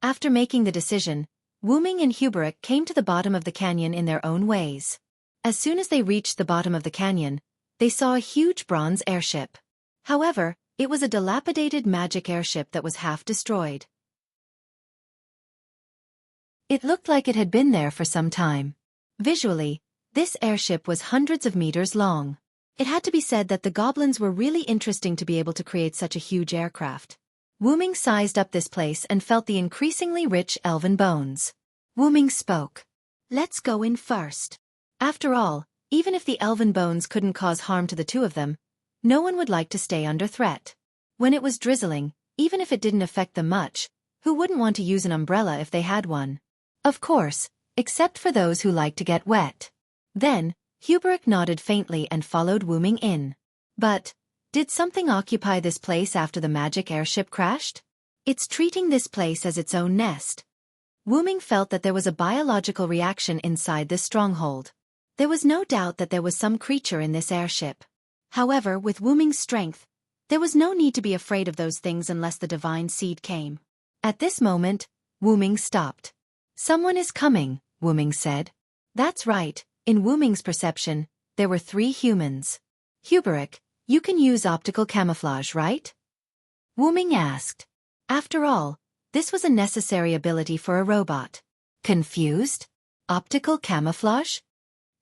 After making the decision, Wuming and Huberic came to the bottom of the canyon in their own ways. As soon as they reached the bottom of the canyon, they saw a huge bronze airship. However, it was a dilapidated magic airship that was half destroyed. It looked like it had been there for some time. Visually, This airship was hundreds of meters long. It had to be said that the goblins were really interesting to be able to create such a huge aircraft. Wu Ming sized up this place and felt the increasingly rich elven bones. Wu Ming spoke. Let's go in first. After all, even if the elven bones couldn't cause harm to the two of them, no one would like to stay under threat. When it was drizzling, even if it didn't affect them much, who wouldn't want to use an umbrella if they had one? Of course, except for those who like to get wet. Then, Huberic nodded faintly and followed Wu Ming in. But, did something occupy this place after the magic airship crashed? It's treating this place as its own nest. Wu Ming felt that there was a biological reaction inside this stronghold. There was no doubt that there was some creature in this airship. However, with Wu Ming's strength, there was no need to be afraid of those things unless the divine seed came. At this moment, Wu Ming stopped. Someone is coming, Wu Ming said. That's right, in Wu Ming's perception, there were 3 humans. Huberic, you can use optical camouflage, right? Wu Ming asked. After all, this was a necessary ability for a robot. Confused? Optical camouflage?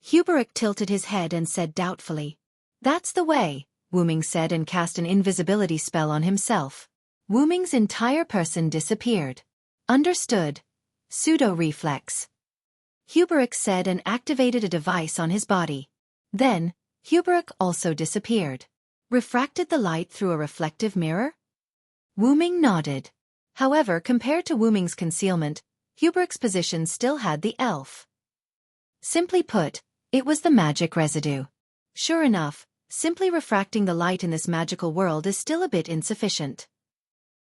Huberic tilted his head and said doubtfully. That's the way, Wu Ming said and cast an invisibility spell on himself. Wu Ming's entire person disappeared. Understood. Pseudo-reflex. Huberic said and activated a device on his body. Then, Huberic also disappeared. Refracted the light through a reflective mirror? Wu Ming nodded. However, compared to Wu Ming's concealment, Huberic's position still had the elf. Simply put, it was the magic residue. Sure enough, simply refracting the light in this magical world is still a bit insufficient.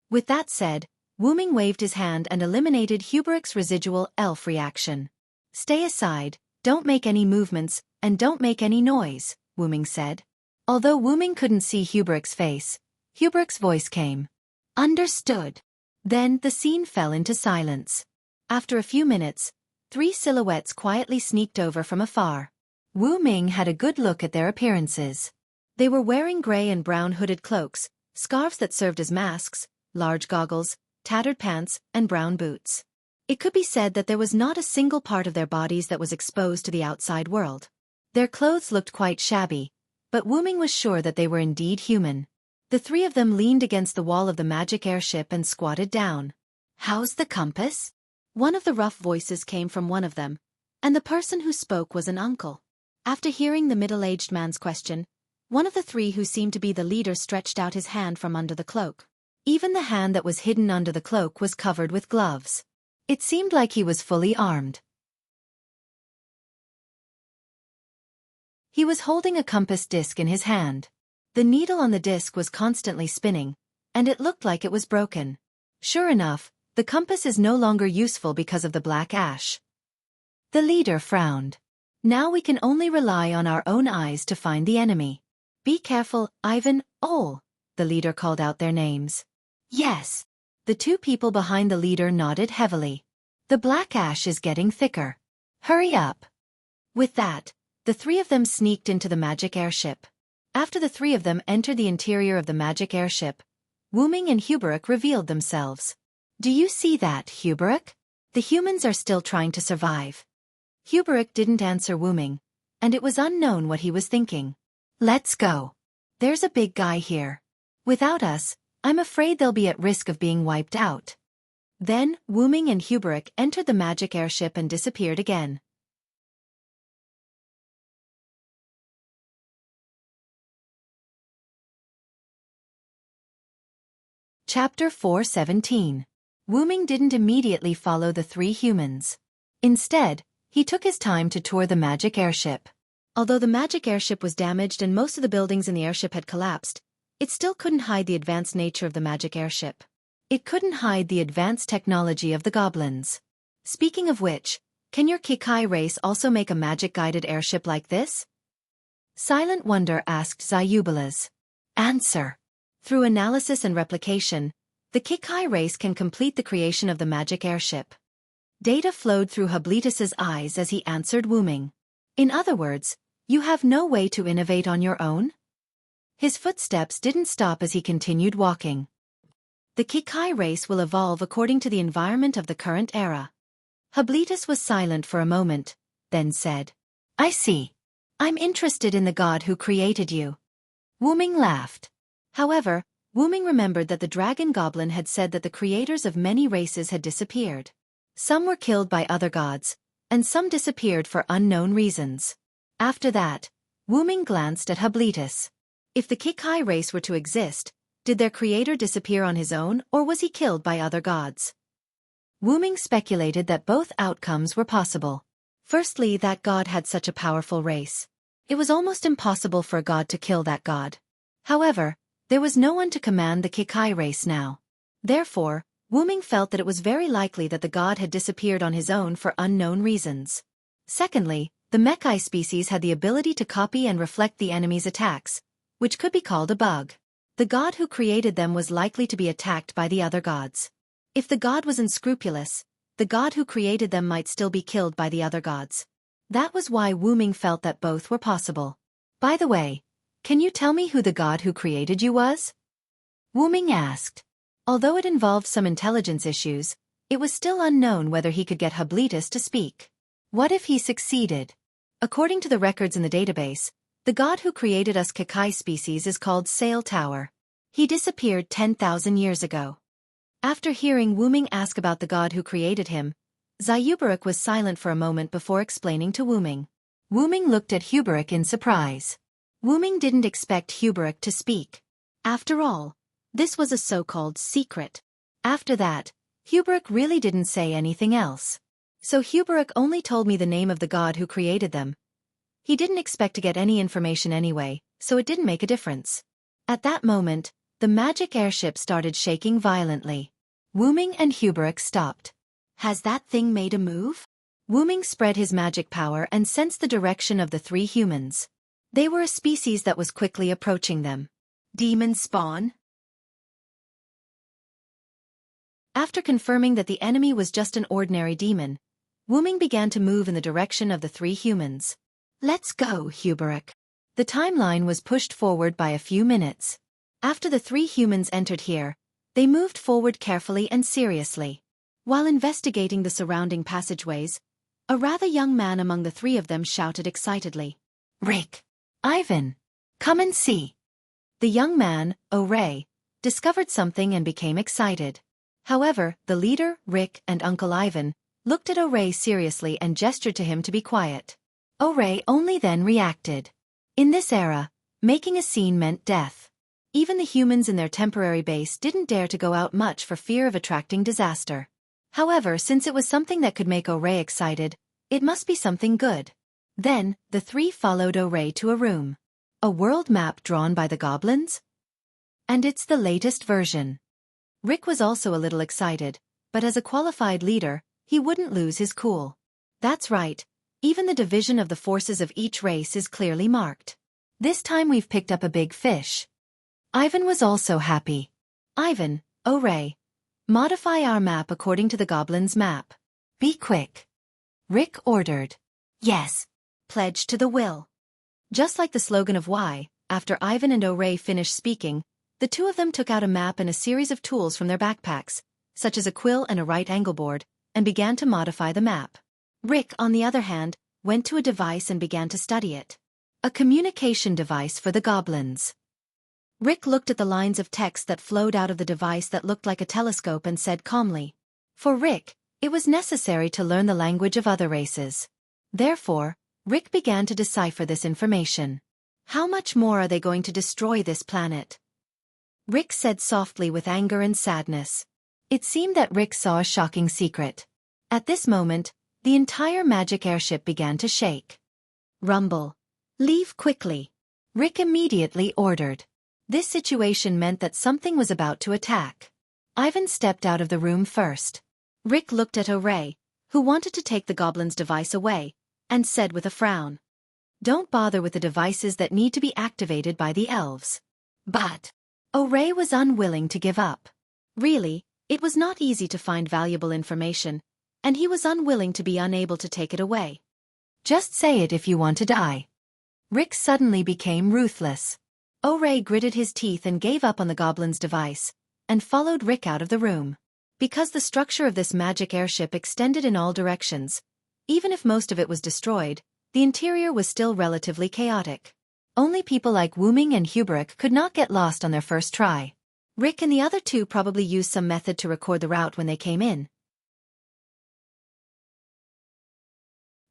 With that said, Wu Ming waved his hand and eliminated Huberic's residual elf reaction. Stay aside, don't make any movements, and don't make any noise, Wu Ming said. Although Wu Ming couldn't see Huberic's face, Huberic's voice came. Understood. Then the scene fell into silence. After a few minutes, 3 silhouettes quietly sneaked over from afar. Wu Ming had a good look at their appearances. They were wearing gray and brown hooded cloaks, scarves that served as masks, large goggles, tattered pants, and brown boots. It could be said that there was not a single part of their bodies that was exposed to the outside world. Their clothes looked quite shabby, but Wu Ming was sure that they were indeed human. The 3 of them leaned against the wall of the magic airship and squatted down. How's the compass? One of the rough voices came from one of them, and the person who spoke was an uncle. After hearing the middle-aged man's question, one of the 3 who seemed to be the leader stretched out his hand from under the cloak. Even the hand that was hidden under the cloak was covered with gloves. It seemed like he was fully armed. He was holding a compass disc in his hand. The needle on the disc was constantly spinning, and it looked like it was broken. Sure enough, the compass is no longer useful because of the black ash. The leader frowned. Now we can only rely on our own eyes to find the enemy. Be careful, Ivan, Ole, the leader called out their names. Yes. The 2 people behind the leader nodded heavily. The black ash is getting thicker. Hurry up. With that, the 3 of them sneaked into the magic airship. After the 3 of them entered the interior of the magic airship, Wu Ming and Huberic revealed themselves. Do you see that, Huberic? The humans are still trying to survive. Huberic didn't answer Wu Ming, and it was unknown what he was thinking. Let's go. There's a big guy here. Without us, I'm afraid they'll be at risk of being wiped out. Then, Wu Ming and Huberic entered the magic airship and disappeared again. Chapter 4:17. Wu Ming didn't immediately follow the 3 humans. Instead, he took his time to tour the magic airship. Although the magic airship was damaged and most of the buildings in the airship had collapsed, it still couldn't hide the advanced nature of the magic airship. It couldn't hide the advanced technology of the goblins. Speaking of which, can your Kikai race also make a magic-guided airship like this? Silent Wonder asked Zayubalas. Answer. Through analysis and replication, the Kikai race can complete the creation of the magic airship. Data flowed through Hablitus's eyes as he answered Wu Ming. In other words, you have no way to innovate on your own? His footsteps didn't stop as he continued walking. The Kikai race will evolve according to the environment of the current era. Hablitus was silent for a moment, then said, I see. I'm interested in the god who created you. Wu Ming laughed. However, Wu Ming remembered that the dragon goblin had said that the creators of many races had disappeared. Some were killed by other gods, and some disappeared for unknown reasons. After that, Wu Ming glanced at Hubletus. If the Kikai race were to exist, did their creator disappear on his own or was he killed by other gods? Wu Ming speculated that both outcomes were possible. Firstly, that god had such a powerful race. It was almost impossible for a god to kill that god. However, there was no one to command the Kikai race now. Therefore, Wu Ming felt that it was very likely that the god had disappeared on his own for unknown reasons. Secondly, the Mekai species had the ability to copy and reflect the enemy's attacks, which could be called a bug. The god who created them was likely to be attacked by the other gods. If the god was unscrupulous, the god who created them might still be killed by the other gods. That was why Wu Ming felt that both were possible. By the way, can you tell me who the god who created you was? Wu Ming asked. Although it involved some intelligence issues, it was still unknown whether he could get Hubletus to speak. What if he succeeded? According to the records in the database, the god who created us Kikai species is called Sail Tower. He disappeared 10,000 years ago. After hearing Wu Ming ask about the god who created him, Xiaofan was silent for a moment before explaining to Wu Ming. Wu Ming looked at Xiaofan in surprise. Wu Ming didn't expect Xiaofan to speak. After all, this was a so-called secret. After that, Xiaofan really didn't say anything else. So Xiaofan only told me the name of the god who created them. He didn't expect to get any information anyway, so it didn't make a difference. At that moment, the magic airship started shaking violently. Wu Ming and Xiaofan stopped. Has that thing made a move? Wu Ming spread his magic power and sensed the direction of the three humans. They were a species that was quickly approaching them. Demon spawn? After confirming that the enemy was just an ordinary demon, Wu Ming began to move in the direction of the three humans. Let's go, Xiaofan. The timeline was pushed forward by a few minutes. After the three humans entered here, they moved forward carefully and seriously. While investigating the surrounding passageways, a rather young man among the three of them shouted excitedly. Rick! Ivan! Come and see! The young man, Ray, discovered something and became excited. However, the leader, Rick, and Uncle Ivan, looked at Ray seriously and gestured to him to be quiet. Ray only then reacted. In this era, making a scene meant death. Even the humans in their temporary base didn't dare to go out much for fear of attracting disaster. However, since it was something that could make Ray excited, it must be something good. Then, the three followed Ray to a room. A world map drawn by the goblins? And it's the latest version. Rick was also a little excited, but as a qualified leader, he wouldn't lose his cool. That's right, even the division of the forces of each race is clearly marked. This time we've picked up a big fish. Ivan was also happy. Ivan, Ray, modify our map according to the goblin's map. Be quick. Rick ordered. Yes. Pledge to the will. Just like the slogan of Y, after Ivan and Ray finished speaking, the two of them took out a map and a series of tools from their backpacks, such as a quill and a right-angle board, and began to modify the map. Rick, on the other hand, went to a device and began to study it. A communication device for the goblins. Rick looked at the lines of text that flowed out of the device that looked like a telescope and said calmly. For Rick, it was necessary to learn the language of other races. Therefore, Rick began to decipher this information. How much more are they going to destroy this planet? Rick said softly with anger and sadness. It seemed that Rick saw a shocking secret. At this moment, the entire magic airship began to shake. Rumble. Leave quickly. Rick immediately ordered. This situation meant that something was about to attack. Ivan stepped out of the room first. Rick looked at Ray, who wanted to take the goblin's device away, and said with a frown. Don't bother with the devices that need to be activated by the elves. But Ray was unwilling to give up. Really, it was not easy to find valuable information, and he was unwilling to be unable to take it away. Just say it if you want to die. Rick suddenly became ruthless. Ray gritted his teeth and gave up on the goblin's device, and followed Rick out of the room. Because the structure of this magic airship extended in all directions, even if most of it was destroyed, The interior was still relatively chaotic. Only people like Wuming and Huberic could not get lost on their first try. Rick and the other two probably used some method to record the route when they came in.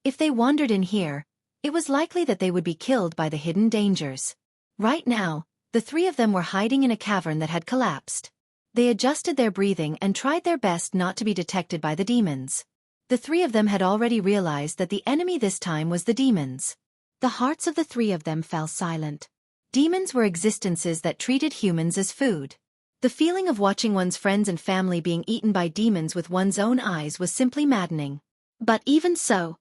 If they wandered in here, it was likely that they would be killed by the hidden dangers. Right now, the three of them were hiding in a cavern that had collapsed. They adjusted their breathing and tried their best not to be detected by the demons. The three of them had already realized that the enemy this time was the demons. The hearts of the three of them fell silent. Demons were existences that treated humans as food. The feeling of watching one's friends and family being eaten by demons with one's own eyes was simply maddening. But even so,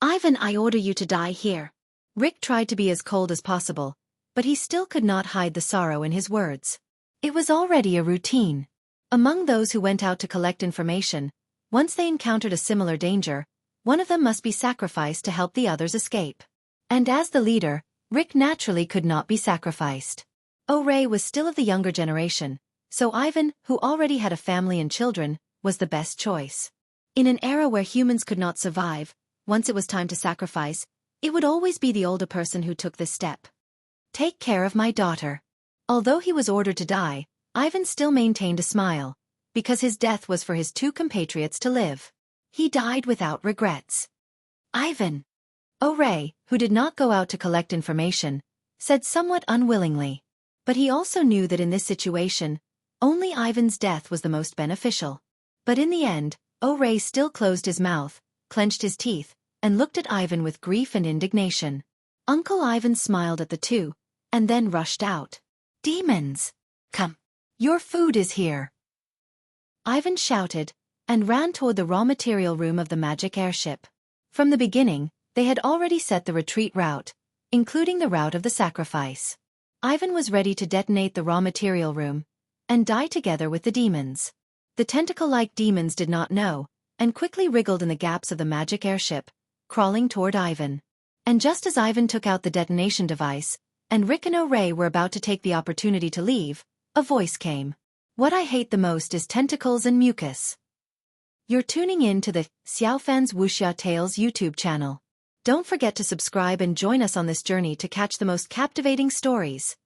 Ivan, I order you to die here. Rick tried to be as cold as possible, but he still could not hide the sorrow in his words. It was already a routine. Among those who went out to collect information, once they encountered a similar danger, one of them must be sacrificed to help the others escape. And as the leader, Rick naturally could not be sacrificed. Ray was still of the younger generation, so Ivan, who already had a family and children, was the best choice. In an era where humans could not survive, once it was time to sacrifice, it would always be the older person who took this step. Take care of my daughter. Although he was ordered to die, Ivan still maintained a smile, because his death was for his two compatriots to live. He died without regrets. Ivan. Ray, who did not go out to collect information, said somewhat unwillingly. But he also knew that in this situation, only Ivan's death was the most beneficial. But in the end, Ray still closed his mouth, clenched his teeth, and looked at Ivan with grief and indignation. Uncle Ivan smiled at the two, and then rushed out. Demons! Come! Your food is here! Ivan shouted, and ran toward the raw material room of the magic airship. From the beginning, they had already set the retreat route, including the route of the sacrifice. Ivan was ready to detonate the raw material room, and die together with the demons. The tentacle-like demons did not know, and quickly wriggled in the gaps of the magic airship, crawling toward Ivan. And just as Ivan took out the detonation device, and Rick and Ray were about to take the opportunity to leave, a voice came. What I hate the most is tentacles and mucus. You're tuning in to the Xiaofan's Wuxia Tales YouTube channel. Don't forget to subscribe and join us on this journey to catch the most captivating stories.